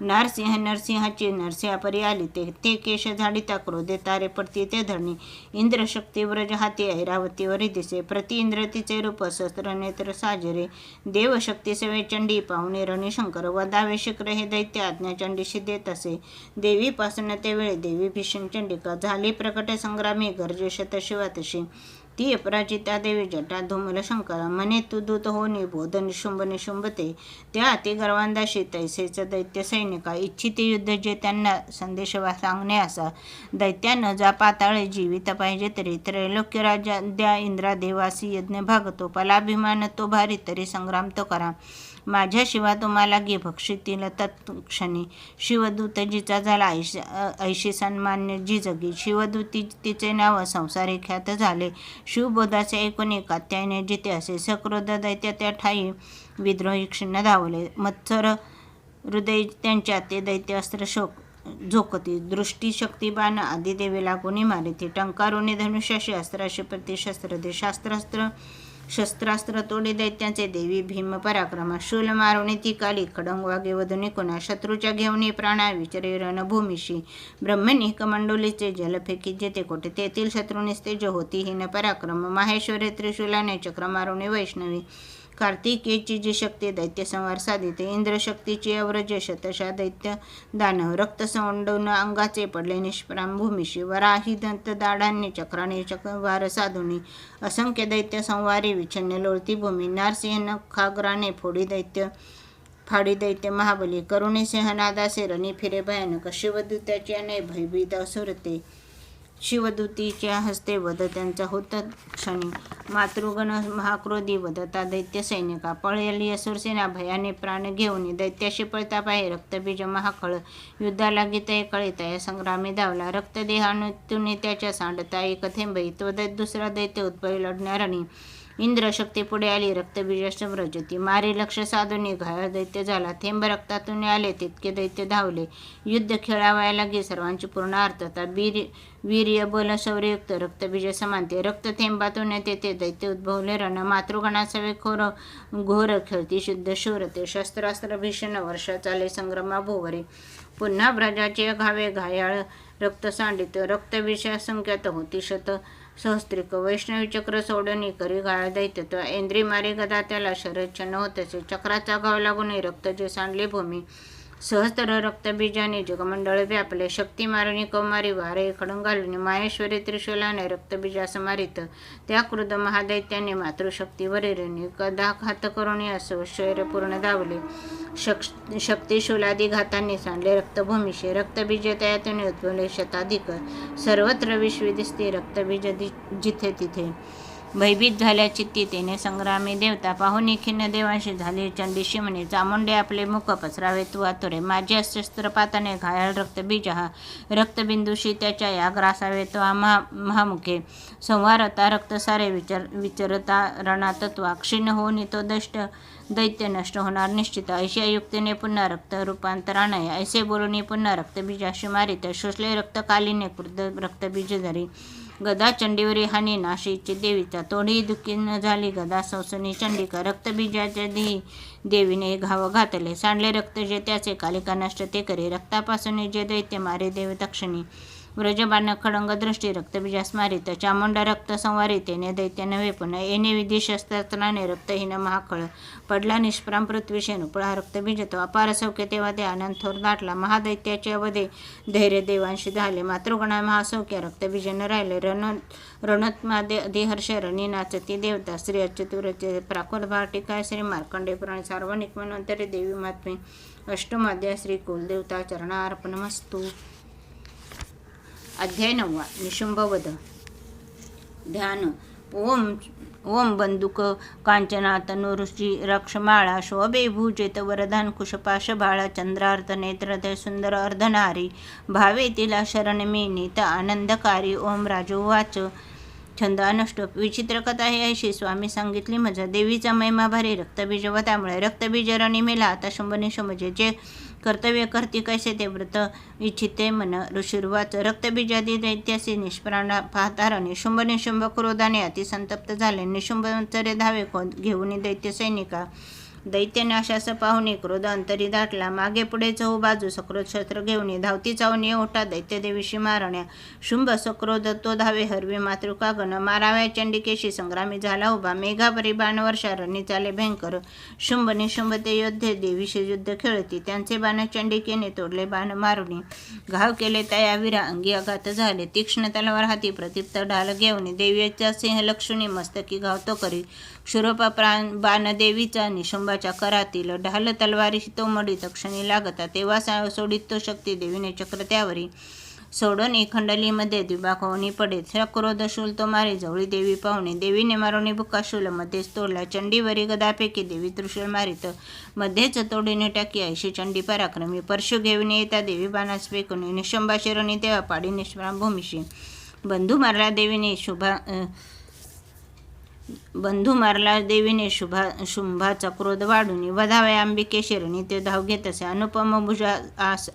नारसिंह नरसिंहाची नरसिंहापरी आली ते केश झाडिता क्रोधे तारे पडती ते धरणी. इंद्रशक्ती व्रज हाती ऐरावतीवरी दिसे. प्रति इंद्र तिचे रूप सहस्त्र नेत्र साजरे. देवशक्ती सवे चंडी पाहुणे रणी शंकर. वदावे शिखर हे दैत्य आज्ञा चंडीशी देत असे. देवीपासून ते वेळे देवी भीषण चंडिका. झाली प्रकट संग्रामी गर्जे शत शिवातशी. ती अपराजिता देवी जटा धूमल शंकरा. म्हणे तू दूत हो निबोध निशुंभ निशुंभते. त्या अति गर्वांदाशी तैसेच दैत्य सैनिका. इच्छिते युद्ध जे त्यांना संदेश सांगणे असा. दैत्यानं जा पाताळे जीवित पाहिजे तरी. त्रैलोक्य राजा द्या इंद्रा देवासी यज्ञ भागतो. पलाभिमान तो भारी तरी संग्राम तो करा. माझ्या शिवा तुम्हाला घे भक्षितील तत्क्षणी. शिवदूत जिचा झाला ऐशी सन्मान्य जी जगी. शिवदूत तिचे नाव संसारी ख्यात झाले. शिवबोधाचे ऐकून कात्यायने जिते असे. सक्रोध दैत्य त्या ठाई विद्रोही क्षिण्ण धावले. मत्सर हृदय त्यांच्या ते दैत्य अस्त्र झोकती. दृष्टी शक्ती बाण आदी देवे लागून मारिती. टंकारुणी धनुष्याशी अस्त्राशी प्रतिशस्त्र दे. शस्त्रास्त्र तोडे दैत्यांचे देवी भीम पराक्रमा. शूल मारुणी ती काली खडंग वागे वधुनी कुणा. शत्रूच्या घेऊनी प्राणा विचरे रणभूमीशी. ब्रह्मणी कमंडोलीचे जल फेकी जेते कोटे. तेथील शत्रुनीस तेज होती हीन पराक्रम. माहेश्वरी त्रिशूलाने चक्र मारुणी वैष्णवी. कार्तिकेची जी शक्ती दैत्य संहार साधिते. इंद्रशक्तीची अव्रज शतशा दैत्य दानव. रक्त संडून अंगाचे पडले निष्प्राम भूमीशी. वराही दंत दाडांनी चक्राने चक्रवार साधुनी. असंख्य दैत्य संवारी विच्छिन्न लोळती भूमी. नारसिंह खाग्राने फाडी दैत्य महाबली. करुणी सिंहनादासे रणी फिरे भयानक. शिवदूताची अनय भयभीत असुरते. शिवदूतीच्या हस्ते वध त्यांचा होत क्षणी. मातृगण महाक्रोधी वदता दैत्य सैनिका. पळली असुरसेना भयाने प्राण घेऊन. दैत्याशी पळता पाहे रक्तबीज महाखळ. युद्धाला गीतय कळितय संग्रामी धावला. रक्तदेहातून त्याच्या सांडता एक थेंबई. तो दुसरा दैत्य उद्भवी लढणारणी. इंद्रशक्ती पुढे आली रक्तबीज व्रजती. मारे लक्ष साधून घायल दैत्य झाला. थेंब रक्तातून आले तितके दैत्य धावले. युद्ध खेळावया लागे सर्वांची पूर्ण आर्तता. वीर्य बल शौर्ययुक्त रक्तबीज समानते. रक्त थेंबातून तेथे दैत्य उद्भवले रण. मातृगणासवे घोर खेळती शुद्ध शूरते. शस्त्रास्त्र भीषण वर्ष चाले संग्रामा भोवरे. पुन्हा ब्रजाचे घावे घायाळ रक्त सांडित. रक्तविषया संख्यात होती शत सहस्त्रिक. वैष्णवी चक्र सोडणी करी घाळ दैत्य. इंद्री मारे गदा त्याला शरच्छन्न होत असे. चक्राचा घाव लागून रक्त जे सांडले भूमी. सहस्त्र रक्तबीजाने जगमंडळ व्यापले. शक्ती मारणी कौमारी वारे खडंग घालून. माहेश्वरी त्रिशूलाने रक्तबीजास मारित. त्या क्रुद्ध महादैत्याने मातृशक्ती वरिरणी. कदा घात करुणी असो शैर पूर्ण धावले. शक्ती शूलादी घातांनी सांडले रक्तभूमीशी. रक्तबीज तयातून उद्भवले शताधिक. सर्वत्र विश्वी दिसते रक्तबीज जिथे तिथे. भयभीत झाल्या चित्ती तेने संग्रामी देवता. पाहुणी खिन्न देवांशी झाली चंडीशी म्हणे. चामुंडे आपले मुख पसरावे तू आतुरे. माझ्या शस्त्रपाताने घायाळ रक्तबीज हा. रक्तबिंदूशी त्याच्या या ग्रासावे तो महामुखे. संवारता रक्त सारे विचरता रणातत्वा. क्षीण होऊन तो दैत्य नष्ट होणार निश्चित. ऐशा युक्तीने पुन्हा रक्त रूपांतराने. ऐसे बोलून पुन्हा रक्तबीजाशी मारित. शोषले रक्त कालीने क्रुद्ध रक्तबीज धरी. गदा चंडीवरी हानी नाशिकची देवीचा तोडी दुखी न झाली गदा संसनी चंडिका रक्तबीजाच्या देवीने घाव घातले सांडले रक्त जे त्याचे कालिका नष्ट ते करे रक्तापासून जे दैत्य मारे देव तक्षणी व्रजबाण खडंग दृष्टी रक्तबीजास मारित चामुंडा रक्त संवारितेने दैत्य नव्हे पुन्हा येणे विधी शस्त्राने रक्तहीन महाखळ पडला निष्प्राम पृथ्वी शेनुपळा रक्तबीज तो अपार सौख्य तेव्हा ते आनंद थोर दाटला महादैत्याचे अवधे धैर्य देवांशी झाले मातृगणा महासौख्य रक्तबीजन राहिले रणोत्मादे अधिहर्ष रणी नाचती देवता श्री अच्युतुरचे प्राकुर्भाव टीका श्री मार्कंडे पुराण सार्वनिक मन्वंतरे देवी महात्मे अष्टमाध्याय श्री कुलदेवता चरणार्पणमस्तु. अध्याय 9 निशुंभवध. ध्यान. ओम बंदुक कांचना तनुरुची रक्षमाळा शोभे भुजेत वरदान कुशपाश बाळा चंद्रार्थ नेत्रते सुंदर अर्धनारी भावे तिला शरण मिनीत आनंदकारी. ओम राजोवाच. छंद अनुष्टुप. विचित्र कथा ही अशी स्वामी सांगितली मजा देवीचा महिमा भारी रक्तबीज वतामुळे रक्तबीज रणी मेला आता शुंभनिशुंभजे जे कर्तव्य करती कैसे ते व्रत इच्छिते मन. ऋषिर्वाच. रक्तबीजादी दैत्यासी निष्प्राणा पाहता निशुंभ निशुंभ क्रोधाने अतिसंतप्त झाले. निशुंभचरे धावे घेऊन दैत्य सैनिका दैत्याने अशास पाहुणे क्रोध अंतरी दाटला मागे पुढे चहू बाजू सक्रोध शस्त्र घेऊन धावती चावून ओटा दैत्यदेवीशी मारण्या शुंभ सक्रोध तो धावे हरवे मातृका गण माराव्या चंडिकेशी संग्रामी झाला उभा मेघापरी बाणवर्षा रणी चाले भयंकर शुंभ निशुंभ ते योद्धे देवीशी युद्ध खेळती त्यांचे बाण चंडिकेने तोडले बाण मारुनी घाव केले तया वीरा अंगी आघात झाले तीक्ष्ण तलवार हाती प्रतिप्त ढाल घेऊन देवीचा सिंह लक्ष्मी मस्तकी घावतो करी क्षुरपा बाण देवीचा निशुंभाच्या करातील ढाल तलवारी तोमडी तक्षणी लागता तेव्हा सोडित तो शक्ती देवीने चक्र त्यावरी सोडून खंडलीमध्ये द्विभाग होऊन पडे क्रोध शूल तो मारे जवळी देवी पाहुणे देवीने मारुनी बुक्का शूल मध्येच तोडला चंडीवरी गदापैकी देवी त्रिशूल मारित मध्येच तोडीने टाकी ऐशी चंडी पराक्रमी परशु घेऊन येता देवी बाणास फेकून निशंभा शिरणी तेव्हा पाडी निष्प्राम भूमीशी बंधू मारला देवीने शुंभाचा क्रोध वाढून वधाव्या अंबिके शिरणी ते धाव घेत असे अनुपम भुजा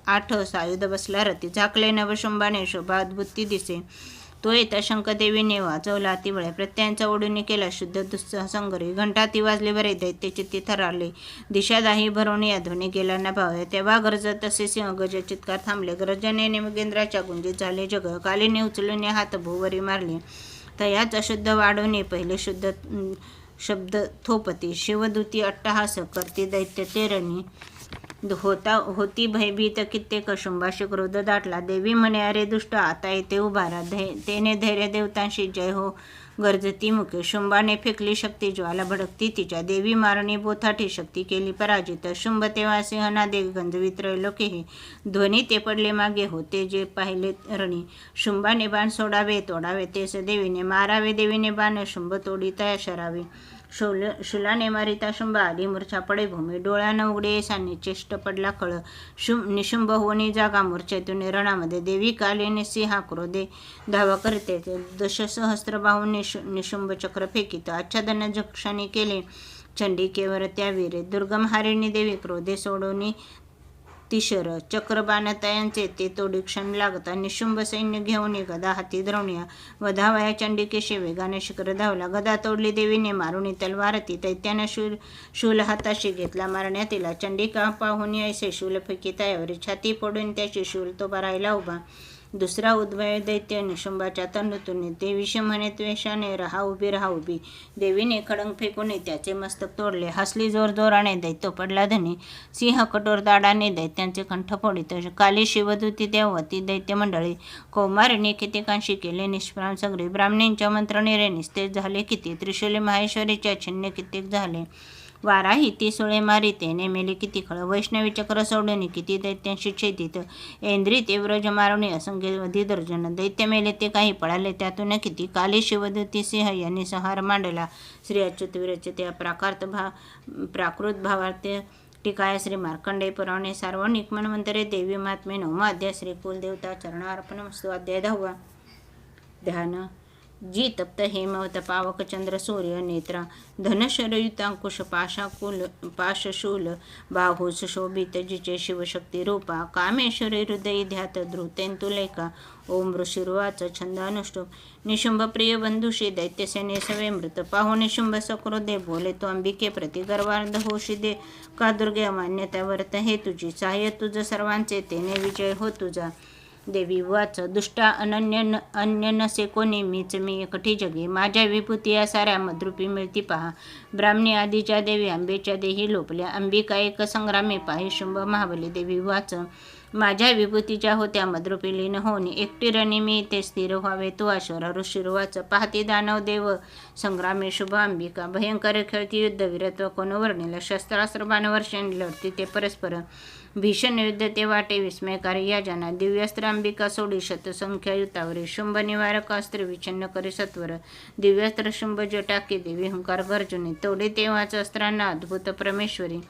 आठ सायुध बसला रती झाकले नवशुंभाने शोभा अद्भुती दिसे तो येता शंखदेवीने वाजवला तिवळे प्रत्यांचा ओढून केला शुद्ध दुस्सह संगरी घंटा ती वाजले बरे दैत्य चित्ती थरारले दिशा दाही भरवून या ध्वनी गेला न भाव तेव्हा गरजत तसे सिंह गज चित्कार थांबले गर्जनेने मृगेंद्राच्या गुंजीत झाले जग कालीने उचलून हात भूवरी मारले तयाच अशुद्ध वाढवणे पहिले शुद्ध शब्द थोपती शिवदूती अट्टहास करती दैत्य तेरणी होती भयभीत कित्येक शुंभाशी क्रोध दाटला देवी म्हणे अरे दुष्ट आता येते उभारा तेने धैर्य देवतांशी जय हो गर्जती मुखे शुंभाने फेकली शक्ती ज्वाला भडकती तिच्या देवी मारणी बोथाठी शक्ती केली पराजित शुंभ तेव्हा सिंहनादे गंजवित लोकेही ध्वनी ते पडले मागे होते जे पाहिले रणी शुंभाने बाण सोडावे तोडावे तेस देवीने मारावे देवीने बाण शुंभ तोडी तया शरावे शुलाने मारिता शुंभ आली मूर्छा पडे भूमी डोळ्यानं उघडे साने चेष्ट पडला कळ निशुंभ होणी जागा मूर्छेतून रणामध्ये देवी कालीने सिंहा क्रोधे धावा करते दशसहस्त्र बाहून निशुंभ चक्र फेकित आच्छादन जक्षणी केले चंडिकेवर त्या वीरे दुर्गम हारिणी देवी क्रोधे सोडवणी तिशर चक्रबाण तयांचे ते तोडी क्षण लागता निशुंभ सैन्य घेऊन गदा हाती द्रोण्या वधावया चंडिकेशी वेगाने शिखर धावला गदा तोडली देवीने मारुनी तलवारती दैत्याने शूल हाताशी घेतला मारण्यात तिला चंडिका पाहुनी ऐसे शूल फेकी तयावरी छाती फोडून त्याची शूल तो भरायला उभा दुसरा उद्भय दैत्य निशुंभाच्या तंडूतून देवीशी म्हणे त्वेषाने रहा उभी देवीने खडंग फेकून त्याचे मस्तक तोडले हसली जोरजोराने दैत्य पडला धनी सिंह कठोर दाडाने दैत्यांचे कंठ फोडित काली शिवदूती देववती दैत्य मंडळी कौमारीने कित्येकांशी केले निष्प्राम सगळे ब्राह्मणींच्या मंत्रणीरे निस्तेज झाले किती त्रिशूली माहेश्वरीच्या छिन्ने कित्येक झाले वाराही ती सुळे मारिते नेमेले किती खळ वैष्णवी चक्र सोडणे किती दैत्यांशी छेदित ऐंद्री ते व्रज मारवणे असंख्य दर्जन दैत्य मेले ते काही पळाले त्यातून किती काली शिवदूती सिंह यांनी संहार मांडला श्री अच्युत विरचित त्या प्राकृत भावार्थ टीकाय श्री मार्कंडेय पुराणे सार्वनिक मन्वंतरे देवी महात्मे 9वा अध्याय श्री कुलदेवता चरणार्पणमस्तु. अध्याय 10. ध्यान. जी तप्त हेमवत पावक चंद्र सूर्य नेत्रा धनशरयुतांकुश पाशशूल बाहू सुशोभित जिचे शिवशक्ती रूपा कामेश्वरी हृदयी ध्यात धृतेंतुलेका ओम ऋषिर्वाच छंदानुष्टुप निशुंभ प्रिय बंधुषी दैत्यसेने सवे मृत पाहू निशुंभ सकृदे बोले तो अंबिके प्रति गर्वार्ध होशी दे का दुर्गे मान्यता वर्त हे तुझी सहाय्य तुझ सर्वांचे तेने विजय हो तुझा. देवी वाच दुष्टा अन्य नसे कोणी मीच मी एकटी जगे माझ्या विभूती या साऱ्या मद्रुपी मिळती पहा. ब्राह्मणी आदीच्या देवी आंबेच्या देही लोपल्या अंबिका एक संग्रामे पाही शुंभ महाबली. देवी वाच माझ्या विभूतीच्या होत्या मद्रुपी लीन होणी एकटी रणी मी ते स्थिर व्हावे तू आश्वर. ऋषिर्वाच पाहती दानव देव संग्रामे शुभ अंबिका भयंकर खेळती युद्ध वीरत्व कोण वर्णिल शस्त्रास्त्र बाणवर्षांनी लढती ते परस्पर भीषण युद्ध ते वाटे विस्मयकारी या जना दिव्यास्त्र अंबिका सोडी शतसंख्या युतावरी शुंभ निवारक अस्त्र विच्छिन्न करी सत्वर दिव्यास्त्र शुंभ जटाकी देवी हुंकार गर्जनी तोडे तेव्हाच अस्त्रांना अद्भुत परमेश्वरी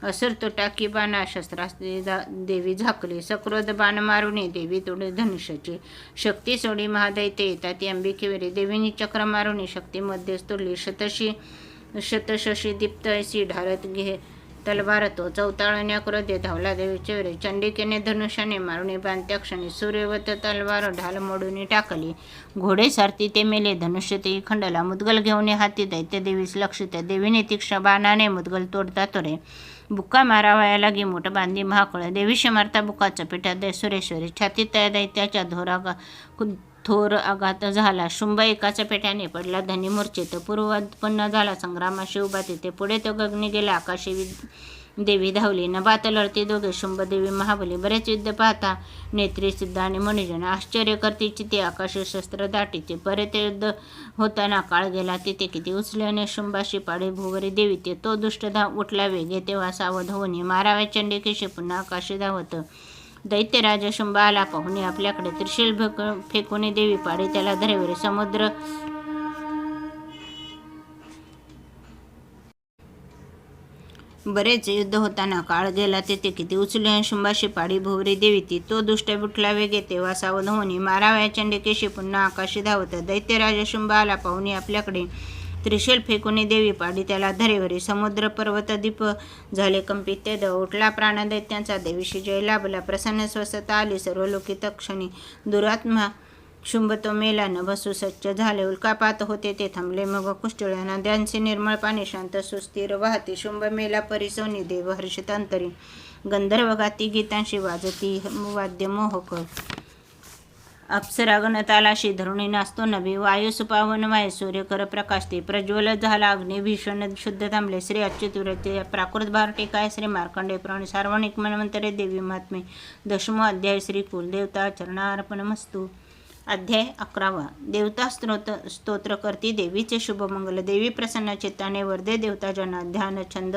असर तो टाकी बाणा शस्त्रास्त्री देवी झाकली सक्रोध बाण मारुणी देवी तोडे धनुष्याची शक्ती सोडी महादैत्य येतात ती अंबिकेवरी देवीनी चक्र मारुणी शक्ती मध्ये तोडली शतशशी दीप्त ऐसी ढारत घे तलवार तो चौताळण्या क्रोधे धावला देवीच्या वेळी चंडिकेने धनुष्याने मारुणी बांधत्या क्षणी सूर्यवत तलवार ढाल मोडून टाकली घोडे सारथी ते मेले धनुष्य ते खंडला मुदगल घेऊन हाती दैत्य देवीस लक्षित देवीने तीक्ष्ण बाणाने मुदगल तोडता तोरे बुक्का मारावया लागी मोठ बांधी महाकळ देवीशी मारता बुक्काचा पिठा दे सुरेश्वरी छातीत त्या दैत्याच्या थोर आघात झाला शुंभ एकाच्या पेट्याने पडला धनी मूर्छित पूर्वोत्पन्न झाला संग्रामाशी उभा तिथे पुढे तो गगनी गेला आकाशी देवी धावली नभात लढती दोघे शुंभ देवी महाबली बरेच युद्ध पाहता नेत्री सिद्ध आणि मनुजन आश्चर्य करतीची ते आकाशी शस्त्र दाटीचे बरे ते युद्ध होताना काळ गेला तिथे किती उचल्याने शुंभाशी पाडे भुवरी देवी ते तो दुष्ट धाव उठला वेगे तेव्हा सावध होणे माराव्या चंडिकेशी पुन्हा आकाशी धावत दैत्यराज शुंभ आला पाहुणे आपल्याकडे त्रिशूल फेकून देवी पाडे त्याला धरेवरी समुद्र बरेच युद्ध होताना काळ गेला तेथे किती उचलून शुंभाशी पाडी भोवरी देवी ती तो दुष्ट बुटला वेगे तेव्हा सावध होणी माराव्या चंडिकेशी पुन्हा आकाशी धावत दैत्यराज शुंभ आला पाहुणे आपल्याकडे त्रिशूल फेकून देवी पाडी त्याला धरेवरी समुद्र पर्वत दीप झाले कंपित ते उठला प्राणदैत्यांचा देवीशी जय लाभला प्रसन्न स्वस्थता आली सर्व लोकी तक्षणी दुरात्मा शुंभ तो मेला न बसू सच्च झाले उल्कापात होते ते थांबले मग कुष्ठळ्या नद्यांचे निर्मळ पाणी शांत सुस्थिर वाहते शुंभ मेला परिसोनी देव हर्षित अंतरी गंधर्व गाती गीतांशी वाजती वाद्य मोहक अप्सरा गणतालाशी धरुणी नाचतो नभी वायू सुपावन वाय सूर्य कर प्रकाशते प्रज्वल झाला अग्नी भीषण शुद्ध थांबले श्री अच्युतुरते प्राकृत भार टेकाय श्री मार्कंडे प्राणी सार्वणिक मनवंतरे देवी महात्मे दशमो अध्याय श्री कुलदेवता चरणार्पणमस्तु. अध्याय 11. देवता स्तोत्र करती देवीचे शुभमंगल देवी प्रसन्न चित्ताने वरदे देवता जना ध्यान छंद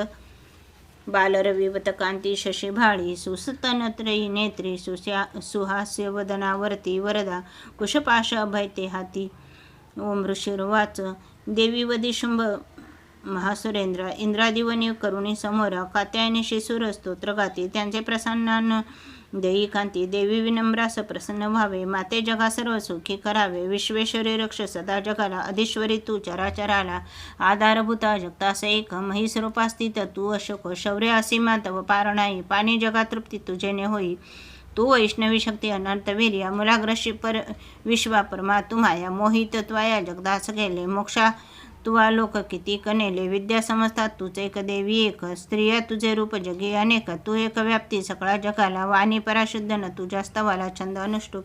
बालरविवत कांती शशी भाळी सुसतनत्रयी नेत्री सुहास्य वदनावरती वरदा कुशपाश अभयते हाती. ओम ऋषिर्वाच देवी वदी शुंभ महासुरेंद्र इंद्रादिवनी करुणी समोर कात्यायनीशी सुर स्तोत्र गाती त्यांचे प्रसन्नान देई कांती देवी विनम्रास प्रसन्न व्हावे माते जगा सर्व सुखी करावे विश्वेश्वरी रक्ष सदा जगाला अधीश्वरी तू चराचराला आधारभूता जगतास एक महिस्वरूपा स्थित तू अशोक शौर्य असीमा तव पार नाही पाणी जगा तृप्ती तुझेने होई तू वैष्णवी शक्ती अनंत वीर्य अमूलाग्रशी पर विश्वा परमा तुम्हाया मोहित त्वाया जगदास गेले मोक्षा तुवा लोक किती कनेले विद्या समजतात तुझे एक देवी एक स्त्रिया तुझे रूप जगी अनेक तू एक व्याप्ती सगळा जगाला वाणी पराशुद्ध न तुझ्या स्तवाला छंद अनुष्टुप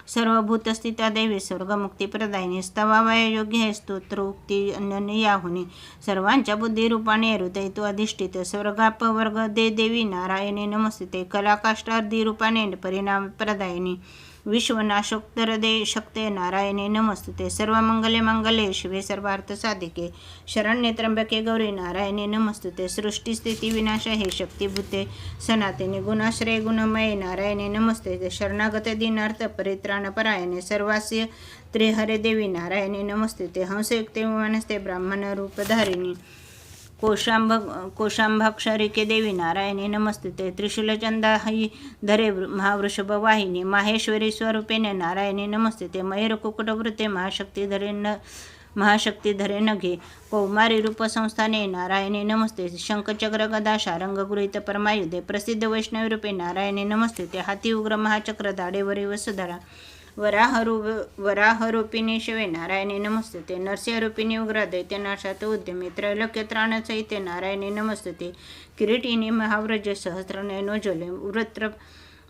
सर्व भूतस्थिता देवी स्वर्गमुक्ती प्रदायिनी स्तवावय योग्य हे स्तोत्र उक्ती याहुनी सर्वांच्या बुद्धिरूपाने हृदय तू अधिष्ठित स्वर्गाप वर्ग दे देवी नारायणी नमस्ते कलाकाष्टार्धी रूपाने परिणाम प्रदायिनी विश्वनाशोत्तर दे शक्ते नारायणे नमस्तुते सर्व मंगले मंगले शिवे सर्वार्थ साधिके शरण्ये त्र्यंबके गौरी नारायणे नमस्तुते सृष्टी स्थिती विनाश हे शक्तिभूते सनातनी गुणाश्रय गुणमये नारायणे नमस्ते शरणागत दीनार्थ परित्राण परायणे सर्वास्य त्रिहरे देवी नारायणे नमस्तुते हंसयुक्ते मनस्ते ब्राह्मण रूपधारिणी कोशांभाक्षरिके देवी नारायणी नमस्ते त्रिशूलचंदा ही धरे महावृषभ वाहिनी माहेश्वरी स्वरूपेने नारायणी नमस्ते मयूर कुकुटवृत्ते महाशक्ती धरे नघे कौमारी रूप संस्थाने नारायणी नमस्ते शंखचक्र गदा शारंग गृहीत परमायुधे प्रसिद्ध वैष्णवी रूपे नारायणी नमस्ते हाती उग्र महाचक्र दाडेवरी वसुधरा वराहरूपिणी शिवे नारायणी नमस्ते नरसिंहरूपिणी उग्र दैत्यनाशात उद्यमी त्रैलोक्य त्राणसहिते नारायणी नमस्ते किरीटिनी महाव्रज सहस्रनयनोज्वले वृत्र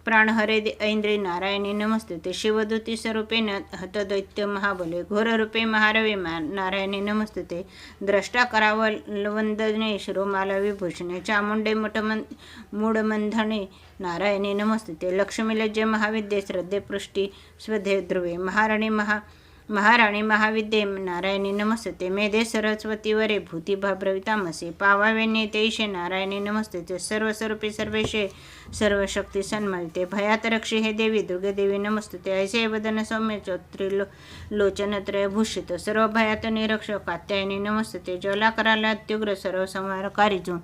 प्राणहरे ऐंद्री नारायणी नमस्ते शिवदूती स्वरूपेण हतदैत्य महाबले घोररूपे महारवे नारायणी नमस्ते द्रष्टा करावलवंदने शिरोमाला विभूषणे चामुंडे मूढमंधने नारायणी नमस्ते लक्ष्मी लज्जे महाविद्ये श्रद्धे पृष्टी स्वधे ध्रुवे महाराणी महाविद्ये नारायणी नमस्ते मेधे सरस्वती वरे भूती भाभ्रवितामसे पावावे नेतेशे नारायणी नमस्ते सर्वस्वरूपी सर्वेशे सर्वशक्ती सन्मानिते भयात रक्षी हे देवी दुर्गे देवी नमस्ते ऐसे वदन सौम्य लोचन त्रय भूषित सर्व भयात निरक्षक कात्यायनी नमस्ते जलाकराला अत्युग्र सर्व संहारकारीजो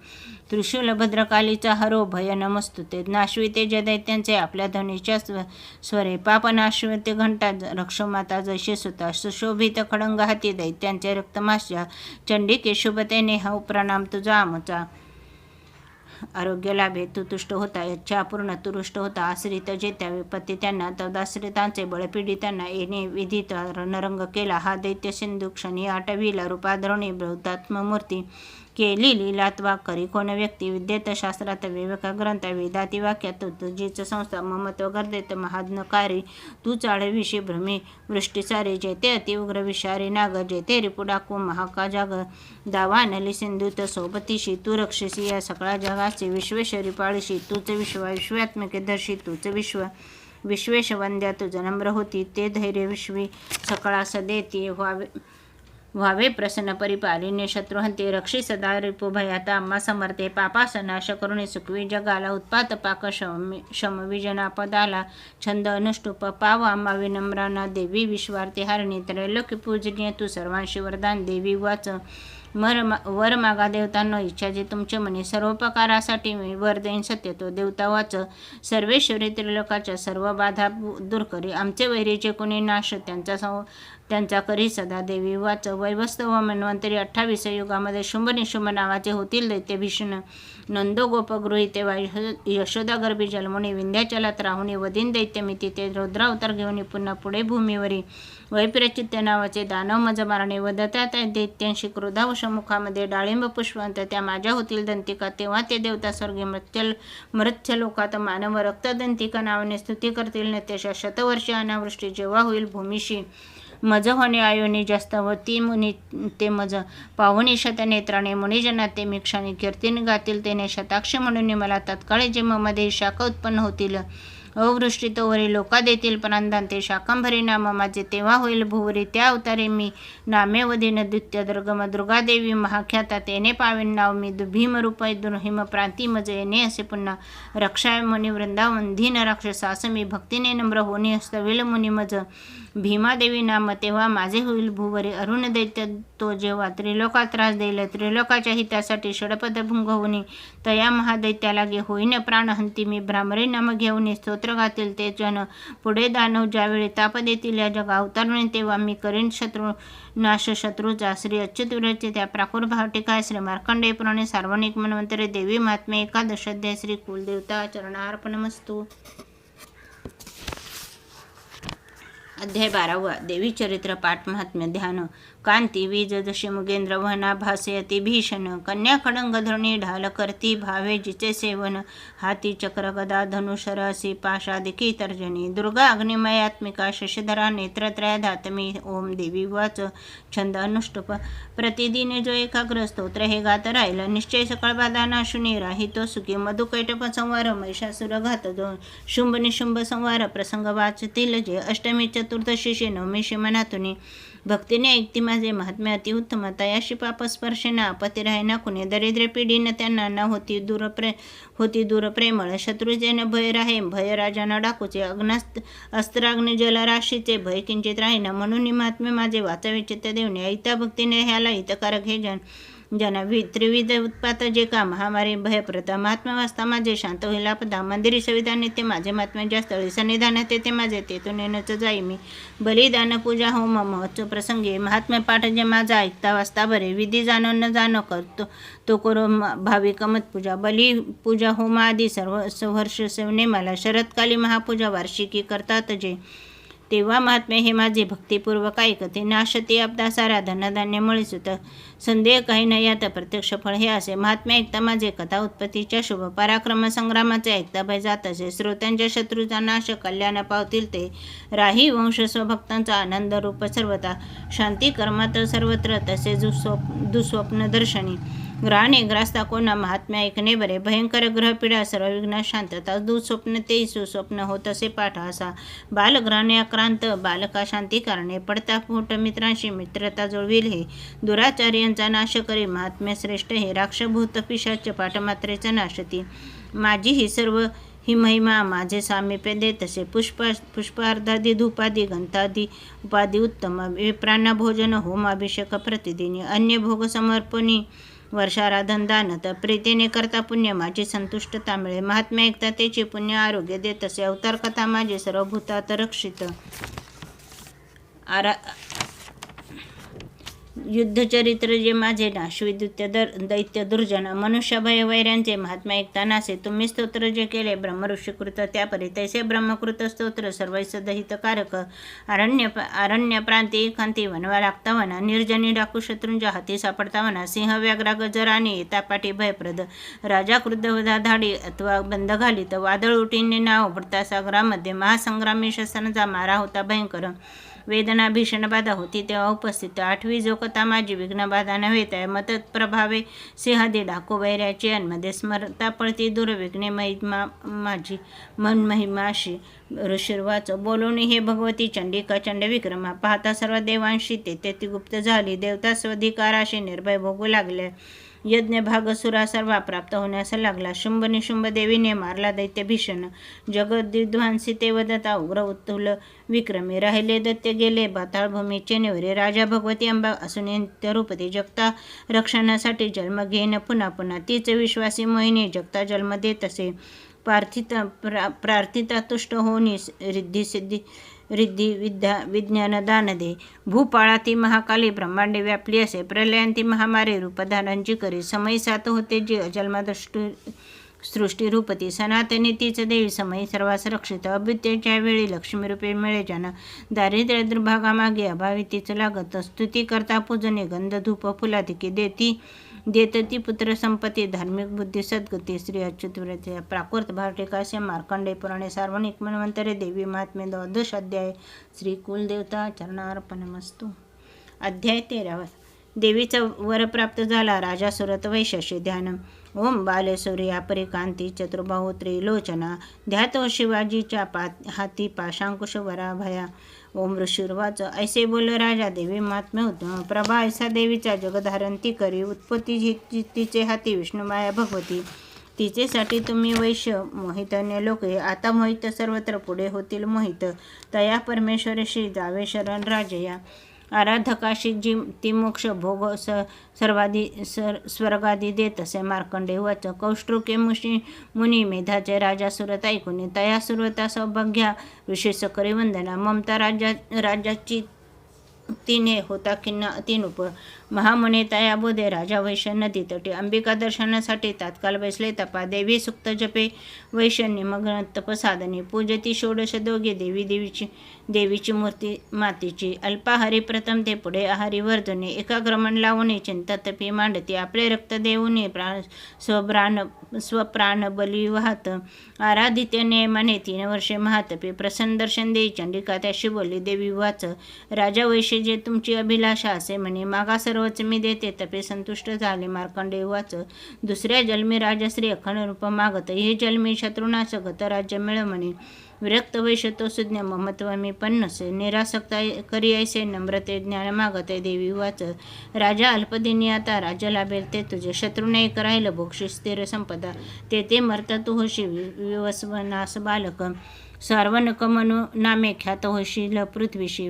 त्रिशूल भद्रकालीचा हरो भय नमस्तुते नाशविते जदैत्यांचे आपल्या ध्वनीच्या स्वरे पापनाशविते घंटा रक्षमाता जैशी सुता सुशोभित खडंग हाती दैत्यांचे रक्तमास्या चंडिके शुभतेने हा प्रणाम तुझा आमचा आरोग्य लाभे तू तुष्ट होता इच्छा पूर्ण तुरुष्ट होता आश्रित जेत्या पती त्यांना तदाश्रितांचे बळपीडितांना येणे विधित रणरंग केला हा दैत्य सिंधू क्षणी आटविला रूपाधरणी बृहतात्ममूर्ती केली लीलात्वा करी कोण व्यक्ती विद्येत शास्त्रात विवेक ग्रंथ वेदाती वाक्यात तुझीच संस्था ममत्व गर्देत महाज्ञकारी तू चाळविषयी भ्रमी वृष्टीसारे जेते अति उग्र विषारी नाग जेते रिपुडाकू महाका जाग दावानली सिंधूत सोबतीशी तू रक्षसी या सगळ्या जगाचे विश्वेश्वरी पाळीशी तूच विश्वात्मिके दर्शी तूच विश्वेश वंद्या तू नम्र होती ते धैर्य विश्वी सकळा सदेती व्हावे प्रसन्न परिपालिने शत्रुहंते रक्षी सदा रिपुभयाता आम्हा समर्थे पापासनाश करुणे सुखवी जगाला उत्पात पाक शमविजना पदाला छंद अनुष्टुप पाव आम्हा विनम्राना देवी विश्वार्थे हारिणी त्रैलोक्य पूजनीय तू सर्वांशी वरदान देवी वाच वर मागा देवतांनो इच्छा जे तुमचे म्हणे सर्वोपकारासाठी मी वर देईन सत्य तो देवता वाच सर्वेश्वरी त्रिलोकाच्या सर्व बाधा दूर करी आमचे वैरीचे कोणी नाश त्यांचा करी सदा देवी वाच वैवस्तव मन्वंतरी 28 युगामध्ये शुंभ निशुंभ नावाचे होतील दैत्य भीषण नंदो गोपगृहिते यशोदा गर्भी जन्मोनी विंध्याचलात राहुनी वदीन दैत्यमिती ते रुद्रावतार घेऊन पुन्हा पुढे भूमीवरी वैप्रचित्य नावाचे दानव मज मारणे वदता त्या दैत्यांशी क्रोधावश मुखामध्ये डाळिंब पुष्पवंत त्या माझ्या होतील दंतिका तेव्हा ते देवता स्वर्गी मृत्य लोकात मानव रक्तदंतिका नावाने स्तुती करतील नत्यशा शतवर्षी अनावृष्टी जेव्हा होईल भूमीशी मज होणे आयोनी जास्त व ती मुनी ते मज पाहुणी शतनेत्राने मुनिजना ते मिक्षाने कीर्तीने गातील तेने शताक्ष म्हणून मला तत्काळी जे मध्ये शाखा उत्पन्न होतील अवृष्टी तोवरी लोका देतील प्रांदान ते शाकंभरी नाम माझे तेव्हा होईल भुवरी त्या अवतारे मी नामे वधीन द्वित्य दुर्गम दुर्गादेवी महाख्याता तेने पावेन नाव मी भीमरूप हिम प्रांती मजे येणे असे पुन्हा रक्षाय मुनी वृंदावन धीन राक्षसास मी भक्तीने नम्र होणी हस्तविल मुनी मज भीमादेवी नाम तेव्हा माझे होईल भुवरी अरुण दैत्य तो जेव्हा त्रिलोकात त्रास देईल त्रिलोकाच्या हितासाठी षडपदभुंग होणी तया महादैत्याला गे होईन प्राणहंती मी भ्रामरी नाम घेऊन स्तोत्र गातील ते जन पुढे दानव ज्यावेळी ताप देतील या जगा अवतारून तेव्हा मी करीन नाश शत्रूचा श्री अच्युत विरचे त्या प्राकुर्भाव टिकाय श्री मार्कंडेय पुराणे सार्वजनिक मन्वंतरे देवी महात्म्य एकादश अध्याय श्री कुलदेवता चरणार्पणमस्तु. अध्याय 12 देवी चरित्र पाठ महात्म्य ध्यान कांती वीज जशी मुगेंद्र वहना भासयती भीषण कन्या खडंग धरणी ढाल करती भावे जिचे सेवन हाती चक्र गदा धनुषर असी पाशादिकी तर्जनी दुर्गा अग्निमयात्मिका शशधरा नेत्रत्रया धातमी ओम देवी वाच छंद अनुष्टुप प्रतिदिने जो एकाग्र स्तोत्र हे गात राहिल निश्चय सकळ बाधा नाशुनी राहितो सुखी मधुकैटप संवार महिषासुर घात जो शुंभ निशुंभ संवार प्रसंग वाचतील जे अष्टमी चतुर्दशीशी नवमीशी मनातुनी भक्तीने ऐकती माझे महात्म्य अतिउत्तम तयाशी पापस्पर्शेना अपती राहिना कुणे दरिद्र पिढीन त्यांना न होती दूर प्रेमळ शत्रुजेन भय राहे भय राजाना डाकूचे अस्त्राग्नी जलराशीचे भय किंचित राहीना म्हणून महात्म्य माझे वाचावे चित्त देवने ऐता भक्तीने ह्याला हितकारक हे जन जन त्रिविध उत्पात जे का महामारी भयप्रत महात्म्यावस्था माझे शांत होईल आपदा मंदिरी संविधान ते माझे महात्म्याच्या स्थळी सन्निधान ते माझे तेथून येणंच जाई मी बलिदान पूजा होम महोत्सव प्रसंगी महात्म्य पाठ जे माझा ऐकता वाचता बरे विधी जाणो न जाणो करतो तो करो भाविक मत पूजा बली पूजा होम आदी सर्व वर्ष सेवने मला शरदकाली महापूजा वार्षिकी करतात जे तेव्हा महात्म्य हे माझे भक्तिपूर्वक ऐकते नाशते आपदा सारा धनधान्यमुळे सुत संदेह काही नाही आता प्रत्यक्ष फळ हे असे महात्म्य ऐकता माझे कथा उत्पत्तीच्या शुभ पराक्रम संग्रामाचे ऐकता भय जात असे श्रोत्यांच्या शत्रूचा नाश कल्याण पावतील ते राही वंश स्वभक्तांचा आनंद रूप सर्वता शांती कर्मात सर्वत्र तसे दुस्वप्न दर्शनी ग्रहाने ग्रास्ता कोणा महात्म्य ऐकणे बरे भयंकर ग्रहपीडा सर्व विघ्न शांतता दुःस्वप्न ते सुस्वप्न होत असे पाठ असा बालग्रहाने आक्रांत बालका शांती कारणे पडता पोट मित्रांशी मित्रता जुळविल हे दुराचार्यांचा नाश करी महात्म्य श्रेष्ठ हे राक्षभूत पिशाच पाठमात्रेचा नाशती माझी ही सर्व ही महिमा माझे सामिप्य दे तसे पुष्पार्धादी धूपादी गंधादी उपाधी उत्तम विप्रांना भोजन होम अभिषेक प्रतिदिनी अन्य भोग समर्पणी वर्षाराधन दान तर प्रीतीने करता पुण्य माझी संतुष्टता मिळे महात्म्य ऐकता त्याचे पुण्य आरोग्य देत असे अवतार कथा माझे सर्व भूतात रक्षित युद्धचरित्र जे माझे नाशविद्युत्य दैत्य दुर्जन मनुष्य भय वैऱ्यांचे महात्म्य ऐकता नासे तुम्ही स्तोत्र जे केले ब्रह्मऋषीकृत त्यापरी तैसे ब्रह्मकृत स्तोत्र सर्वैस दहितकारक अरण्य प्रांती एकांती वनवा लागता वना निर्जनी डाकू शत्रूंच्या हाती सापडता वना सिंह व्याघ्रा गजर आणि येतापाठी भयप्रद राजा क्रुद्ध वधा धाडी अथवा बंद घालीत वादळ उटीने नाव पडता सागरामध्ये महासंग्रामी शस्त्रांचा मारा होता भयंकर वेदना भीषण बाधा होती तेव्हा उपस्थित 8वी जो कथा माझी विघ्नबाधा नव्हे त्या मतत प्रभावे सिंहादी डाकू वैऱ्याची अन्मध्ये स्मरता पळती दुर्विघ्ने महिमा माझी मन महिमाशी ऋषिर्वाच बोलवणी हे भगवती चंडिका चंड विक्रमा पाहता सर्व देवांशी ते गुप्त झाली देवता स्वधिकाराशी निर्भय भोगू लागले यज्ञ भाग सुरा सर्वा प्राप्त होण्यास लागला शुंभ निशुंभ देवीने मारला दैत्य भीषण जगद्विध्वंसी ते वदता उग्र उत्तुल विक्रमी राहिले दैत्य गेले पाताळभूमीचे निवरे राजा भगवती अंबा असून नित्यरूपती जगता रक्षणासाठी जन्म घेण पुन्हा पुन्हा तीच विश्वासी मोहिनी जगता जन्म देत असे प्रार्थिता तुष्ट होणी रिद्धी विद्या विज्ञान दान दे भूपाळाती महाकाली ब्रह्मांडे व्यापली असे प्रलयांती महामारी रूपधारांची करी समय सात होते जी अजन्मदृष्टी सृष्टी रूपती सनातनी तीच देवी समयी सर्वास रक्षित अभ्युत्याच्या वेळी लक्ष्मीरूपे मिळे ज्यानं दारिद्र्य दुर्भागामागे अभावी तीच लागत स्तुती करता पूजने गंध धूप फुलाधिकी देतती पुत्र संपत्ती धार्मिक बुद्धी सद्गती श्री अच्युतव्रते प्राकृत भारटिकास्य मार्कंडे पुराणे सार्वजनिक मन्वंतरे देवी महात्म्य 12 अध्याय श्री कुलदेवता चरणार्पणमस्तु अध्याय 13 देवीचा वर प्राप्त झाला राजा सुरत वैशशी ध्यान ओम बालेश्वरी परिकांती चतुर्बाहू त्रिलोचना ध्यातो शिवाजीच्या हाती पाशांकुश वराभया ओम ऋषिर्वाच ऐसे बोल राजा देवी महात्म्य उत्तम प्रभा ऐसा देवीचा जगधारंती करी उत्पत्ती तिचे हाती विष्णुमाया भगवती तिचेसाठी तुम्ही वैश्य मोहितन्य लोके आता मोहित सर्वत्र पुढे होतील मोहित तया परमेश्वरीशी जावे शरण राजया आराधकाशी जी ती मोक्ष भोग स्वर्गादी देत असे मार्कंडे वाच कौष्टुके मुनी मेधाचे राजा सुरत ऐकून तया सुरता सौभाग्या ऋषी सकरी वंदना ममता राज्याची तिने होता किन्ना अतिनुप महामुने तया बोधे राजा वैश्य नदी तटे अंबिका दर्शनासाठी तात्काळ बसले तपा देवी सुक्त जपे वैश्य निमग्न तपसाधने पूजती षोडश दोघे देवीची मूर्ती मातीची अल्पाहारी प्रथम ते पुढे आहारी वर्धने एकाग्रमण लावणे चिंतातपी मांडती आपले रक्त देऊने स्वप्राण बली वाहत आराधित्य नियमाने 3 वर्षे महातपी प्रसन्न दर्शन देई चंडिका त्याशी बोलली देवी वाच राजा वैश्य जे तुमची अभिलाषा असे म्हणे मागा सर्वच मी देते तपे संतुष्ट झाले मार्कंडेय वाच दुसऱ्या जन्मी राजश्री अखंड रूप मागत हे जन्मी शत्रुनाश गत राज्य मिळ म्हणे विरक्त वैश्य तो सुज्ञ ममत्व मी पण नसे निरासक्ता करी ऐसे नम्रते ज्ञान मागते देवी वाच राजा अल्पदिनी आता राज्य लाभेल ते तुझे शत्रूने एक राहिलं भोक्षी स्थिर संपदा ते मर्त तू होशी विवस्वनास बालक सार्वनक म्हणू नामे ख्यात होशील पृथ्वीशी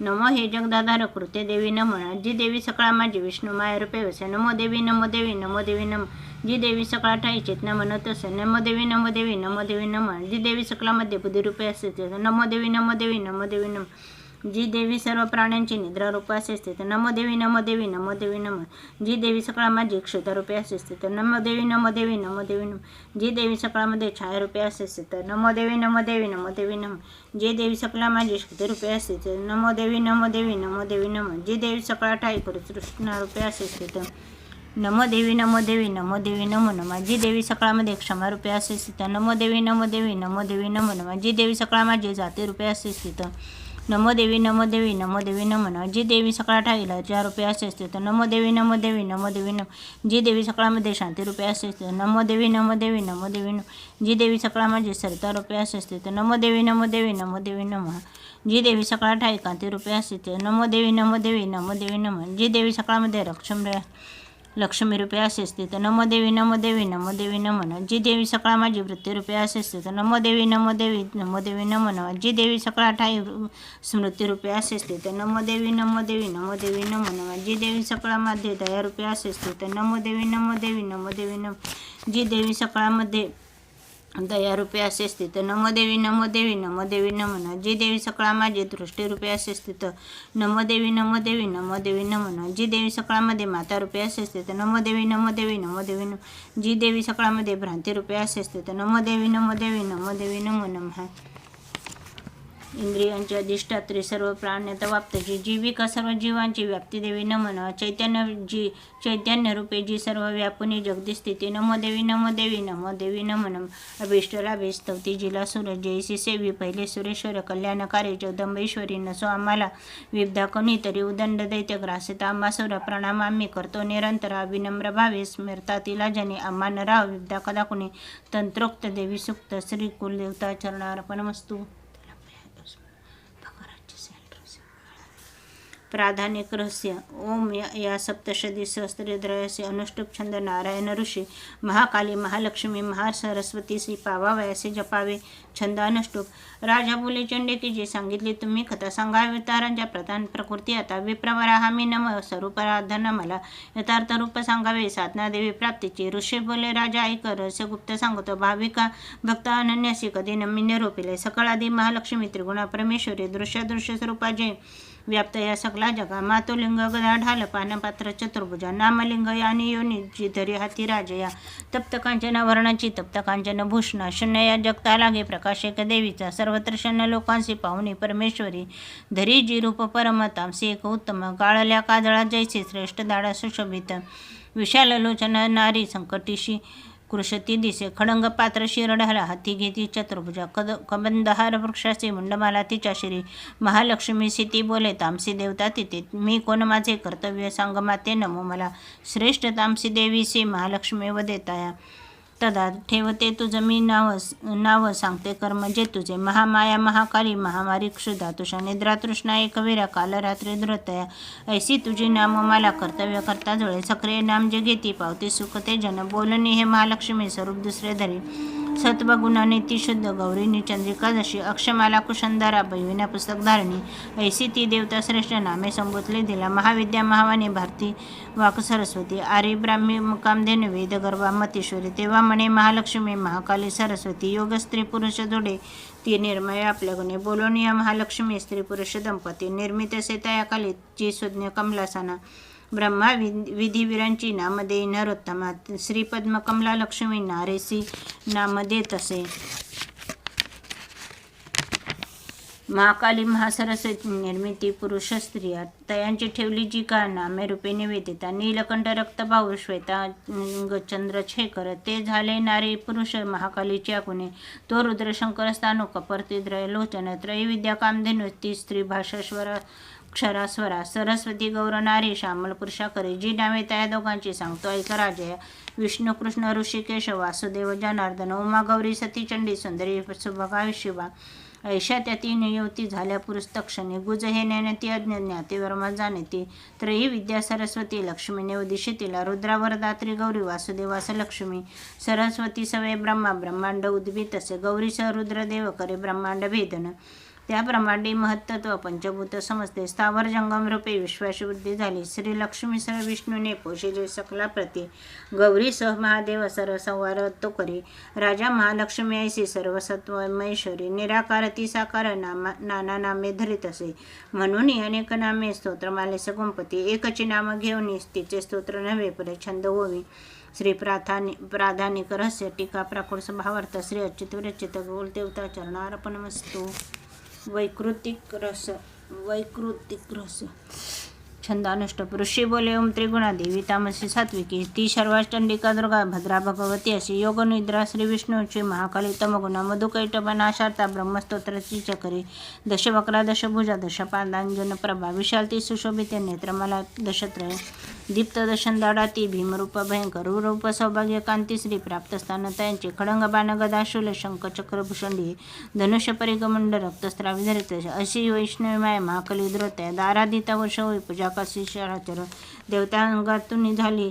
नमो हे जगदाधार कृते देवी नमो जी देवी सकळा माझी विष्णू माया रूपे वसे नमो देवी नमो देवी नमो देवी नम जी देवी सकळा ठाई चेतना म्हणत असे नमो देवी नमो देवी नमो देवी नम जी देवी सकळामध्ये बुद्धी रूपे असते नमो देवी नमो देवी नमो देवी नम जी देवी सर्व प्राण्यांची निद्रा रूप असे स्थित नमो देवी नमो देवी नमो देवी नम जी देवी सकळा माझी क्षुधा रूपे असे स्थित नमो देवी नमो देवी नमो देवी नम जी देवी सकळामध्ये छाया रूपे असे स्थित नमो देवी नमो देवी नमो देवी नम जी देवी सकळा माझी शक्ती रूपे असते नमो देवी नमो देवी नमो देवी नम जी देवी सकळा ठाई कृष्णा रूपे असे स्थित नमो देवी नमो देवी नमो देवी नमो नम जी देवी सकळामध्ये क्षमा रूपे असे स्थित नमो देवी नमो देवी नमो देवी नमो नम जी देवी सकळा माझी जाती रूपे असे स्थित नमो देवी नमो देवी नमो देवी नमो नम जी देवी सकळा ठाईला 4 रूपे असे स्थित नमो देवी नमो देवी नमो देवी नम जी देवी सकळामध्ये शांती रूपे असे स्थित नमो देवी नमो देवी नमो देवी नम जी देवी सकळामध्ये सरिता रूपे असे स्थित नमो देवी नमो देवी नमो देवी नम जी देवी सकळा ठाई कांती रूपे असे स्थित नमो देवी नमो देवी नमो देवी नम जी देवी सकळामध्ये लक्ष्मी रूपे असे स्थित नमो देवी नमो देवी नमो देवी नमो नम जी देवी सकळा माझी वृत्ती रूपे असे स्थित नमो देवी नमो देवी नमो देवी नमो नम जी देवी सकळा ठाई स्मृती रूपे असे स्थित नमो देवी नमो देवी नमो देवी नमो नम जी देवी सकळामध्ये दया रूपे असे स्थित नमो देवी नमो देवी नमो देवी नम जी देवी सकळामध्ये दया रूपे असे स्थित नमो देवी नमो देवी नमो देवी नमो नम जी देवी सकळा माझी दृष्टी रूपे असे स्थित नमो देवी नमो देवी नमो देवी नमो नम जी देवी सकळामध्ये माता रूपे असे स्थित नमो देवी नमो देवी नमो देवी नम जी देवी सकळामध्ये भ्रांती रूपे असे स्थित नमो देवी नमो देवी नमो देवी नमो नमः इंद्रियांची अधिष्ठात्री सर्व प्राण्यात वाप्त जी जीविका सर्व जीवांची व्याप्ती देवी नमो नमः चैतन्य रूपे जी सर्व व्यापुनी जगदी स्थिती नमो देवी नमो देवी नमो देवी नमो नम अभिष्टला स्तवती जिला सूर जयसी सेवी पहिले सुरेश्वर कल्याणकारी जगदंबेश्वरी नसो आम्हाला विद्या कोणी तरी उदंड दैत्य ग्रासित आम्हासुर प्रणाम आम्ही करतो निरंतर विनम्र भावे स्मरता तिला जने आम्हा नराव विद्या कदा कुणी तंत्रोक्त देवी सुक्त श्री कुलदेवता चरणार्पणमस्तु प्राधानिक रहस्य ओम या सप्तशती सहस्त्रद्रयसे अनुष्टुप छंद नारायण ऋषी महाकाली महालक्ष्मी महासरस्वती श्री पावावयासे जपावे छंद अनुष्टुप राजा बोले चंडे की जे सांगितले तुम्ही कथा सांगा अवतारांच्या प्रधान प्रकृती आता विप्रवरा हामी नम स्वरूपराधन मला यथार्थ रूप सांगावे साधना देवी प्राप्तीची ऋषी बोले राजा ऐक रहस्य गुप्त सांगतो भाविका भक्त अनन्यासी कधी नमी निरोपिले सकळादी महालक्ष्मी त्रिगुणा परमेश्वरी दृश्य स्वरूपा जय व्याप्त या सगळा जगा मातोलिंग गदा ढाल पानपात्र चतुर्भुजा नामलिंग यानी योनी जी धरी हाती राजया तप्त कांचन वर्णाची तप्त कांचन भूषणा शून्य या जगता लागे प्रकाशक देवीचा सर्वत्र शून्य लोकांशी पाहुणी परमेश्वरी धरी जी रूप परम तामसी एक उत्तम गाळल्या काजळा जैसे श्रेष्ठ दाडा सुशोभित विशाल लोचन नारी संकटीशी कृषती दिसे खडंग पात्र शिरढाला हाती घेती चतुर्भुजा कबंदहार वृक्षाचे मुंडमाला तिच्या शिरी महालक्ष्मी सीती बोले तामसी देवता तिथे मी कोण माझे कर्तव्य सांग माते नमो मला श्रेष्ठ तामसी देवीसी महालक्ष्मी व देताया तदा ठेवते तुझं मी नाव सांगते कर्म जे तुझे महामाया महाकाली महामारी क्षुधा तुषा निद्रा तृष्णा एकवीरा कालरात्री धृतया ऐसी तुझी नाम मला कर्तव्य करता जुळे सक्रिय नाम जे घेती पावती सुख ते जन बोलणी हे महालक्ष्मी स्वरूप दुसरे धरी सत्वगुणाने ती शुद्ध गौरीनी चंद्रिका जशी अक्षमाला कुशंदारा बहिविना पुस्तक धारणी ऐसी ती देवता श्रेष्ठ नामे संबोधले दिला महाविद्या महावाणी भारती वाक सरस्वती आर्य ब्राह्मी कामधेनु वेद गर्भा मतीश्वरी तेव्हा म्हणे महालक्ष्मी महाकाली सरस्वती योग स्त्री पुरुष जोडे ती निर्मय आपल्या गुणे बोलोनिया महालक्ष्मी स्त्री पुरुष दंपती निर्मित असे तयाकाली जी सुज्ञ कमलासना ब्रह्मा विधिवीरांची नाम देई नरोत्तमा श्रीपद्म कमला लक्ष्मी नारेसी नाम देत असे महाकाली महासरस्वती निर्मिती पुरुष स्त्रिया तयांची ठेवली जी का नामे रूपे निवेदिता नीलकंठ रक्तभाऊ श्वेता चंद्र छेकर ते झाले नारी पुरुष महाकालीच्या गुणे तो रुद्रशंकर स्थानु कपर्तिद्रय लोचन त्रयविद्या कामधेनु ती स्त्री भाषाश्वर क्षरास्वरा सरस्वती गौर नारी श्यामल पुरुषा करे जी नावे त्या दोघांची सांगतो ऐका राजया विष्णू कृष्ण ऋषिकेश वासुदेव जनार्दन उमा गौरी सती चंडी सुंदरी सुभगा शिवा ऐशा त्या तीन युवती झाल्या पुरुष तक्षणी गुज हे नेणती अज्ञ ज्ञातीवर्मा जाणती त्रयी विद्या सरस्वती लक्ष्मीने उदिशी तिला रुद्रावरदात्री गौरी वासुदेवास लक्ष्मी सरस्वती सवे ब्रह्मा ब्रह्मांड उद्भित असे गौरीसह रुद्रदेव करे ब्रह्मांड भेदन त्याप्रमाणे महत्त्व पंचभूत समजते. स्थावर जंगम रूपे विश्वाची वृद्धी झाली. श्री लक्ष्मीसह विष्णूने पोषिले सकला प्रती. गौरीसह महादेव सर्व संवार तो करी. राजा महालक्ष्मी ऐसी सर्वसत्व महेश्वरी. निराकार ती साकार नाना नामे धरीत असे. म्हणून अनेक नामे स्तोत्रमाले सगुणपती. एकची नाम घेऊन तिचे स्तोत्र नव्हे परे छंद होवी. श्री प्राधानिक रहस्य टीका प्राकृत भावार्थ. श्री अच्युत विरचित गोलदेवता चरणार्पणमस्तु. वैकृतिक रस छंदानुष्ट. ऋषी बोले ओम त्रिगुणा देवी तामसी सात्विकी. ती शर्वा चंडिका दुर्गा भद्रा भगवती अशी. योग निद्रा श्री विष्णूची महाकाली तमगुणा. मधुकैटभ नाशार्था ब्रह्मस्तोत्राची चकरी. दशवक्रा दशभुजा दशपादांजन प्रभा. विशालती सुशोभिते नेत्रमला दशत्रय. दीप्त दशंदाडा ती भीमरूप भयंकर. रूप सौभाग्य कांती श्री प्राप्तस्थान त्यांचे. खडंग बाण गदा शूल शंख चक्र भूषंडी. धनुष्य परिगमंड रक्तस्रावी धरित अशी वैष्णवी माया महाकाली द्रोत्या. दाराधिता वर्ष होई पूजा काशी शराचर. देवतांगातून झाली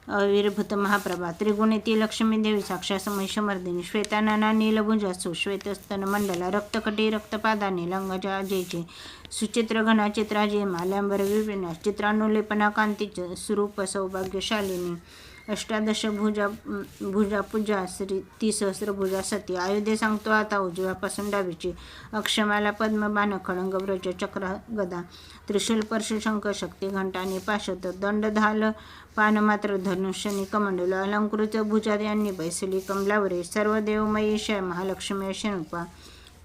आविर्भूत महाप्रभा. त्रिगुणी ती लक्ष्मी देवी साक्षात महिषमर्दिनी. श्वेतानना नीलभुजा सुश्वेतस्तन मंडला. रक्तकटी रक्तपादाने लंगाच्या अजयचे. सुचित्र घना चित्राजी माल्यांबर विपिना. चित्रानुलेपना कांतीच स्वरूप सौभाग्यशालिनी. अष्टादश भुजा पूजा श्री ती सहस्रभुजा सती. आयुधे सांगतो आता उजव्यापासून डावीची. अक्षमाला पद्मबाण खडंग व्रज चक्र गदा. त्रिशूल परशु शंख शक्ती घंटाने पाशत. दंड धाल पान मात्र धनुष्यनी कमंडल. अलंकृत भुजा यांनी बैसली कमलावरे. सर्व देवमयी शय महालक्ष्मी अशी रूपा.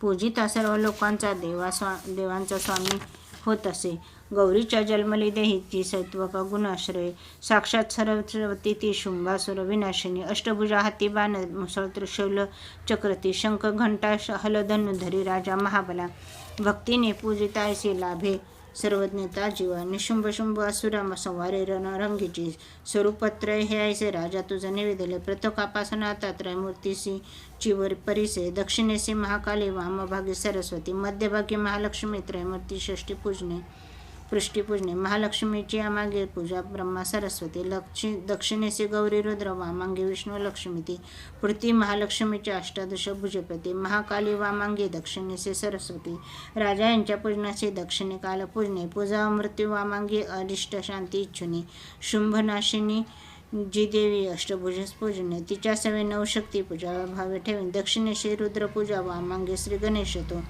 पूजिता सर्व लोकांचा देवांचा स्वामी होत असे. गौरीच्या जन्मली देहीची सत्वक गुणाश्रय. साक्षात सरस्वती ती शुंभासुर विनाशिनी. अष्टभुजा हाती बाण मुसळ त्रिशूल चक्रती. शंख घंटा हलधनुधरी राजा महाबला. भक्तीने पूजिता ऐसी लाभे सर्वज्ञता जीवा. निशुंभ शुंभ असुरा संवारे रणरंगीची. स्वरूपत्रय हे ऐसे राजा तुझं निवेदले. प्रथकापासून आता त्रयमूर्तीसी चिवर परिसे. दक्षिणेसी महाकाली वामभागी सरस्वती. मध्यभागी महालक्ष्मी त्रयमूर्ती षष्टी पूजने पृष्ठी पूजने. महालक्ष्मीची आमागे पूजा ब्रह्मा सरस्वती. दक्षिणेसी गौरी रुद्र वामांगी विष्णू लक्ष्मी ती. पुढती महालक्ष्मीची अष्टादश भुजपती. महाकाली वामांगी दक्षिणेसी सरस्वती. राजा यांच्या पूजनाचे दक्षिणे काल पूजने. पूजा मृत्यू वामांगी अरिष्ट शांती इच्छुनी. शुंभनाशिनी जी देवी अष्टभुजस पूजने. तिच्या सवे नवशक्ती पूजा भावे ठेवीन. दक्षिणेशी रुद्रपूजा वामांगी श्री गणेश तो.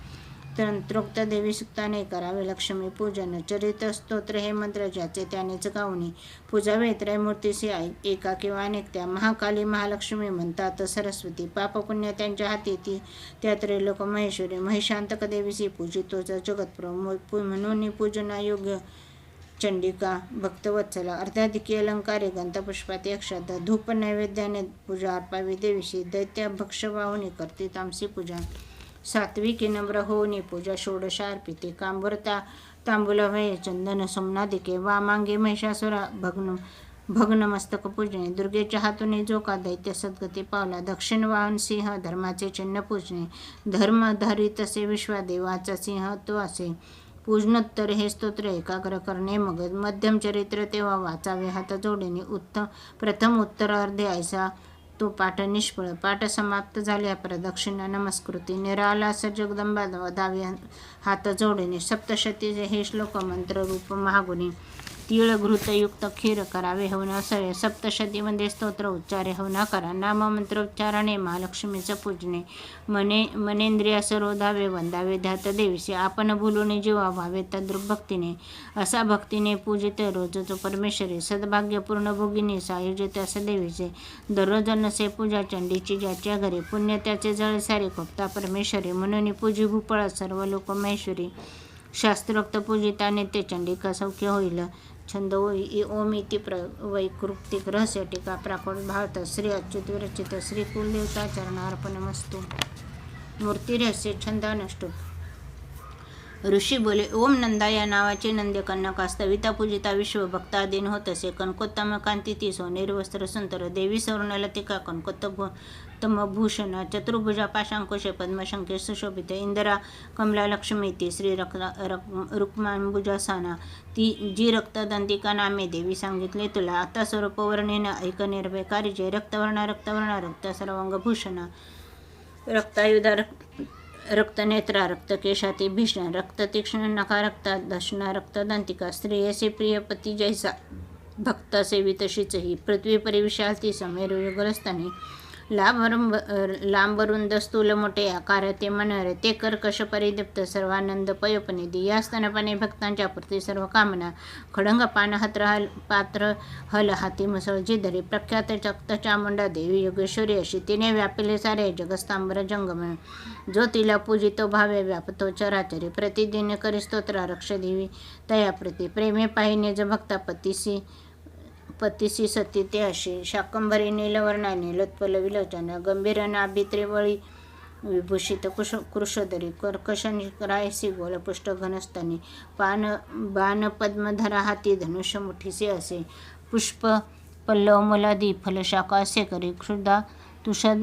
तंत्रोक्त देवी सुक्ताने करावे लक्ष्मी पूजन. चरित स्तोत्र हे मंत्र ज्याचे त्यानेच गावणी. पूजावे त्रयमूर्तीसी एका किंवा अनेक त्या. महाकाली महालक्ष्मी म्हणतात सरस्वती. पापपुण्य त्यांच्या हाती ती त्या त्रैलोक महेश्वरी. महिषांतक देवीसी पूजितोच जगतप्रभू. म्हणून पूजना योग्य चंडिका भक्तवत्सला. अर्धाधिकी अलंकारे गंधपुष्पाती अक्षता. धूप नैवेद्याने पूजा अर्पावी देवीशी. दैत्य भक्षवाहुनी करते तामसी पूजा. सात्विकी नम्र होऊनी पूजा षोडशार्पिते. कांबरता तांबूल भये चंदन सोमनादिके. वामांगे महिषासुरा भग्न मस्तक पूजने. दुर्गेच्या हातून जो का दैत्य सद्गती पावला. दक्षिण वाहन सिंह धर्माचे चिन्ह पूजने. धर्म धरित असे विश्वादेवाचा सिंह तो असे. पूजनोत्तर हे स्तोत्र एकाग्र करणे मग. मध्यम चरित्र तेव्हा वाचावे हात जोडणे. प्रथम उत्तर अर्धे ऐसा तो पाठ निष्फळ. पाठ समाप्त झाल्या प्रदक्षिणा नमस्कृती. निराला स जगदंबा दावे हात जोडणे. सप्तशतीचे हे श्लोक मंत्ररूप महागुणी. तीळ घृतयुक्त खीर करावे हवन असावे. सप्तशतीमध्ये स्तोत्र उच्चारे हवना करा. नाममंत्रोच्चाराने महालक्ष्मीचं पूजने. मनेंद्रिया सरोधावे वंदावे ध्यात देवीसे. आपण बोलून जीवा व्हावे तद्रुभक्तीने. असा भक्तीने पूजित रोजच परमेश्वरी. सद्भाग्यपूर्ण भोगिनी सायुजित असं देवीचे. दररोज नसे पूजा चंडीची ज्याच्या घरी. पुण्य त्याचे जळ सारे खोपता परमेश्वरी. म्हणून पूजी भूपळ सर्व लोक महेश्वरी. शास्त्रोक्त पूजिताने ते चंडिका सौख्य होईल. छंद ओम इति वैकृतिक रहस्य टीका प्राकृत भावार्थ. श्री अच्युत विरचित श्री कुलदेवता चरणार्पणमस्तु. मूर्तिरहस्य छंदानुष्टुप. ऋषी बोले ओम नंदा या नावाचे नंद्य कन्नका. स्तविता पूजिता विश्व भक्ताधीन होत असे. कनकोत्तम कांती ती सोनेरी वस्त्र सुंदर. देवी सौवर्णलतिका कनकोत्तमभूषण. चतुर्भुजा पाशांकुशे पद्मशंखे सुशोभिते. इंदिरा कमला लक्ष्मी ती. श्री रुक्मांबुजासना ती. जी रक्तदंतिका नामे देवी सांगितले तुला. आता स्वरूप वर्णेन ऐक निर्भयकारीचे. रक्तवर्ण रक्त सर्वांगभूषणा. रक्तायुधा रक्तनेत्रा रक्तकेशाती भीषण रक्ततीक्ष्ण नका रक्ता दशना रक्तदंतिका स्त्रियसी प्रिय पती जैसा भक्त सेवी तशीच ही पृथ्वी परिविशाल ती समेरू युगलस्थानी लांबरुंद स्थूल मोठे आकार ते मनरे ते कर्कश परिदीप्त सर्वानंद पयोपनिधी या स्तनपाने भक्तांच्या पूर्ती सर्व कामना खडंग पान पात्र हल हाती मुसळजी धरी प्रख्यात चक्त चामुंडा देवी योगेश्वरी अशी तिने व्यापिले सारे जगस्तांबर जंगम जो तिला पूजितो भावे व्यापतो चराचरी प्रतिदिन करी स्तोत्रा रक्ष देवी तया प्रती प्रेमे पाहिने ज भक्ता पतीसी सती ते अशी शाकंभरी नीलवर्णाने लोत्पल विलोचन गंभीर नाभी त्रिवळी विभूषित कृशोदरी कर्कशरायसी गोलपुष्ट घनस्तनी बाण पद्मधरा हाती धनुष्य मुठीसी असे पुष्प पल्लव मुलादी फलशाखा असे करी क्षुधा तुषद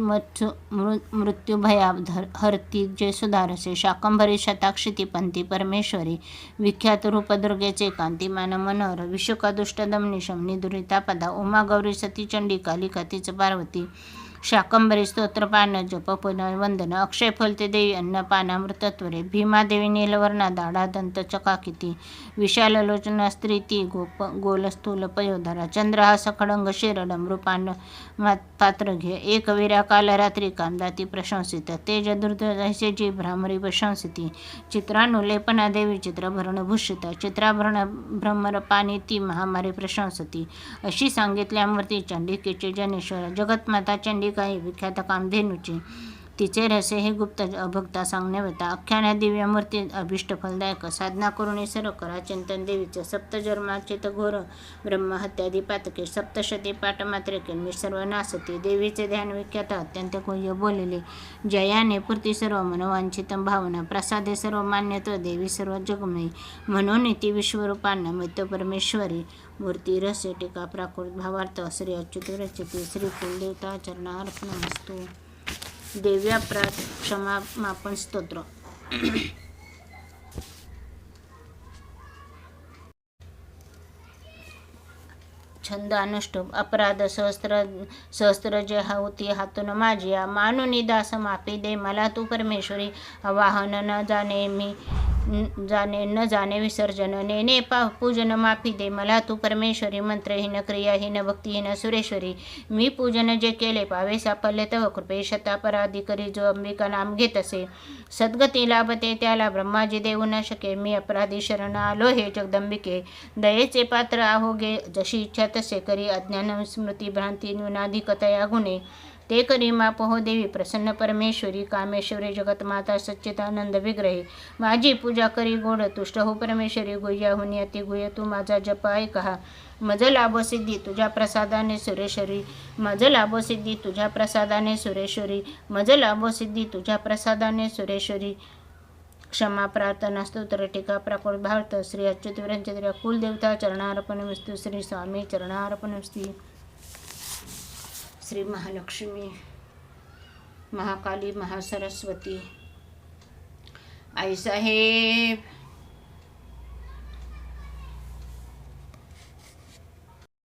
मृत्युभया हरती जे सुधारसे शाकंभरी शताक्षिती पंथी परमेश्वरी विख्यात रूप दुर्गेचे कांतिमान मनोहर विशुका दुष्ट दमनी शमनी दुरिता पदा उमा गौरी सती चंडी कालिका तीच पार्वती शाकंभरी स्तोत्र पान जप वंदन अक्षय फलते देवी अन्न पानामृतत्वरे भीमादेवी नीलवर्णा दाढा दंत चकाकिती विशाललोचना स्त्री ती गोलस्थूल पयोधरा चंद्रहास खडंग शिरडम रूपान पात्र घे एक वीरा काल रात्री कामदाती प्रशंसित तेज दुर्दशे जी भ्रामरी प्रशंसिती चित्रानुलेपना देवी चित्रभरण भूषित चित्राभरण भ्रमर पाणी ती महामारी प्रशंसती अशी सांगितल्यावरती चंडिकेचे जनेश्वर जगतमाता चंडिकाही विख्यात कामधेनूची तिचे रसे हे गुप्त अभक्ता सांगणे होता अख्याने दिव्य मूर्ती अभिष्ट फलदायक साधना करून सर्व करा चिंतन देवीचे सप्तजन्माचित घोर ब्रह्महत्यादी पातके सप्तशती पाठ मात्र केली सर्व नासती देवीचे ध्यान विख्यात अत्यंत गुह्य बोलले जयाने पूर्ती सर्व मनोवांछित भावना प्रसादे सर्व मान्यत्व देवी सर्व जगमयी म्हणून ती विश्वरूपांना मृत्य परमेश्वरी मूर्ती रसे टीका प्राकृत भावार्थ श्री अच्युत रचिती श्री कुलदेवता चरणार्पणमस्तु देव्या क्षमापण स्तोत्र छंद अनुष्टुप अपराध सहस्त्र जे होती हातून माझ्या मानुनी दास मापी दे मला तू परमेश्वरी आवाहन न जाणे विसर्जन नेने पूजन माफी दे मला तू परमेश्वरी मंत्रहीन क्रियाहीन भक्तिहीन सुरेश्वरी मी पूजन जे केले पावे साफल्य तव कृपे शतापराधी करी जो अंबिका नाम घेत असे सद्गती लाभते त्याला ब्रह्माजी देऊ न शके मी अपराधी शरण आलो हे जगदंबिके दयेचे पात्र आहोगे जशी इच्छा तसे करी अज्ञान स्मृती भ्रांती न्यूनाधिकतया गुणे ते करी मापहो देवी प्रसन्न परमेश्वरी कामेश्वरी जगतमाता सच्चिदानंद विग्रहे माझी पूजा करी गोड तुष्ट हो परमेश्वरी गुह्याहुनी अति गुह्य तू माझा जप ऐका मज लाभो सिद्धी तुझ्या प्रसादाने सुरेश्वरी मज लाभो सिद्धी तुझ्या प्रसादाने सुरेश्वरी मज लाभो सिद्धी तुझ्या प्रसादाने सुरेश्वरी क्षमा प्रार्थना स्तोत्र टीका प्राकृत भारत श्री अच्युत विरंचित कुलदेवता चरणार्पणमस्तु श्री स्वामी चरणार्पणमस्तु श्री महालक्ष्मी महाकाली महासरस्वती आईसाहेब